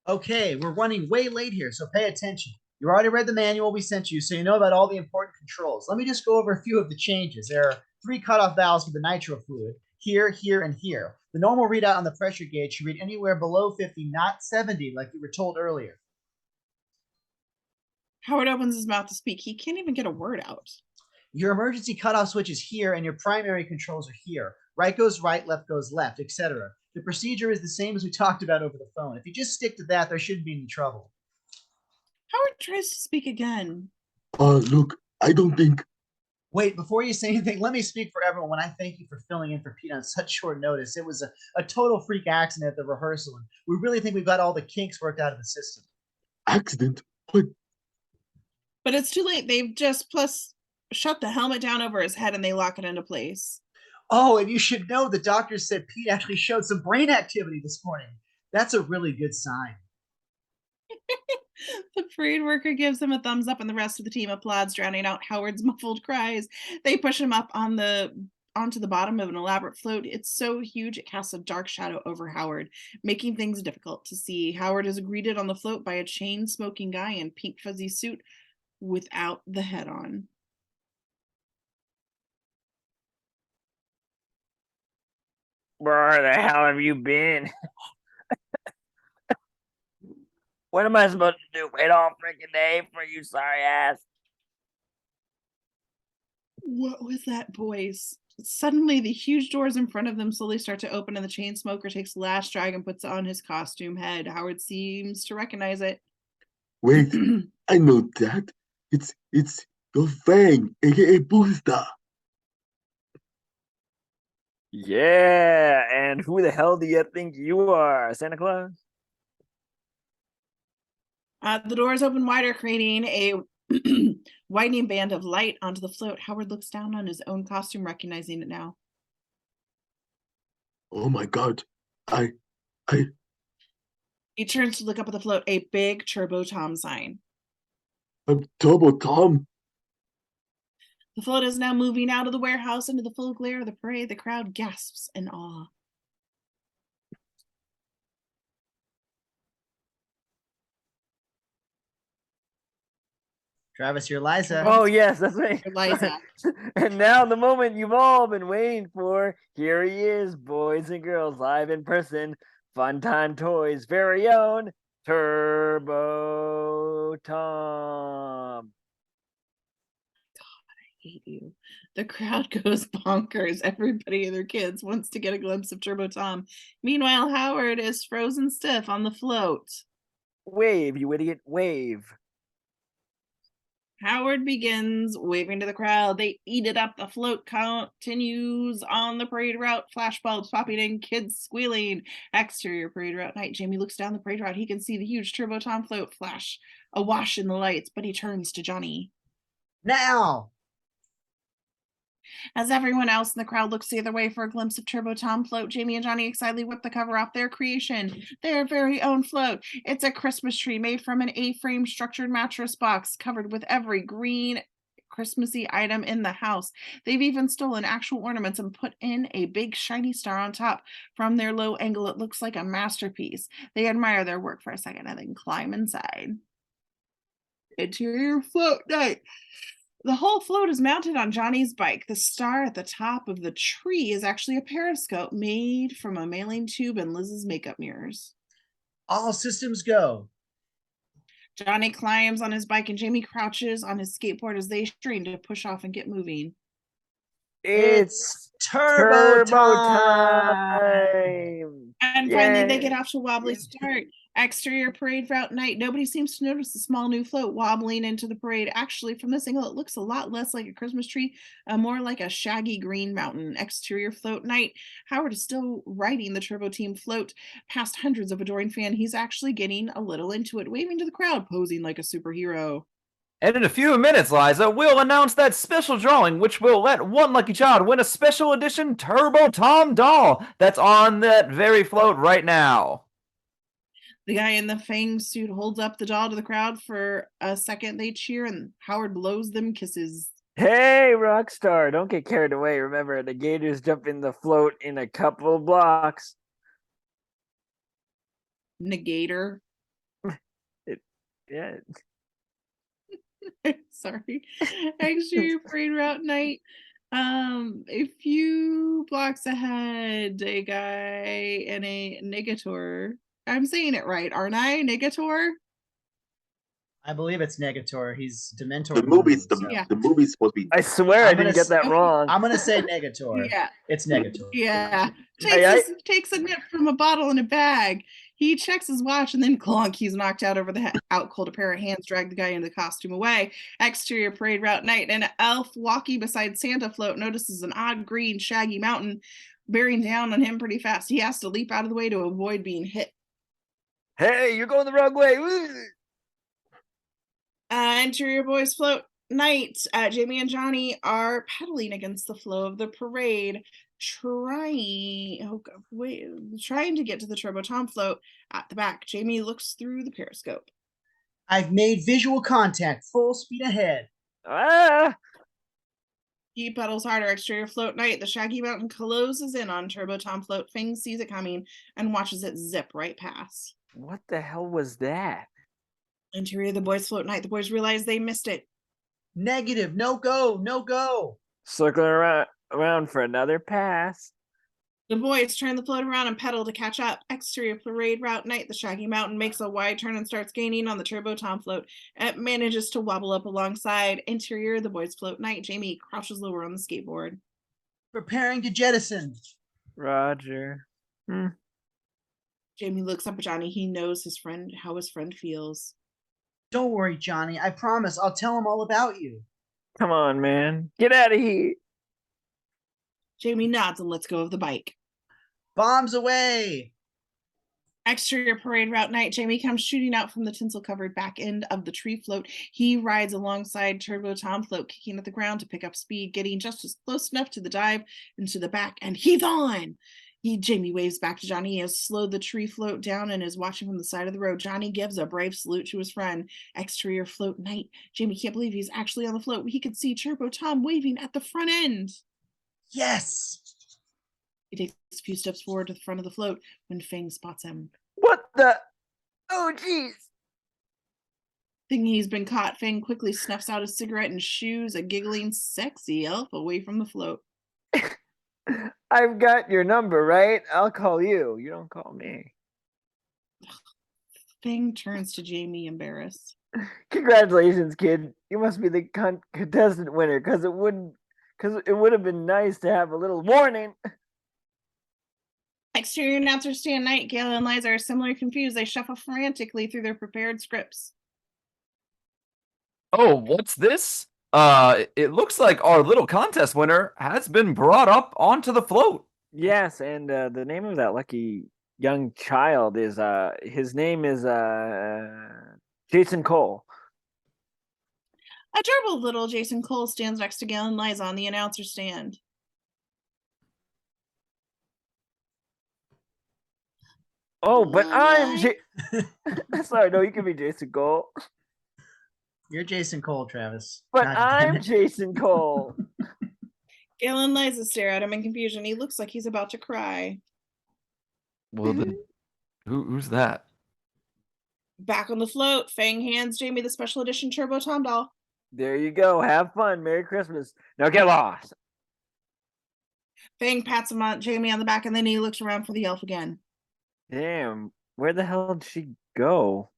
Okay, we're running way late here, so pay attention. You already read the manual we sent you, so you know about all the important controls. Let me just go over a few of the changes. There are 3 cutoff valves for the nitro fluid. Here, here, and here. The normal readout on the pressure gauge should read anywhere below 50, not 70, like you were told earlier. Howard opens his mouth to speak. He can't even get a word out. Your emergency cutoff switch is here, and your primary controls are here. Right goes right, left goes left, etc. The procedure is the same as we talked about over the phone. If you just stick to that, there shouldn't be any trouble. Howard tries to speak again. Look, I don't think... Wait, before you say anything, let me speak for everyone when I thank you for filling in for Pete on such short notice. It was a total freak accident at the rehearsal, and we really think we've got all the kinks worked out of the system. Accident? What? But it's too late. They've just shut the helmet down over his head and they lock it into place. Oh, and you should know the doctors said Pete actually showed some brain activity this morning. That's a really good sign. The parade worker gives him a thumbs up, and the rest of the team applauds, drowning out Howard's muffled cries. They push him up onto the bottom of an elaborate float. It's so huge it casts a dark shadow over Howard, making things difficult to see. Howard is greeted on the float by a chain-smoking guy in pink fuzzy suit without the head on. Where the hell have you been? What am I supposed to do? Wait all freaking day for you sorry ass? What was that voice? Suddenly, the huge doors in front of them slowly start to open, and the chain smoker takes the last drag and puts on his costume head. Howard seems to recognize it. Wait, I know that. It's your Fang, aka Booster. Yeah, and who the hell do you think you are, Santa Claus? The doors open wider, creating a widening band of light onto the float. Howard looks down on his own costume, recognizing it now. Oh my god. I He turns to look up at the float, a big Turbo Tom sign. I'm Turbo Tom. The float is now moving out of the warehouse into the full glare of the parade. The crowd gasps in awe. Travis, you're Liza. Oh yes, that's me. Liza. And now the moment you've all been waiting for. Here he is, boys and girls, live in person. Fun Time Toys' very own Turbo Tom. Hate you. The crowd goes bonkers. Everybody and their kids wants to get a glimpse of Turbo Tom. Meanwhile, Howard is frozen stiff on the float. Wave, you idiot, wave. Howard begins waving to the crowd. They eat it up. The float continues on the parade route. Flashbulbs popping in, kids squealing. Exterior parade route night. Jamie looks down the parade route. He can see the huge Turbo Tom float flash awash in the lights, but he turns to Johnny. Now! As everyone else in the crowd looks the other way for a glimpse of Turbo Tom float, Jamie and Johnny excitedly whip the cover off their creation, their very own float. It's a Christmas tree made from an A-frame structured mattress box covered with every green Christmassy item in the house. They've even stolen actual ornaments and put in a big shiny star on top. From their low angle, it looks like a masterpiece. They admire their work for a second and then climb inside. Interior float night. The whole float is mounted on Johnny's bike. The star at the top of the tree is actually a periscope made from a mailing tube and Liz's makeup mirrors. All systems go. Johnny climbs on his bike and Jamie crouches on his skateboard as they strain to push off and get moving. It's Turbo time. And finally, they get off to a wobbly start. Exterior parade route night. Nobody seems to notice the small new float wobbling into the parade. Actually, from this angle, it looks a lot less like a Christmas tree, more like a shaggy green mountain. Exterior float night. Howard is still riding the Turbo Team float past hundreds of adoring fans. He's actually getting a little into it, waving to the crowd, posing like a superhero. And in a few minutes, Liza, we'll announce that special drawing, which will let one lucky child win a special edition Turbo Tom doll that's on that very float right now. The guy in the Fang suit holds up the doll to the crowd for a second. They cheer, and Howard blows them kisses. Hey, Rockstar, don't get carried away. Remember, the Gators jump in the float in a couple blocks. Negator. Yeah. Sorry. Exterior parade route night. A few blocks ahead, a guy in a Negator. I'm saying it right, aren't I? Negator? I believe it's Negator. He's Dementor. The movie's Yeah. the movie's supposed to be. I swear I didn't get that wrong. I'm gonna say Negator. Yeah. It's Negator. Yeah. Hey, Takes a nip from a bottle in a bag. He checks his watch and then clunk, he's knocked out over the head. Out cold, a pair of hands drag the guy in the costume away. Exterior parade route night. An elf walking beside Santa float notices an odd green shaggy mountain bearing down on him pretty fast. He has to leap out of the way to avoid being hit. Hey, you're going the wrong way. Interior boys float night. Jamie and Johnny are pedaling against the flow of the parade, trying to get to the Turbo Tom float at the back. Jamie looks through the periscope. I've made visual contact. Full speed ahead. Ah! He pedals harder. Exterior float night. The Shaggy Mountain closes in on Turbo Tom float. Fing sees it coming and watches it zip right past. What the hell was that? Interior the boys float night. The boys realize they missed it. Negative. No go. No go. Circling around for another pass. The boys turn the float around and pedal to catch up. Exterior parade route night. The Shaggy Mountain makes a wide turn and starts gaining on the Turbo Tom float. It manages to wobble up alongside. Interior, the boys float night. Jamie crouches lower on the skateboard. Preparing to jettison. Roger. Jamie looks up at Johnny. He knows how his friend feels. Don't worry, Johnny. I promise I'll tell him all about you. Come on, man. Get out of here. Jamie nods and lets go of the bike. Bombs away. Exterior parade route night. Jamie comes shooting out from the tinsel-covered back end of the tree float. He rides alongside Turbo Tom float, kicking at the ground to pick up speed, getting just as close enough to the dive into the back, and he's on. Jamie waves back to Johnny. He has slowed the tree float down and is watching from the side of the road. Johnny gives a brave salute to his friend. Exterior float night. Jamie can't believe he's actually on the float. He could see Turbo Tom waving at the front end. Yes. He takes a few steps forward to the front of the float when Fang spots him. What the? Oh, jeez. Thinking he's been caught, Fang quickly snuffs out a cigarette and shoos a giggling, sexy elf away from the float. I've got your number, right? I'll call you. You don't call me. Fang turns to Jamie, embarrassed. Congratulations, kid. You must be the contestant winner, because it would have been nice to have a little warning. Exterior announcer stand night. Galen and Liza are similarly confused. They shuffle frantically through their prepared scripts. Oh, what's this? It looks like our little contest winner has been brought up onto the float. Yes, and the name of that lucky young child is his name is Jason Cole. Adorable little Jason Cole stands next to Galen and Liza on the announcer stand. Oh, but I'm sorry, no, you can be Jason Cole. You're Jason Cole, Travis. But God I'm damn it. Jason Cole. Galen and Liza stare at him in confusion. He looks like he's about to cry. Well, then, who's that? Back on the float, Fang hands Jamie the special edition Turbo Tom doll. There you go. Have fun. Merry Christmas. Now get lost. Fang pats Jamie on the back, and then he looks around for the elf again. Damn, where the hell did she go?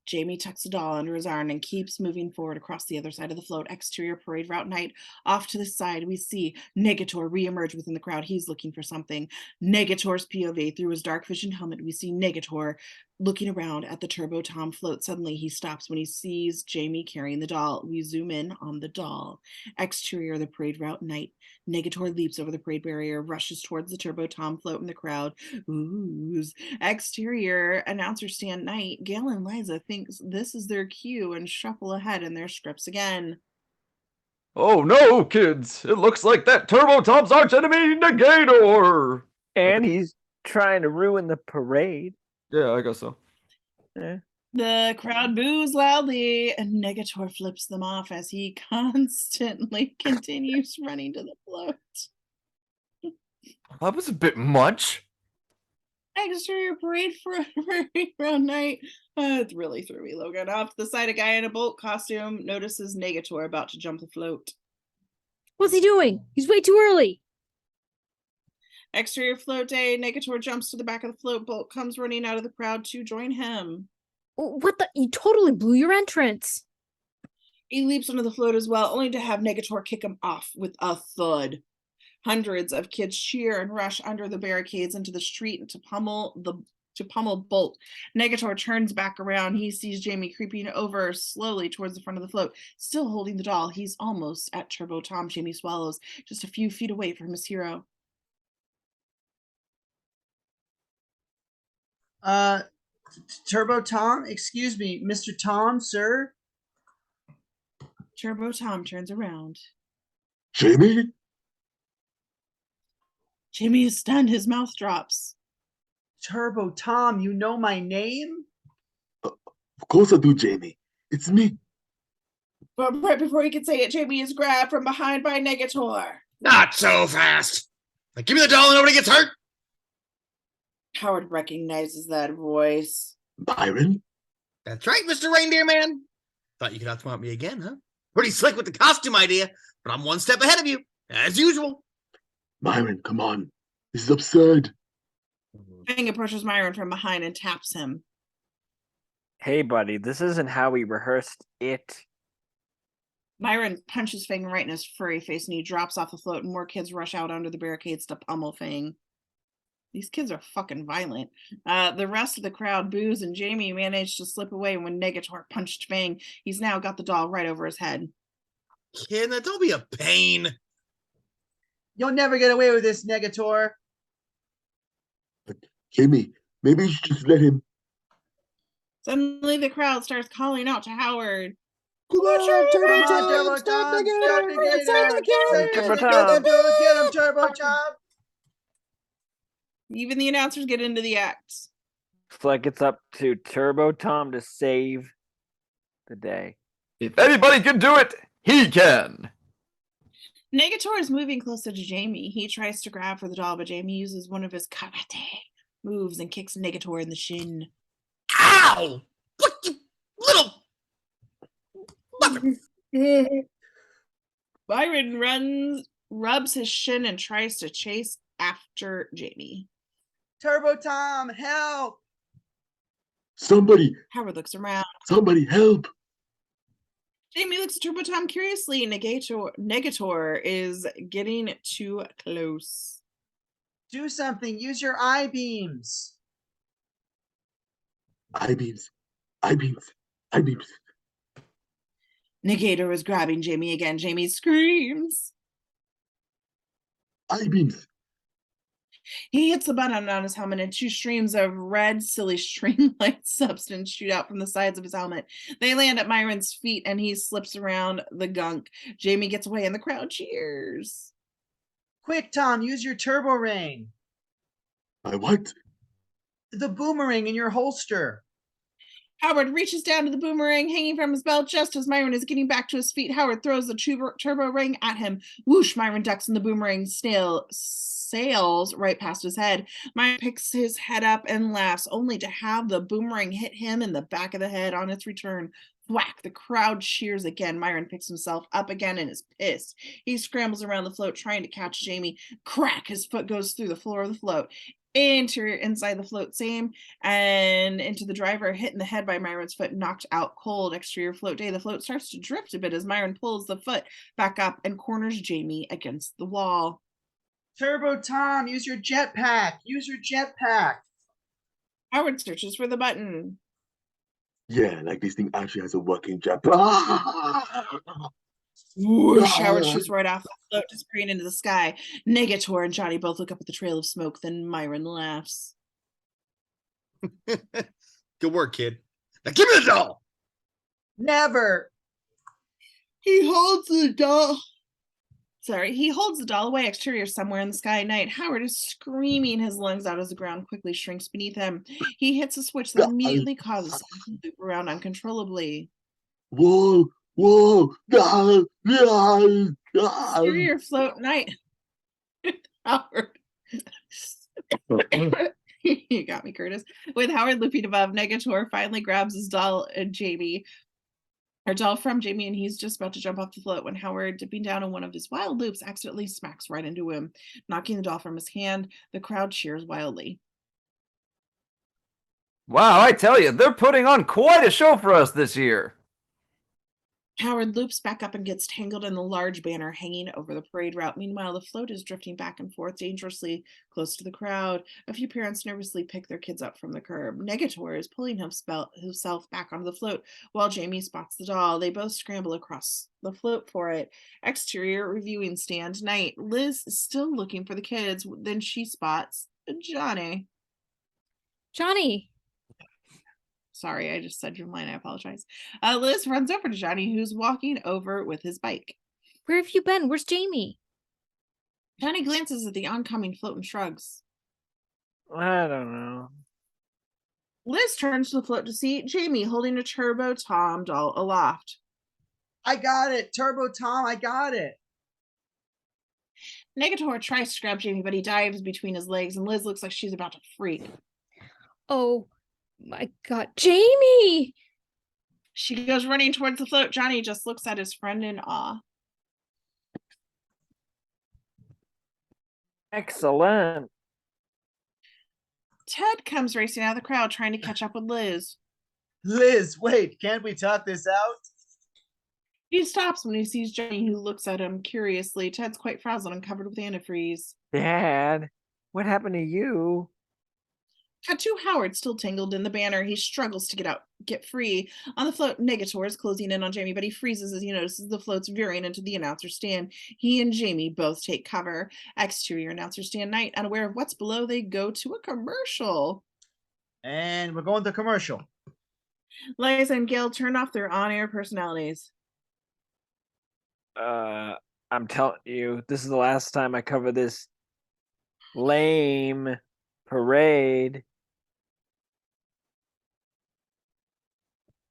Jamie tucks the doll under his arm and keeps moving forward across the other side of the float. Exterior parade route night. Off to the side, we see Negator reemerge within the crowd. He's looking for something. Negator's POV. Through his dark vision helmet, we see Negator looking around at the Turbo Tom float. Suddenly, he stops when he sees Jamie carrying the doll. We zoom in on the doll. Exterior, the parade route night. Negator leaps over the parade barrier, rushes towards the Turbo Tom float in the crowd. Oohs. Exterior, announcer stand night. Gail and Liza thinks this is their cue and shuffle ahead in their scripts again. Oh no, kids! It looks like that Turbo Tom's arch enemy, Negator! And he's trying to ruin the parade. Yeah, I guess so. Eh. The crowd boos loudly, and Negator flips them off as he constantly continues running to the float. That was a bit much. Exterior parade for around night. It really threw me, Logan. Off to the side, a guy in a bolt costume notices Negator about to jump the float. What's he doing? He's way too early. Exterior float day. Negator jumps to the back of the float. Bolt comes running out of the crowd to join him. What the? You totally blew your entrance. He leaps onto the float as well, only to have Negator kick him off with a thud. Hundreds of kids cheer and rush under the barricades into the street to pummel Bolt. Negator turns back around. He sees Jamie creeping over slowly towards the front of the float, still holding the doll. He's almost at Turbo Tom. Jamie swallows, just a few feet away from his hero. Turbo Tom, excuse me, Mr. Tom, sir. Turbo Tom turns around. Jamie? Jamie is stunned. His mouth drops. Turbo Tom, you know my name? course I do, Jamie. It's me. But right before he can say it, Jamie is grabbed from behind by Negator. Not so fast. Like, give me the doll and nobody gets hurt. Howard recognizes that voice. Byron? That's right, Mr. Reindeer Man. Thought you could outsmart me again, huh? Pretty slick with the costume idea, but I'm one step ahead of you, as usual. Myron, come on. This is absurd. Fang approaches Myron from behind and taps him. Hey, buddy, this isn't how we rehearsed it. Myron punches Fang right in his furry face and he drops off the float and more kids rush out under the barricades to pummel Fang. These kids are fucking violent. The rest of the crowd boos and Jamie managed to slip away when Negator punched Fang. He's now got the doll right over his head. Kid, don't be a pain. You'll never get away with this, Negator. But Jamie, maybe you should just let him. Suddenly the crowd starts calling out to Howard. Come on, Turbo Come on, Turbo Tom, stop the Tom, game! stop the game! Stop the game! Turbo Get Tom. him, dude! Get him, Turbo Tom! Even the announcers get into the act. Looks like it's up to Turbo Tom to save the day. If anybody can do it, he can. Negator is moving closer to Jamie. He tries to grab for the doll, but Jamie uses one of his karate moves and kicks Negator in the shin. Ow! What you little mother... Byron rubs his shin and tries to chase after Jamie. Turbo Tom, help! Somebody Howard looks around. help! Jamie looks at Turbo Tom curiously. Negator is getting too close. Do something. Use your eye beams. I-beams. Negator is grabbing Jamie again. Jamie screams. I-beams. He hits the button on his helmet and two streams of red, silly string-like substance shoot out from the sides of his helmet. They land at Myron's feet and he slips around the gunk. Jamie gets away and the crowd cheers. Quick, Tom, use your turbo ring. My what? The boomerang in your holster. Howard reaches down to the boomerang hanging from his belt just as Myron is getting back to his feet. Howard throws the turbo ring at him. Whoosh, Myron ducks and the boomerang sails right past his head. Myron picks his head up and laughs, only to have the boomerang hit him in the back of the head on its return. Whack, the crowd cheers again. Myron picks himself up again and is pissed. He scrambles around the float trying to catch Jamie. Crack, his foot goes through the floor of the float. Interior inside the float, same, and into the driver, hit in the head by Myron's foot, knocked out cold. Exterior float day. The float starts to drift a bit as Myron pulls the foot back up and corners Jamie against the wall. Turbo Tom, use your jetpack. Use your jetpack. Howard searches for the button. Yeah, like this thing actually has a working job. Whoosh, Howard shoots right off the float, disappearing into the sky. Negator and Johnny both look up at the trail of smoke, then Myron laughs. Good work, kid. Now give me the doll. Never. He holds the doll away. Exterior somewhere in the sky at night. Howard is screaming his lungs out as the ground quickly shrinks beneath him. He hits a switch that immediately causes him to loop around uncontrollably. Whoa! Exterior float night. Howard. You got me, Curtis. With Howard looping above, Negator finally grabs his doll and Jamie. Her doll from Jamie, and he's just about to jump off the float when Howard, dipping down in one of his wild loops, accidentally smacks right into him, knocking the doll from his hand. The crowd cheers wildly. Wow, I tell you, they're putting on quite a show for us this year. Howard loops back up and gets tangled in the large banner hanging over the parade route. Meanwhile, the float is drifting back and forth dangerously close to the crowd. A few parents nervously pick their kids up from the curb. Negator is pulling himself back onto the float while Jamie spots the doll. They both scramble across the float for it. Exterior reviewing stand night. Liz is still looking for the kids. Then she spots Johnny. Johnny. Sorry, I just said your line. I apologize. Liz runs over to Johnny, who's walking over with his bike. Where have you been? Where's Jamie? Johnny glances at the oncoming float and shrugs. I don't know. Liz turns to the float to see Jamie holding a Turbo Tom doll aloft. I got it, Turbo Tom. I got it. Negator tries to grab Jamie, but he dives between his legs, and Liz looks like she's about to freak. Oh my God, Jamie! She goes running towards the float. Johnny just looks at his friend in awe. Excellent. Ted comes racing out of the crowd, trying to catch up with Liz. Liz, wait, can't we talk this out? He stops when he sees Johnny, who looks at him curiously. Ted's quite frazzled and covered with antifreeze. Dad, what happened to you? Cut to Howard, still tangled in the banner. He struggles to get free. On the float, Negator is closing in on Jamie, but he freezes as he notices the float's veering into the announcer stand. He and Jamie both take cover. Exterior announcer stand night. Unaware of what's below, they go to a commercial. And we're going to commercial. Liza and Gail turn off their on-air personalities. I'm telling you, this is the last time I cover this lame parade.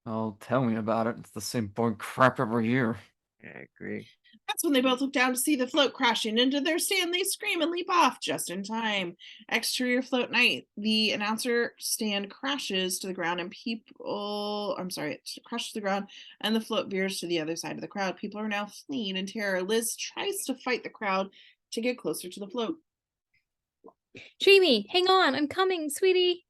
Oh, tell me about it. It's the same boring crap every year. Yeah, I agree. That's when they both look down to see the float crashing into their stand. They scream and leap off just in time. Exterior float night. The announcer stand crashes to the ground and it crashes to the ground and the float veers to the other side of the crowd. People are now fleeing in terror. Liz tries to fight the crowd to get closer to the float. Jamie, hang on. I'm coming, sweetie.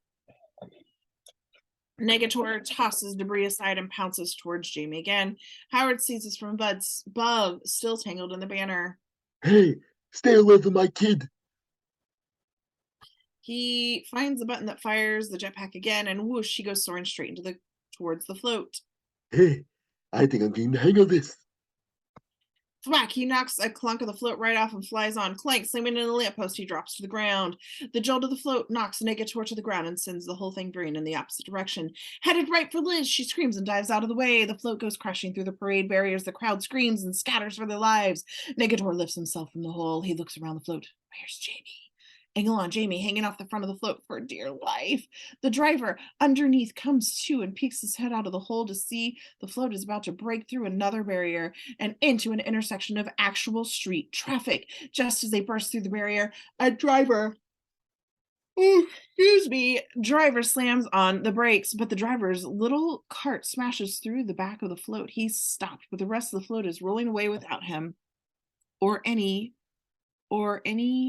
Negator tosses debris aside and pounces towards Jamie again. Howard sees this from above, still tangled in the banner. Hey, stay away from my kid. He finds the button that fires the jetpack again, and whoosh, he goes soaring straight towards the float. Hey, I think I'm getting the hang of this. Thwack, he knocks a clunk of the float right off and flies on. Clank, slamming into the lamppost, he drops to the ground. The jolt of the float knocks Negator to the ground and sends the whole thing veering in the opposite direction. Headed right for Liz, she screams and dives out of the way. The float goes crashing through the parade barriers. The crowd screams and scatters for their lives. Negator lifts himself from the hole. He looks around the float. Where's Jamie? Angle on Jamie, hanging off the front of the float for dear life. The driver underneath comes to and peeks his head out of the hole to see the float is about to break through another barrier and into an intersection of actual street traffic. Just as they burst through the barrier, driver slams on the brakes, but the driver's little cart smashes through the back of the float. He's stopped, but the rest of the float is rolling away without him or any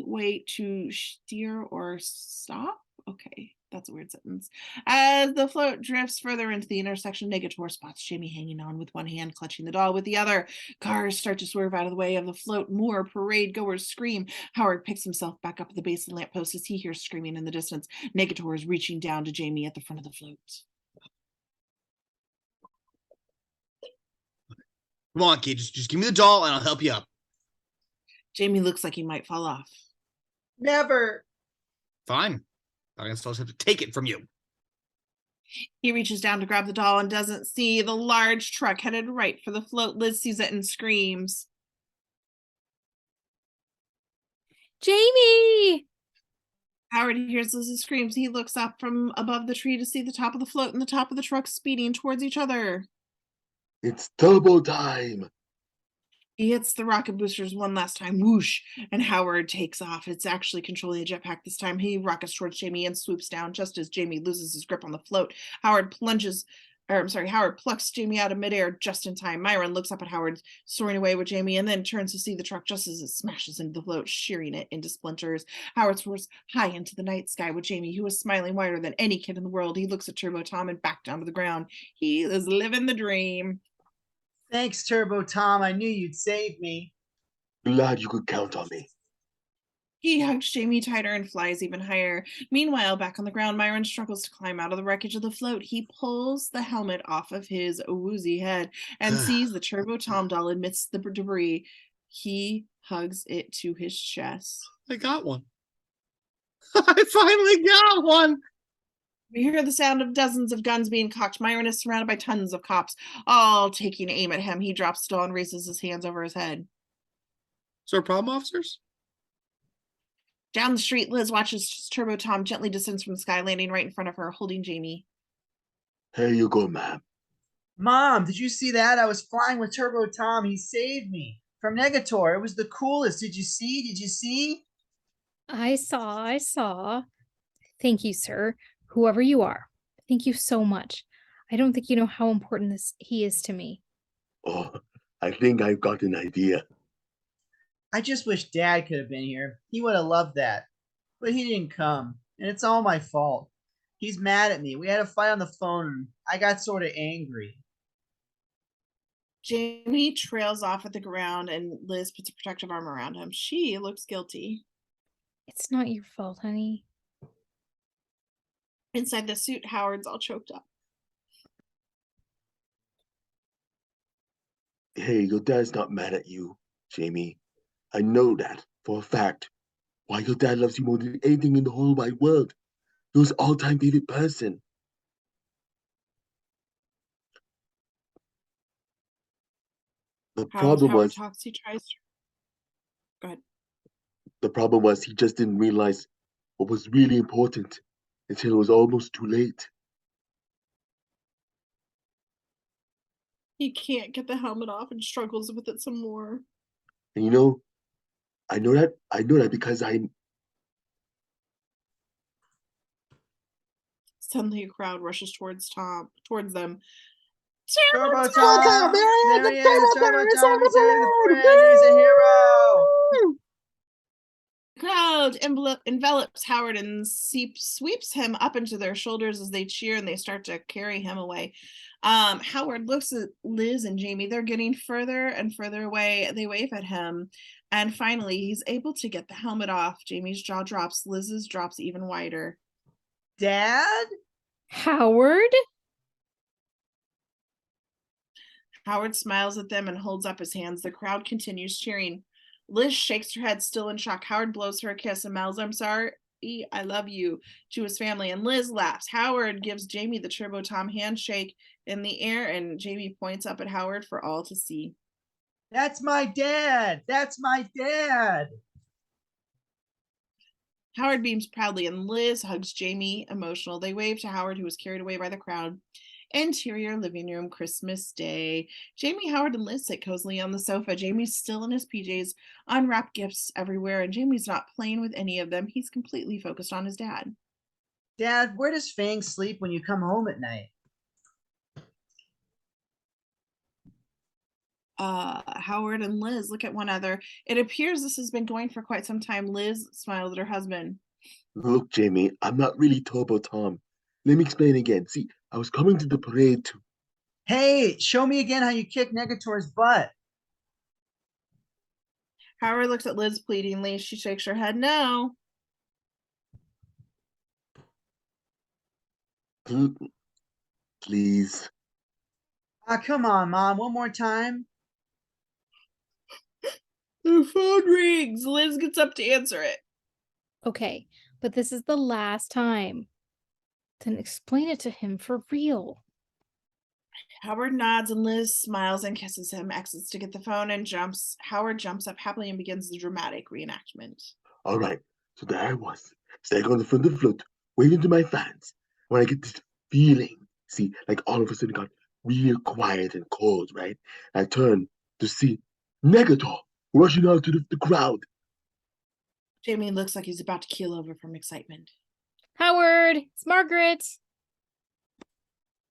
way to steer or stop. Okay, that's a weird sentence. As the float drifts further into the intersection, Negator spots Jamie hanging on with one hand, clutching the doll with the other. Cars start to swerve out of the way of the float. More parade goers scream. Howard picks himself back up at the base of the lamppost as he hears screaming in the distance. Negator is reaching down to Jamie at the front of the float. Come on, kid, just give me the doll and I'll help you up. Jamie looks like he might fall off. Never. Fine. I guess I'll just have to take it from you. He reaches down to grab the doll and doesn't see the large truck headed right for the float. Liz sees it and screams. Jamie! Howard hears Liz's screams. He looks up from above the tree to see the top of the float and the top of the truck speeding towards each other. It's turbo time. He hits the rocket boosters one last time, whoosh, and Howard takes off. It's actually controlling a jetpack this time. He rockets towards Jamie and swoops down just as Jamie loses his grip on the float. Howard plucks Jamie out of midair just in time. Myron looks up at Howard, soaring away with Jamie, and then turns to see the truck just as it smashes into the float, shearing it into splinters. Howard soars high into the night sky with Jamie, who is smiling wider than any kid in the world. He looks at Turbo Tom and back down to the ground. He is living the dream. Thanks, Turbo Tom. I knew you'd save me. Glad you could count on me. He hugs Jamie tighter and flies even higher. Meanwhile, back on the ground, Myron struggles to climb out of the wreckage of the float. He pulls the helmet off of his woozy head and sees the Turbo Tom doll amidst the debris. He hugs it to his chest. I got one. I finally got one. We hear the sound of dozens of guns being cocked. Myron is surrounded by tons of cops, all taking aim at him. He drops the doll and raises his hands over his head. Is there a problem, officers? Down the street, Liz watches Turbo Tom gently descends from the sky, landing right in front of her, holding Jamie. Here you go, ma'am. Mom, did you see that? I was flying with Turbo Tom. He saved me from Negator. It was the coolest. Did you see? Did you see? I saw. Thank you, sir. Whoever you are. Thank you so much. I don't think you know how important he is to me. Oh, I think I've got an idea. I just wish Dad could have been here. He would have loved that. But he didn't come, and it's all my fault. He's mad at me. We had a fight on the phone, and I got sort of angry. Jamie trails off at the ground and Liz puts a protective arm around him. She looks guilty. It's not your fault, honey. Inside the suit, Howard's all choked up. Hey, your dad's not mad at you, Jamie. I know that for a fact. Why, your dad loves you more than anything in the whole wide world. You're his all-time favorite person. The problem Howard was, talks, he tries to... Go ahead. the problem was he just didn't realize what was really important until it was almost too late. He can't get the helmet off and struggles with it some more. And you know, I know that because Suddenly a crowd rushes towards them. Turbo Tom! There he is! Turbo Tom! He's saving the friends! He's a hero! Crowd envelops Howard and sweeps him up into their shoulders as they cheer and they start to carry him away. Howard looks at Liz and Jamie. They're getting further and further away. They wave at him. And finally, he's able to get the helmet off. Jamie's jaw drops. Liz's drops even wider. Dad? Howard? Howard smiles at them and holds up his hands. The crowd continues cheering. Liz shakes her head, still in shock. Howard blows her a kiss and mouths, "I'm sorry, I love you," to his family. And Liz laughs. Howard gives Jamie the Turbo Tom handshake in the air, and Jamie points up at Howard for all to see. That's my dad! That's my dad! Howard beams proudly, and Liz hugs Jamie, emotional. They wave to Howard, who was carried away by the crowd. Interior living room, Christmas Day. Jamie, Howard, and Liz sit cozily on the sofa. Jamie's still in his PJs, unwrapped gifts everywhere, and Jamie's not playing with any of them. He's completely focused on his dad. Dad, where does Fang sleep when you come home at night? Howard and Liz look at one another. It appears this has been going for quite some time. Liz smiled at her husband. Look, Jamie, I'm not really Turbo Tom. Let me explain again. See, I was coming to the parade to... Hey, show me again how you kick Negator's butt. Howard looks at Liz pleadingly. She shakes her head no. Please. Come on, Mom. One more time. The phone rings. Liz gets up to answer it. Okay, but this is the last time. Then explain it to him for real. Howard nods and Liz smiles and kisses him, exits to get the phone and jumps. Howard jumps up happily and begins the dramatic reenactment. All right, so there I was, standing on the front of the float, waving to my fans. When I get this feeling, see, like all of a sudden it got real quiet and cold, right? I turn to see Negator rushing out to the crowd. Jamie looks like he's about to keel over from excitement. Howard, it's Margaret.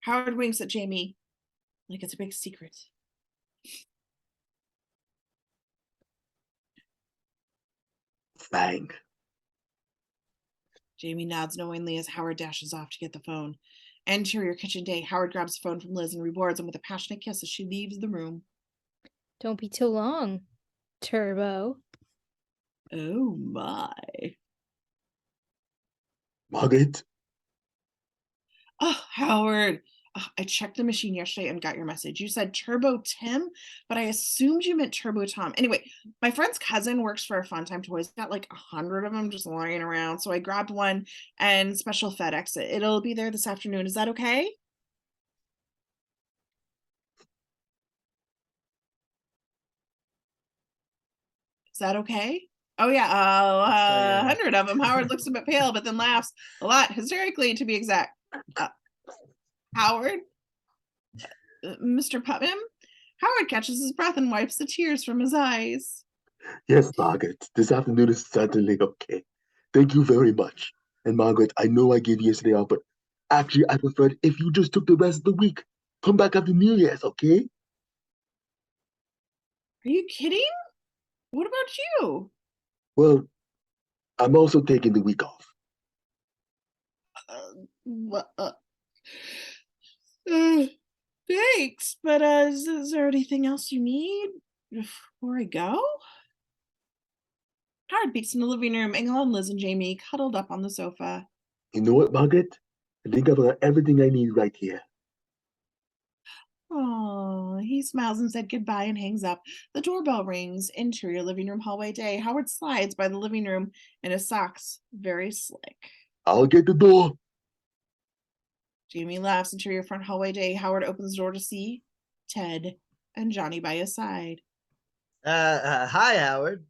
Howard winks at Jamie like it's a big secret. Fang. Jamie nods knowingly as Howard dashes off to get the phone. Interior kitchen day. Howard grabs the phone from Liz and rewards him with a passionate kiss as she leaves the room. Don't be too long, Turbo. Oh my. Margaret? Oh, Howard. Oh, I checked the machine yesterday and got your message. You said Turbo Tim, but I assumed you meant Turbo Tom. Anyway, my friend's cousin works for Fun Time Toys. Got like 100 of them just lying around. So I grabbed one and special FedEx it. It'll be there this afternoon. Is that okay? Is that okay? Oh yeah, 100 of them. Howard looks a bit pale, but then laughs a lot hysterically, to be exact. Howard, Mr. Putnam. Howard catches his breath and wipes the tears from his eyes. Yes, Margaret, this afternoon is certainly okay. Thank you very much. And Margaret, I know I gave you yesterday off, but actually I preferred if you just took the rest of the week. Come back after New Year's, okay? Are you kidding? What about you? Well, I'm also taking the week off. What? Thanks, but is there anything else you need before I go? Howard peeks in the living room. Engel and Liz and Jamie cuddled up on the sofa. You know what, Margaret? I think I've got everything I need right here. Oh, he smiles and said goodbye and hangs up. The doorbell rings. Interior living room hallway day. Howard slides by the living room in his socks, very slick. I'll get the door. Jamie laughs. Interior front hallway day. Howard opens the door to see Ted and Johnny by his side. Hi, Howard.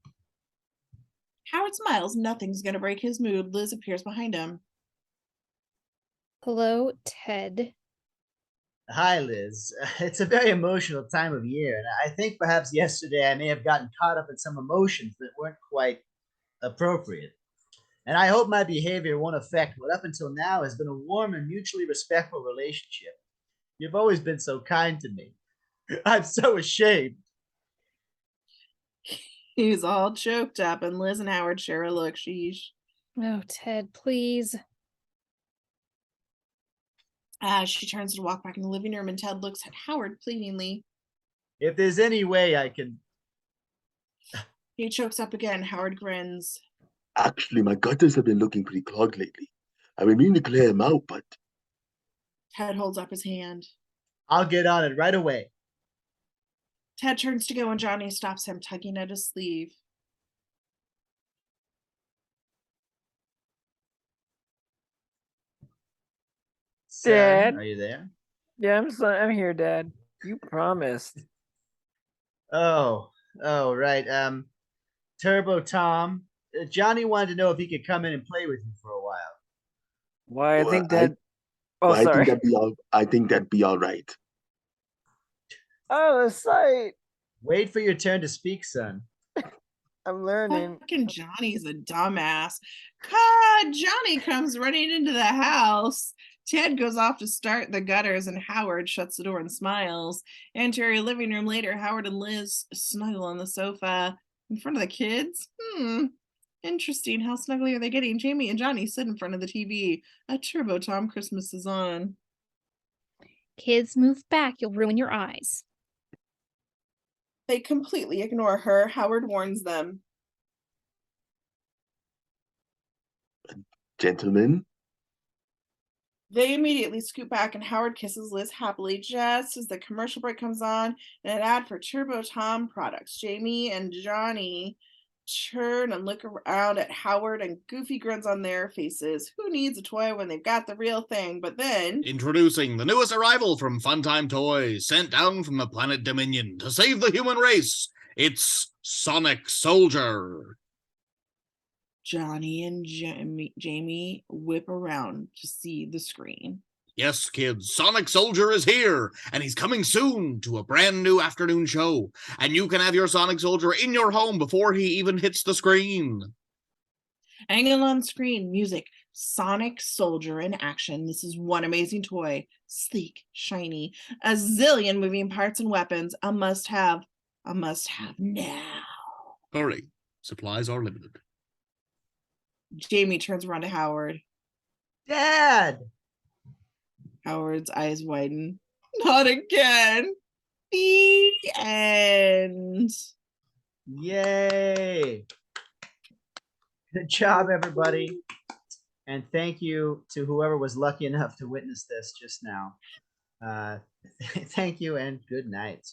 Howard smiles. Nothing's gonna break his mood. Liz appears behind him. Hello, Ted. Hi, Liz. It's a very emotional time of year, and I think perhaps yesterday I may have gotten caught up in some emotions that weren't quite appropriate. And I hope my behavior won't affect what up until now has been a warm and mutually respectful relationship. You've always been so kind to me. I'm so ashamed. He's all choked up, and Liz and Howard share a look. Sheesh. Oh, Ted, please. She turns to walk back in the living room, and Ted looks at Howard pleadingly. If there's any way I can... He chokes up again. Howard grins. Actually, my gutters have been looking pretty clogged lately. I've been meaning to clear them out, but... Ted holds up his hand. I'll get on it right away. Ted turns to go, and Johnny stops him, tugging at his sleeve. Son, Dad? are you there? Yeah, I'm here, Dad. You promised. Oh, right. Turbo Tom. Johnny wanted to know if he could come in and play with you for a while. Why, I Well, think Dad. Oh, I sorry. think that'd be all right. Oh, the sight. Wait for your turn to speak, son. I'm learning. Fucking Johnny's a dumbass. Johnny comes running into the house. Ted goes off to start the gutters, and Howard shuts the door and smiles. Interior living room later, Howard and Liz snuggle on the sofa in front of the kids. Interesting. How snuggly are they getting? Jamie and Johnny sit in front of the TV. A Turbo Tom Christmas is on. Kids, move back. You'll ruin your eyes. They completely ignore her. Howard warns them. Gentlemen, They immediately scoot back, and Howard kisses Liz happily just as the commercial break comes on and an ad for Turbo Tom products. Jamie and Johnny turn and look around at Howard, and goofy grins on their faces. Who needs a toy when they've got the real thing? But then... Introducing the newest arrival from Funtime Toys, sent down from the planet Dominion to save the human race. It's Sonic Soldier. Johnny and Jamie whip around to see the screen. Yes, kids, Sonic Soldier is here, and he's coming soon to a brand new afternoon show. And you can have your Sonic Soldier in your home before he even hits the screen. Angle on screen, music, Sonic Soldier in action. This is one amazing toy. Sleek, shiny, a zillion moving parts and weapons. A must-have now. Hurry, supplies are limited. Jamie turns around to Howard. Dad! Howard's eyes widen. Not again. The end. Yay! Good job, everybody. And thank you to whoever was lucky enough to witness this just now. Thank you and good night.